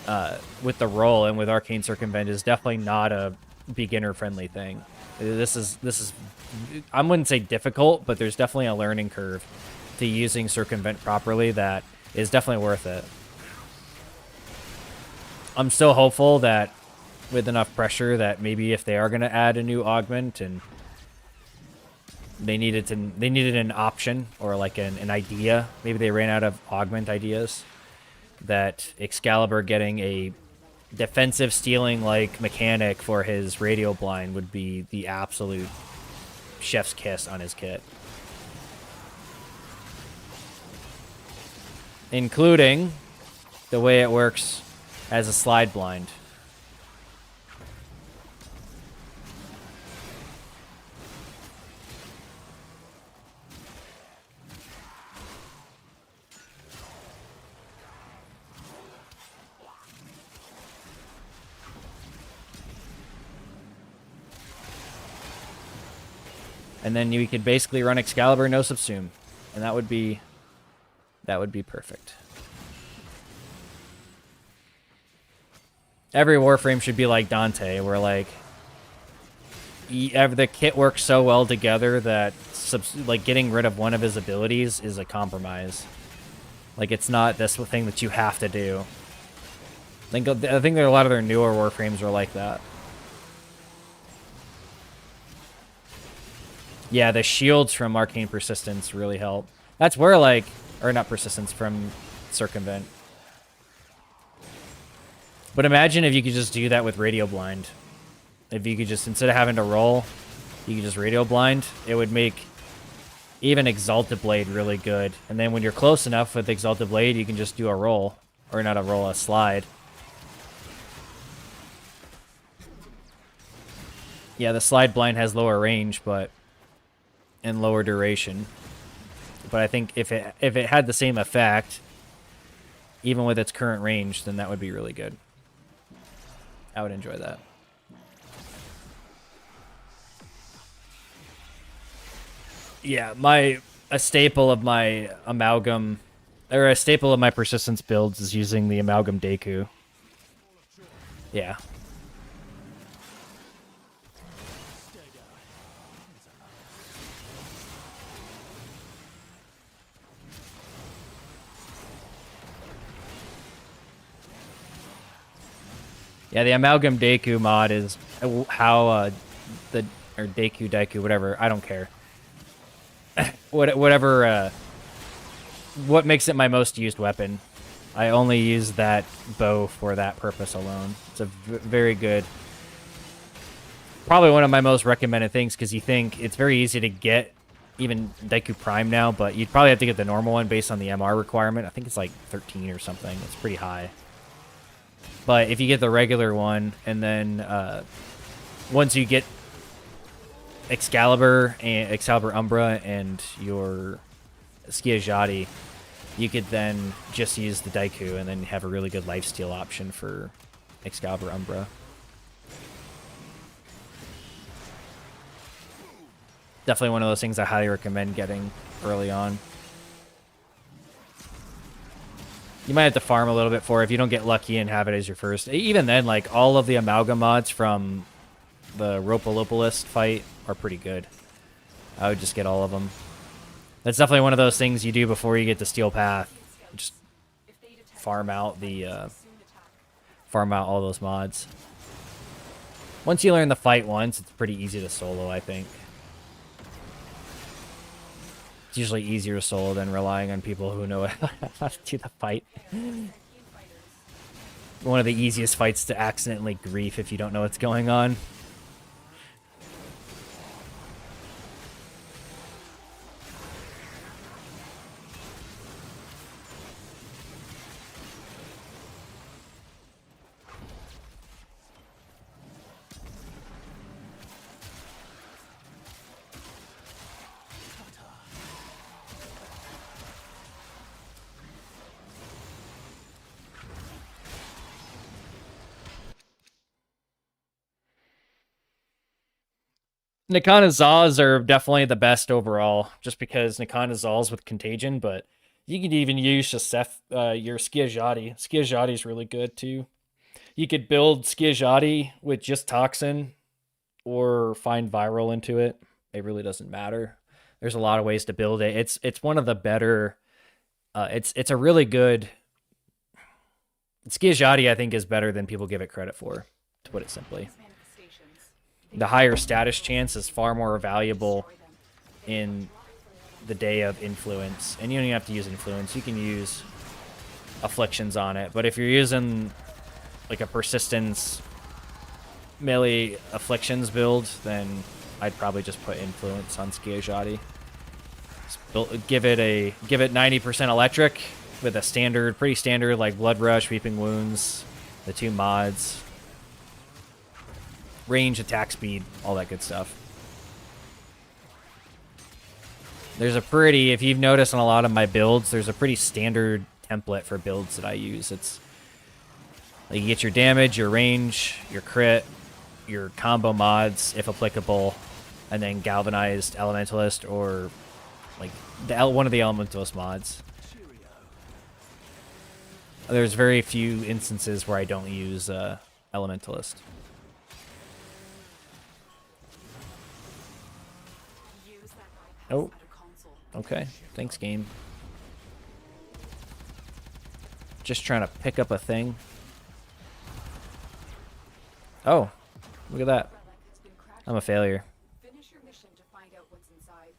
Speaker 1: the roll and with Arcane Circumvent is definitely not a beginner-friendly thing. This is I wouldn't say difficult, but there's definitely a learning curve to using Circumvent properly that is definitely worth it. I'm still hopeful that with enough pressure that maybe if they are going to add a new augment and they needed an option or like an idea, maybe they ran out of augment ideas, that Excalibur getting a defensive stealing like mechanic for his radio blind would be the absolute chef's kiss on his kit. Including the way it works as a slide blind. And then you could basically run Excalibur, no subsume. And that would be perfect. Every Warframe should be like Dante, where like the kit works so well together that like getting rid of one of his abilities is a compromise. Like it's not this thing that you have to do. I think there are a lot of their newer Warframes are like that. Yeah, the shields from Arcane Persistence really help. That's where like, or not Persistence, from Circumvent. But imagine if you could just do that with Radio Blind. If you could just, instead of having to roll, you could just Radio Blind. It would make even Exalted Blade really good. And then when you're close enough with Exalted Blade, you can just do a roll. Or not a roll, a slide. Yeah, the slide blind has lower range, but and lower duration. But I think if it had the same effect, even with its current range, then that would be really good. I would enjoy that. Yeah, a staple of my amalgam, or a staple of my persistence builds is using the amalgam Deku. Yeah. Yeah, the amalgam Deku mod is how or Deku, whatever. I don't care. Whatever. What makes it my most used weapon? I only use that bow for that purpose alone. It's a very good. Probably one of my most recommended things because you think it's very easy to get even Deku Prime now, but you'd probably have to get the normal one based on the MR requirement. I think it's like 13 or something. It's pretty high. But if you get the regular one, and then once you get Excalibur Umbra and your Skiajati, you could then just use the Deku and then have a really good lifesteal option for Excalibur Umbra. Definitely one of those things I highly recommend getting early on. You might have to farm a little bit for it if you don't get lucky and have it as your first. Even then, like, all of the amalgam mods from the Ropalopolist fight are pretty good. I would just get all of them. That's definitely one of those things you do before you get to Steel Path. Just farm out all those mods. Once you learn the fight once, it's pretty easy to solo, I think. It's usually easier to solo than relying on people who know how to do the fight. One of the easiest fights to accidentally grief if you don't know what's going on. Nikana Zaws are definitely the best overall, just because Nikana Zaws with Contagion, but you could even use your Skiajati. Skiajati is really good too. You could build Skiajati with just Toxin or find Viral into it. It really doesn't matter. There's a lot of ways to build it. It's one of the better. It's a really good. Skiajati, I think, is better than people give it credit for, to put it simply. The higher status chance is far more valuable in the day of influence. And you don't even have to use influence. You can use afflictions on it. But if you're using like a persistence melee afflictions build, then I'd probably just put influence on Skiajati. Give it 90% electric with a pretty standard like Blood Rush, Weeping Wounds, the 2 mods. Range, attack speed, all that good stuff. There's a pretty, if you've noticed on a lot of my builds, there's a pretty standard template for builds that I use. It's like you get your damage, your range, your crit, your combo mods, if applicable, and then galvanized elementalist or like one of the elementalist mods. There's very few instances where I don't use elementalist. Oh, okay. Thanks, game. Just trying to pick up a thing. Oh, look at that. I'm a failure.
Speaker 3: Finish your mission to find out what's inside.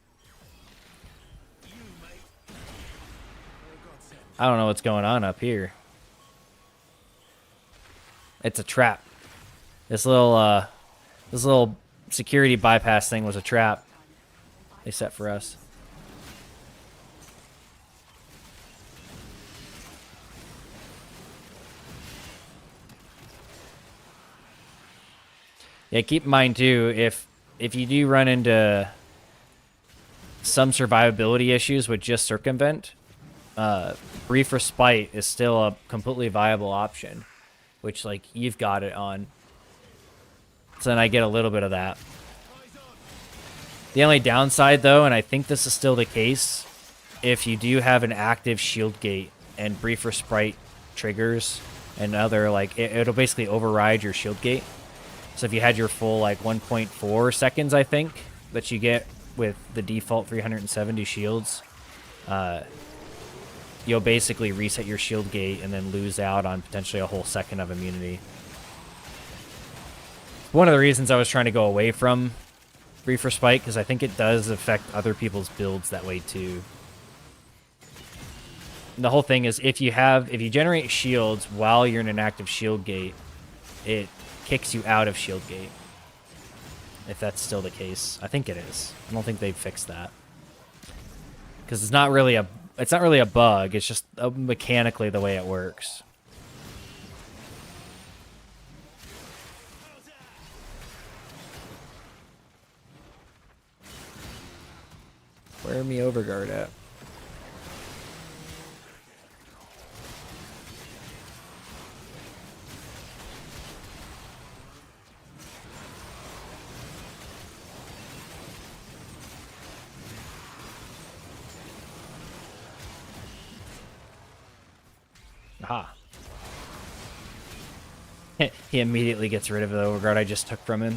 Speaker 1: I don't know what's going on up here. It's a trap. This little security bypass thing was a trap they set for us. Yeah, keep in mind too, if you do run into some survivability issues with just circumvent, brief respite is still a completely viable option, which like you've got it on. So then I get a little bit of that. The only downside though, and I think this is still the case, if you do have an active shield gate and brief respite triggers and other like it'll basically override your shield gate. So if you had your full like 1.4 seconds, I think, that you get with the default 370 shields, you'll basically reset your shield gate and then lose out on potentially a whole second of immunity. One of the reasons I was trying to go away from brief respite, because I think it does affect other people's builds that way too. And the whole thing is if you generate shields while you're in an active shield gate, it kicks you out of shield gate. If that's still the case. I think it is. I don't think they've fixed that. Because it's not really a bug, it's just mechanically the way it works. Where are me overguard at? Aha. He immediately gets rid of the overguard I just took from him.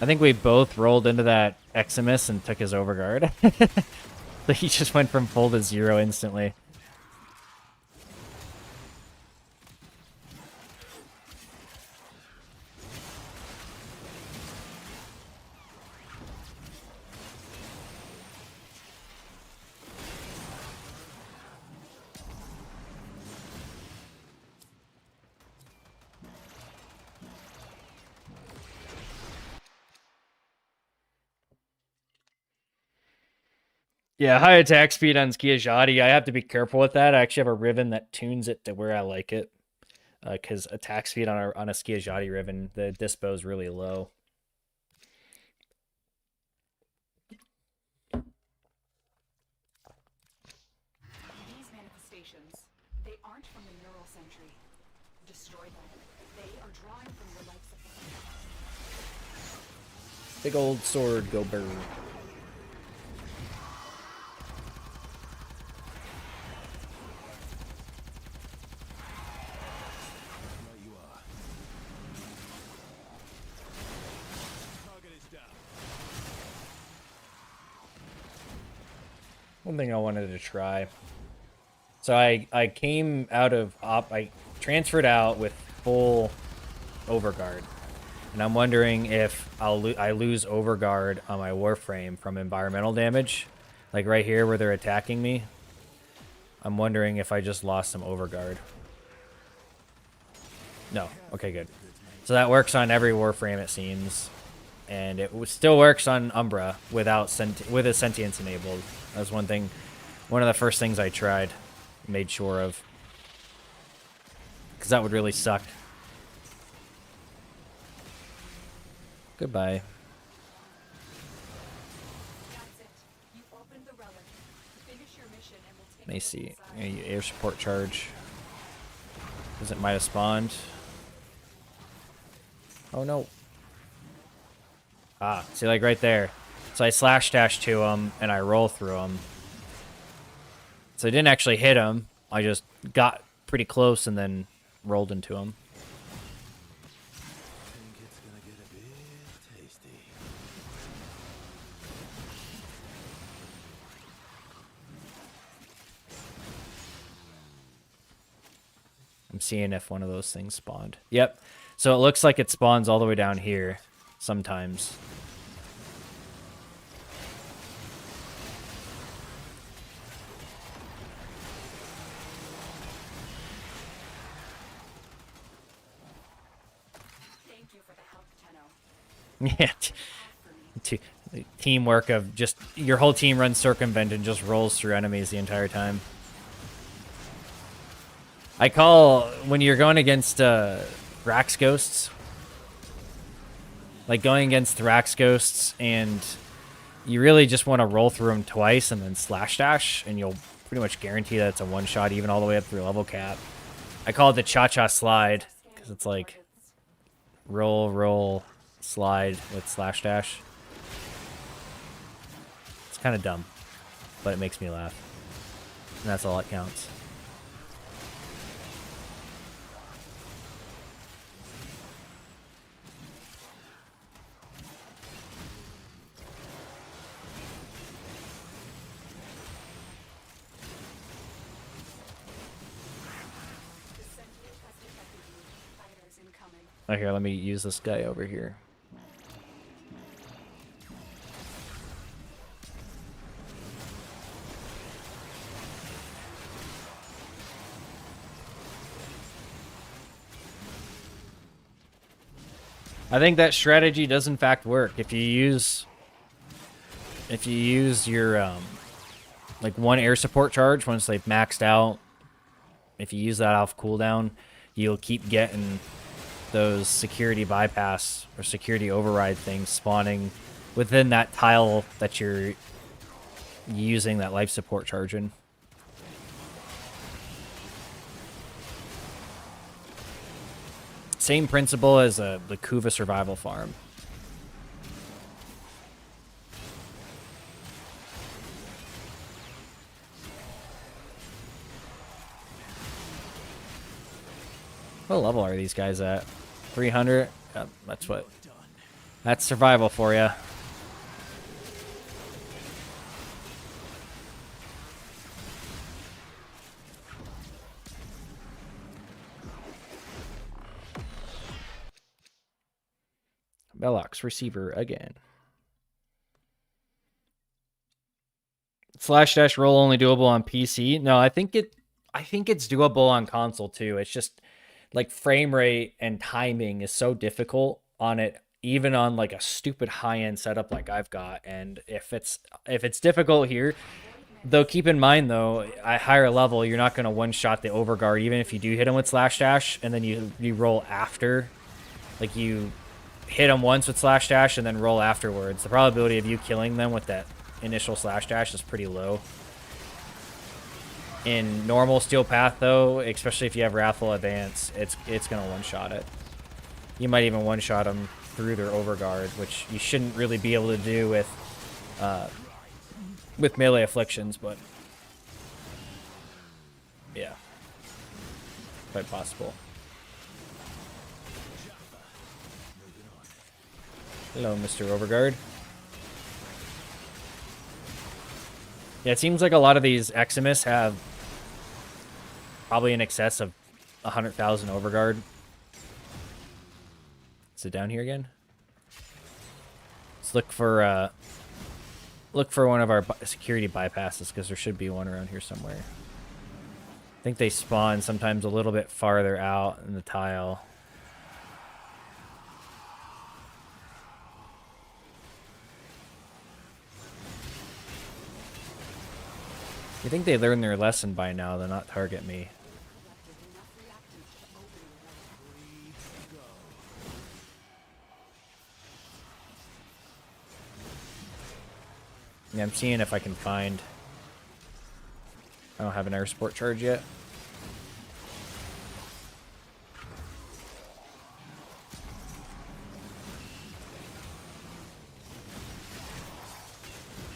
Speaker 1: I think we both rolled into that Eximus and took his overguard. So he just went from full to 0 instantly. Yeah, high attack speed on Skiajati. I have to be careful with that. I actually have a Riven that tunes it to where I like it. Because attack speed on a Skiajati Riven, the dispo is really low.
Speaker 3: These manifestations, they aren't from the neural sentry. Destroy them. They are drawing from your life supply.
Speaker 1: Big old sword, go burn. One thing I wanted to try. So I came out of I transferred out with full overguard, and I'm wondering if I lose overguard on my Warframe from environmental damage, like right here where they're attacking me. I'm wondering if I just lost some overguard. No, okay, good. So that works on every Warframe it seems, and it still works on Umbra without with a sentience enabled. That was one of the first things I tried, made sure of, because that would really suck. Goodbye.
Speaker 3: That's it. You opened the relic. Finish your mission and we'll take
Speaker 1: Macy, air support charge. Because it might have spawned. Oh no. Ah, see, like right there. So I slash dash to him and I roll through him. So I didn't actually hit him. I just got pretty close and then rolled into him.
Speaker 4: Think it's gonna get a bit tasty.
Speaker 1: I'm seeing if one of those things spawned. Yep. So it looks like it spawns all the way down here sometimes. Yeah. Teamwork of just your whole team runs circumvent and just rolls through enemies the entire time. I call when you're going against Rax Ghosts, like going against Thrax Ghosts, and you really just want to roll through them twice and then slash dash, and you'll pretty much guarantee that it's a one-shot even all the way up through level cap. I call it the cha-cha slide because it's like roll, roll, slide with slash dash. It's kind of dumb, but it makes me laugh, and that's all that counts. Oh, here, let me use this guy over here. I think that strategy does in fact work. If you use your like one air support charge once they've maxed out, if you use that off cooldown, you'll keep getting those security bypass or security override things spawning within that tile that you're using that life support charge in. Same principle as the Kuva survival farm. What level are these guys at? 300? That's survival for you. Bellox receiver again. Slash dash roll only doable on PC? No, I think it's doable on console too. It's just like frame rate and timing is so difficult on it, even on like a stupid high-end setup like I've got. And if it's difficult here, though, keep in mind though, at higher level, you're not going to one-shot the overguard, even if you do hit him with slash dash and then you roll after. Like you hit them once with slash dash and then roll afterwards. The probability of you killing them with that initial slash dash is pretty low. In normal steel path though, especially if you have Wrathful Advance, it's gonna one-shot it. You might even one-shot them through their overguard, which you shouldn't really be able to do with melee afflictions, but yeah, quite possible. Hello, Mr. Overguard. Yeah, it seems like a lot of these Eximus have probably in excess of 100,000 overguard. Is it down here again? Let's look for one of our security bypasses, because there should be one around here somewhere. I think they spawn sometimes a little bit farther out in the tile. You think they learned their lesson by now, to not target me. Yeah, I'm seeing if I can find... I don't have an air support charge yet.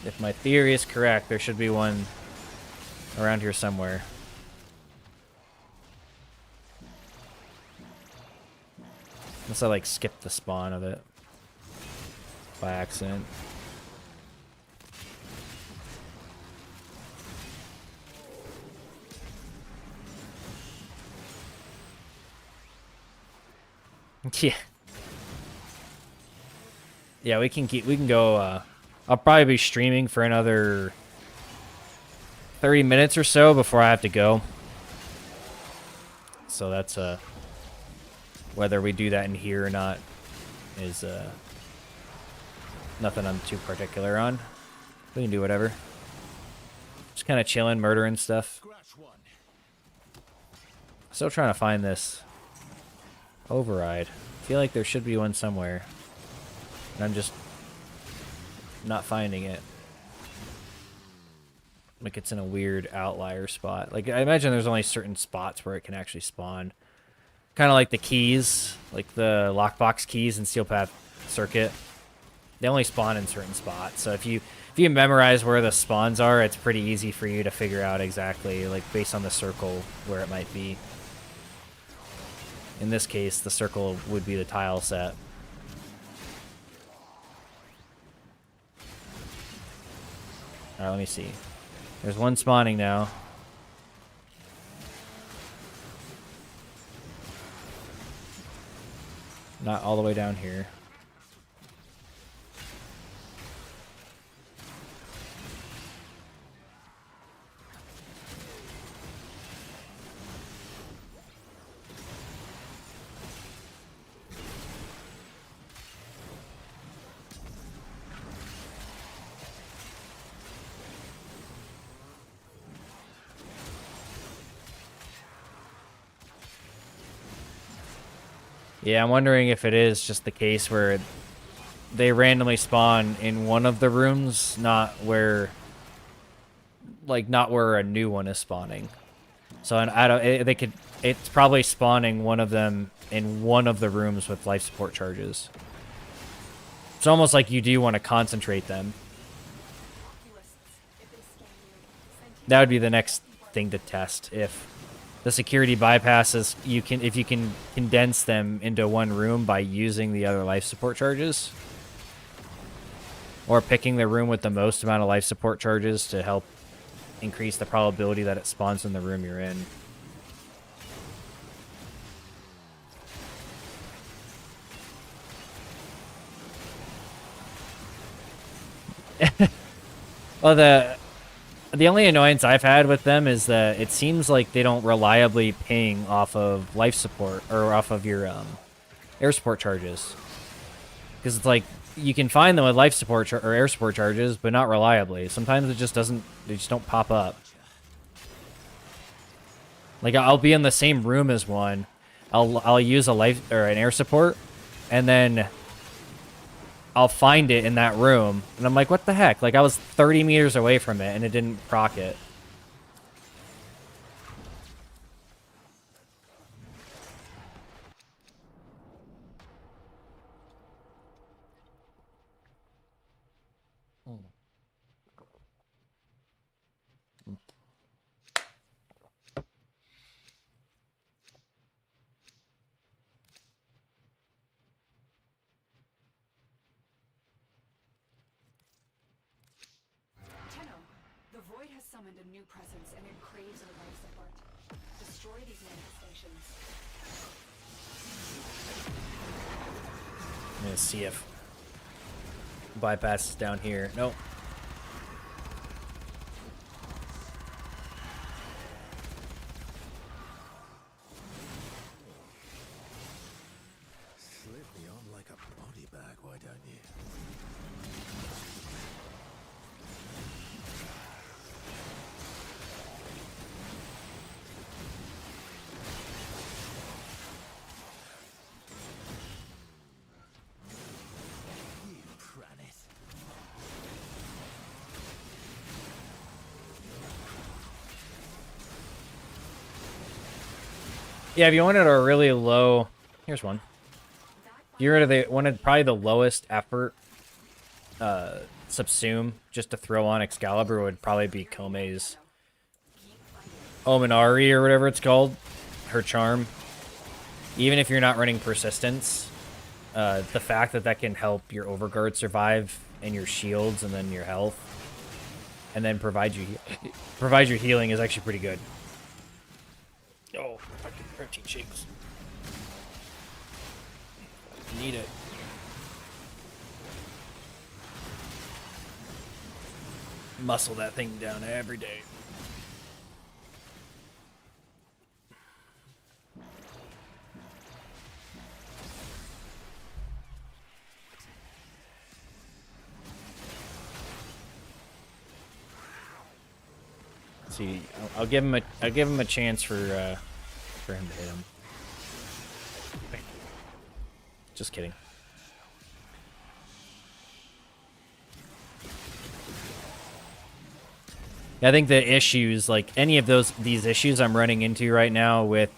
Speaker 1: If my theory is correct, there should be one around here somewhere. Unless I like skipped the spawn of it by accident. Yeah. Yeah, we can go, I'll probably be streaming for another 30 minutes or so before I have to go. So that's, whether we do that in here or not is, Nothing I'm too particular on. We can do whatever. Just kind of chilling, murdering stuff. Still trying to find this override. I feel like there should be one somewhere. And I'm just not finding it. Like it's in a weird outlier spot. Like I imagine there's only certain spots where it can actually spawn. Kind of like the keys, like the lockbox keys in Steel Path Circuit. They only spawn in certain spots. So if you memorize where the spawns are, it's pretty easy for you to figure out exactly, like based on the circle, where it might be. In this case, the circle would be the tile set. Alright, let me see. There's one spawning now. Not all the way down here. Yeah, I'm wondering if it is just the case where they randomly spawn in one of the rooms, not where a new one is spawning. So I don't. They could. It's probably spawning one of them in one of the rooms with life support charges. It's almost like you do want to concentrate them. That would be the next thing to test if the security bypasses. If you can condense them into one room by using the other life support charges, or picking the room with the most amount of life support charges to help increase the probability that it spawns in the room you're in. Well, the only annoyance I've had with them is that it seems like they don't reliably ping off of life support or off of your air support charges. Because it's like you can find them with life support or air support charges, but not reliably. Sometimes it just doesn't. They just don't pop up. Like I'll be in the same room as one. I'll use a life or an air support, and then I'll find it in that room, and I'm like, what the heck? Like I was 30 meters away from it, and it didn't proc it.
Speaker 3: The void has summoned a new presence and it craves our life support. Destroy these manifestations.
Speaker 1: I'm gonna see if bypass is down here. Nope.
Speaker 4: Slip me on like a body bag, why don't you?
Speaker 1: Yeah, if you wanted a really low, here's one. If you wanted probably the lowest effort subsume just to throw on Excalibur would probably be Kome's Ominari or whatever it's called, her charm. Even if you're not running persistence, the fact that that can help your overguard survive and your shields and then your health, and then provide your healing is actually pretty good. Oh, fucking protein shakes. Need it. Muscle that thing down every day. See, I'll give him a chance for him to hit him. Just kidding. I think the issues, like any of these issues I'm running into right now with,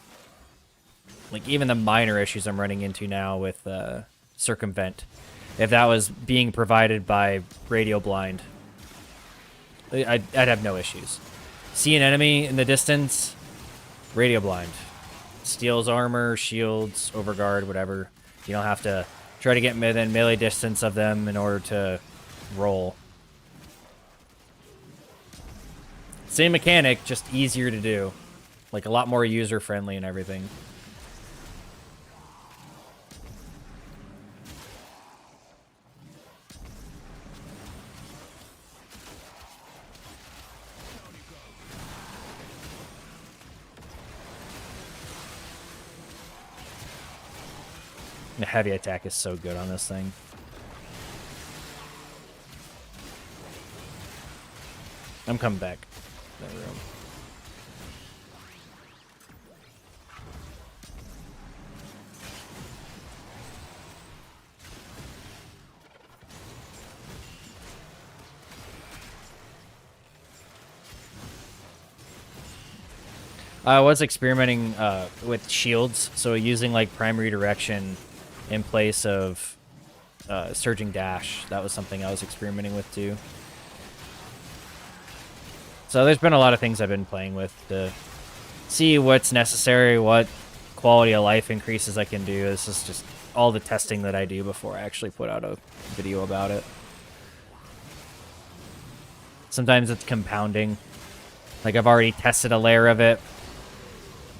Speaker 1: like even the minor issues I'm running into now with Circumvent, if that was being provided by Radio Blind, I'd have no issues. See an enemy in the distance, Radio Blind. Steals armor, shields, overguard, whatever. You don't have to try to get within melee distance of them in order to roll. Same mechanic, just easier to do. Like, a lot more user-friendly and everything. The heavy attack is so good on this thing. I'm coming back. That room. I was experimenting with shields, so using like prime redirection in place of surging dash. That was something I was experimenting with too. So there's been a lot of things I've been playing with to see what's necessary, what quality of life increases I can do. This is just all the testing that I do before I actually put out a video about it. Sometimes it's compounding. Like I've already tested a layer of it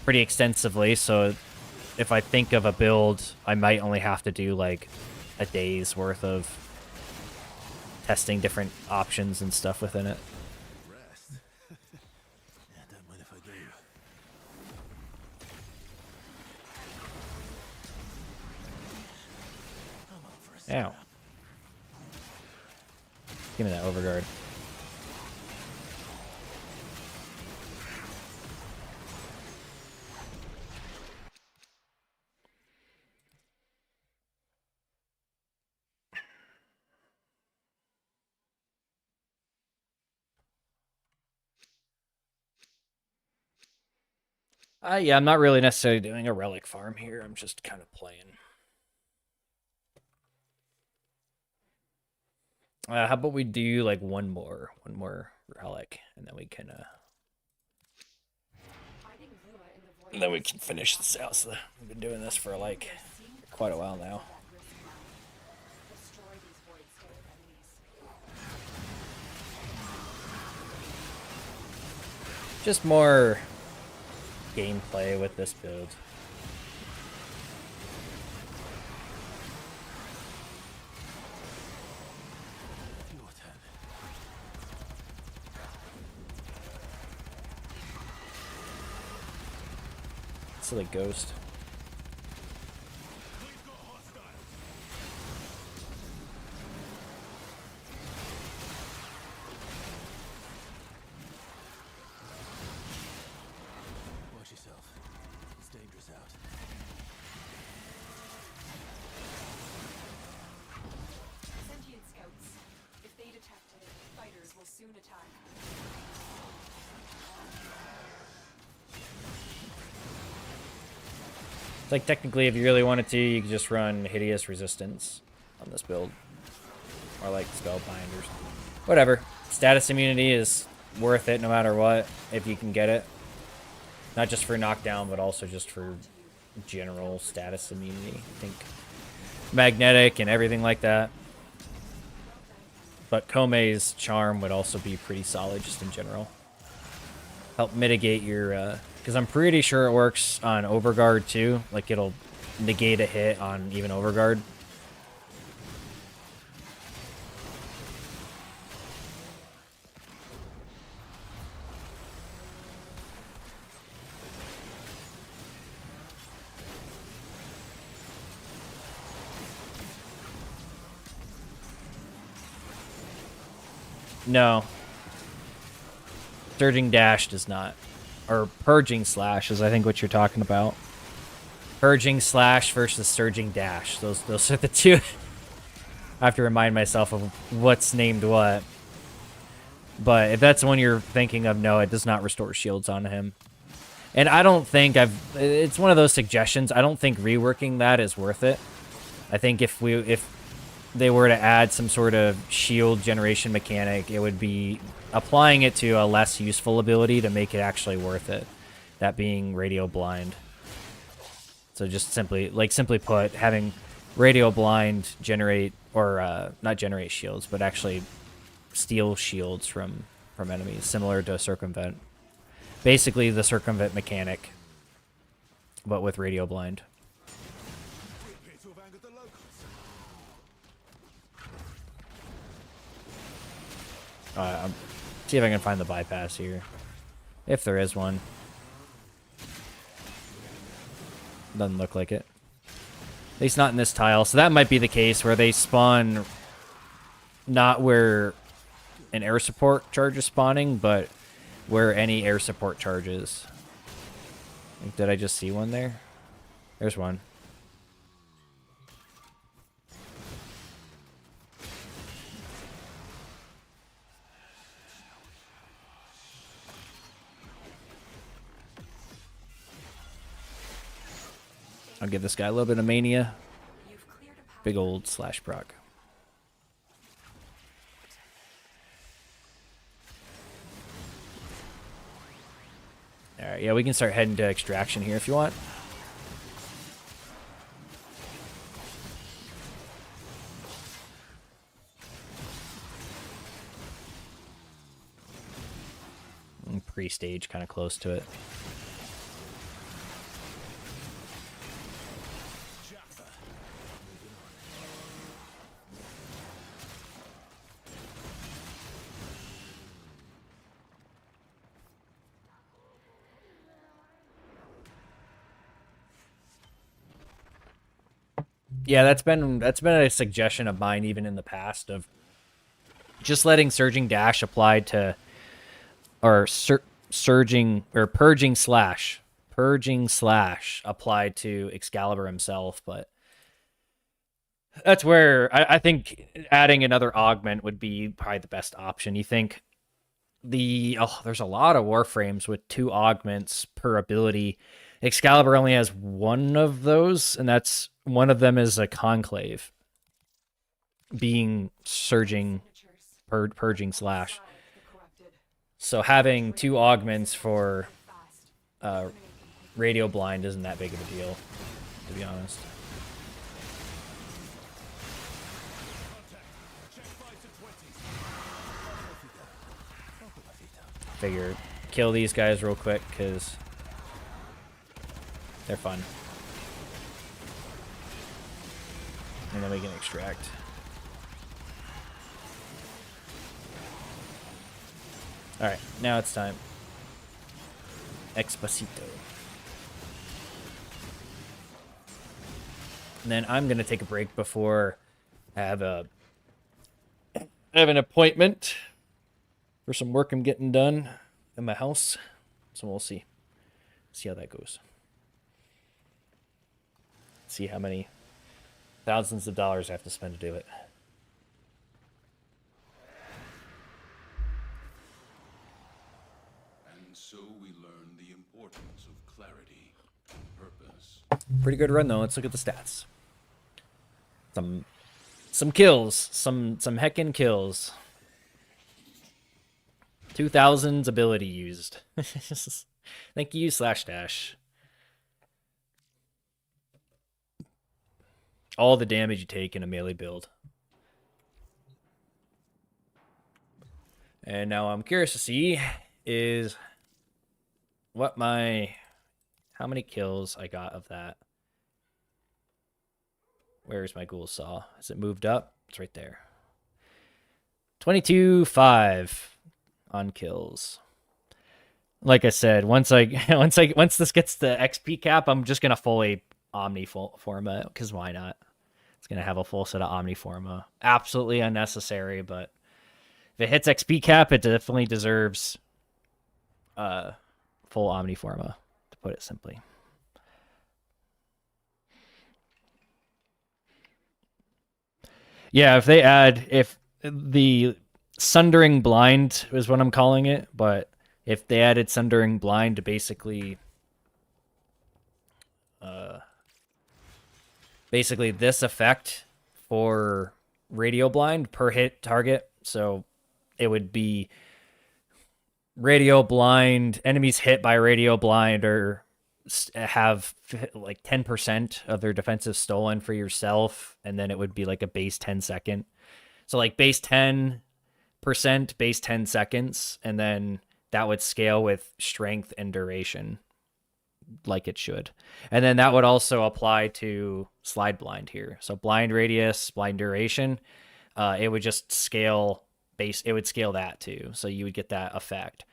Speaker 1: pretty extensively, so if I think of a build, I might only have to do like a day's worth of testing different options and stuff within it. Ow. Give me that overguard. Yeah, I'm not really necessarily doing a relic farm here. I'm just kind of playing. How about we do like one more relic, and then we can finish this out. So we've been doing this for like quite a while now. Just more gameplay with this build. Silly ghost.
Speaker 4: Watch yourself. It's dangerous out.
Speaker 3: Sentient scouts. If they detect it, fighters will soon attack.
Speaker 1: It's like technically, if you really wanted to, you could just run Hideous Resistance on this build, or like Spellbind or something. Whatever. Status immunity is worth it no matter what if you can get it. Not just for knockdown, but also just for general status immunity. I think magnetic and everything like that. But Komei's charm would also be pretty solid just in general. Help mitigate your because I'm pretty sure it works on overguard too. Like it'll negate a hit on even overguard. No. Surging Dash does not. Or Purging Slash is, I think, what you're talking about. Purging Slash versus Surging Dash. Those are the two. I have to remind myself of what's named what. But if that's the one you're thinking of, no, it does not restore shields on him. And I don't think it's one of those suggestions. I don't think reworking that is worth it. I think if they were to add some sort of shield generation mechanic, it would be applying it to a less useful ability to make it actually worth it. That being Radio Blind. So just simply put, having Radio Blind generate, or not generate shields, but actually steal shields from enemies, similar to Circumvent. Basically the Circumvent mechanic, but with Radio Blind. See if I can find the bypass here. If there is one. Doesn't look like it. At least not in this tile. So that might be the case where they spawn not where an air support charge is spawning, but where any air support charge is. Did I just see one there? There's one. I'll give this guy a little bit of mania. Big old slash proc. Alright, yeah, we can start heading to extraction here if you want. Pre-stage, kind of close to it. Yeah, that's been a suggestion of mine even in the past, of just letting Surging Dash applied to, or Purging Slash applied to Excalibur himself. But that's where I think adding another augment would be probably the best option. You think there's a lot of Warframes with 2 augments per ability. Excalibur only has one of those, and that's one of them is a conclave, being Purging Slash. So having 2 augments for Radio Blind isn't that big of a deal, to be honest. Figure kill these guys real quick because they're fun. And then we can extract. Alright, now it's time. Expacito. And then I'm going to take a break before I have an appointment for some work I'm getting done in my house. So we'll see. See how that goes. See how many thousands of dollars I have to spend to do it.
Speaker 2: And so we learn the importance of clarity and purpose.
Speaker 1: Pretty good run though. Let's look at the stats. Some kills, some heckin' kills. 2000's ability used. Thank you, Slash Dash. All the damage you take in a melee build. And now I'm curious to see is how many kills I got of that. Where's my ghoulsaw? Has it moved up? It's right there. 22-5 on kills. Like I said, once this gets the XP cap, I'm just gonna fully Omniforma, because why not? It's gonna have a full set of Omniforma. Absolutely unnecessary, but if it hits XP cap, it definitely deserves full Omniforma, to put it simply. Yeah, if the Sundering Blind is what I'm calling it, but if they added Sundering Blind to basically basically this effect for radio blind per hit target, so it would be radio blind, enemies hit by radio blind or have like 10% of their defensive stolen for yourself, and then it would be like a base 10-second. So like base 10%, base 10 seconds, and then that would scale with strength and duration like it should. And then that would also apply to slide blind here. So blind radius, blind duration, it would just scale base, it would scale that too. So you would get that effect.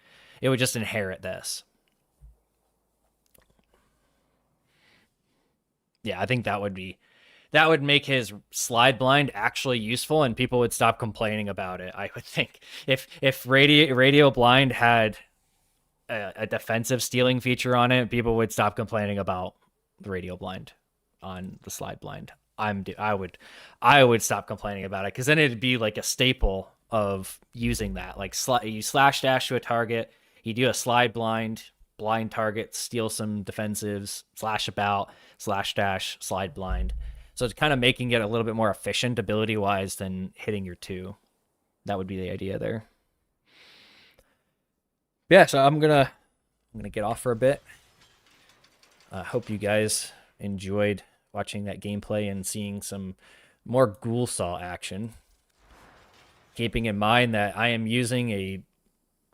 Speaker 1: It would just inherit this. Yeah, I think that would make his slide blind actually useful, and people would stop complaining about it. I would think if radio blind had a defensive stealing feature on it, people would stop complaining about the radio blind on the slide blind. I would stop complaining about it, because then it'd be like a staple of using that. Like you slash dash to a target, you do a slide blind target, steal some defensives, slash about, slash dash, slide blind. So it's kind of making it a little bit more efficient ability wise than hitting your 2. That would be the idea there. Yeah, so I'm gonna get off for a bit. I hope you guys enjoyed watching that gameplay and seeing some more ghoulsaw action. Keeping in mind that I am using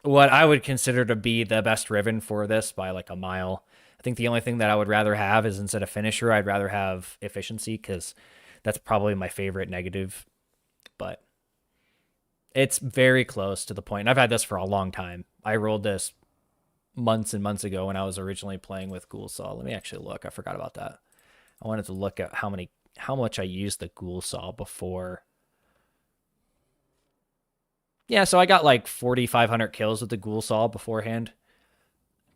Speaker 1: what I would consider to be the best Riven for this by like a mile. I think the only thing that I would rather have is, instead of finisher, I'd rather have efficiency, because that's probably my favorite negative. But it's very close to the point. And I've had this for a long time. I rolled this months and months ago when I was originally playing with ghoulsaw. Let me actually look. I forgot about that. I wanted to look at how much I used the ghoulsaw before. Yeah, so I got like 4,500 kills with the ghoulsaw beforehand.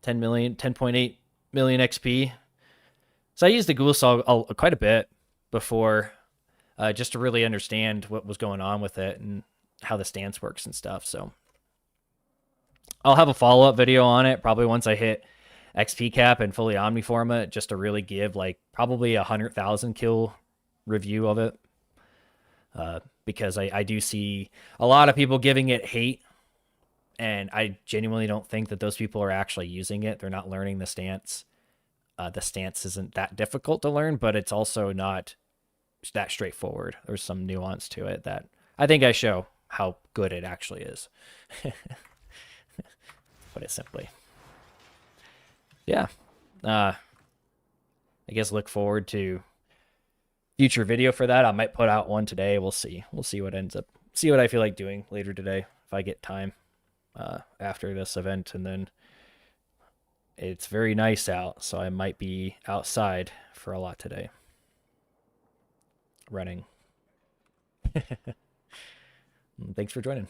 Speaker 1: 10.8 million XP. So I used the ghoulsaw quite a bit before, just to really understand what was going on with it and how the stance works and stuff. So I'll have a follow-up video on it probably once I hit XP cap and fully Omniforma, just to really give like probably 100,000 kill review of it. Because I do see a lot of people giving it hate, and I genuinely don't think that those people are actually using it. They're not learning the stance. The stance isn't that difficult to learn, but it's also not that straightforward. There's some nuance to it that I think I show how good it actually is. Put it simply. Yeah. I guess look forward to future video for that. I might put out one today. We'll see. We'll see what ends up. See what I feel like doing later today if I get time after this event. And then it's very nice out, so I might be outside for a lot today. Running. Thanks for joining.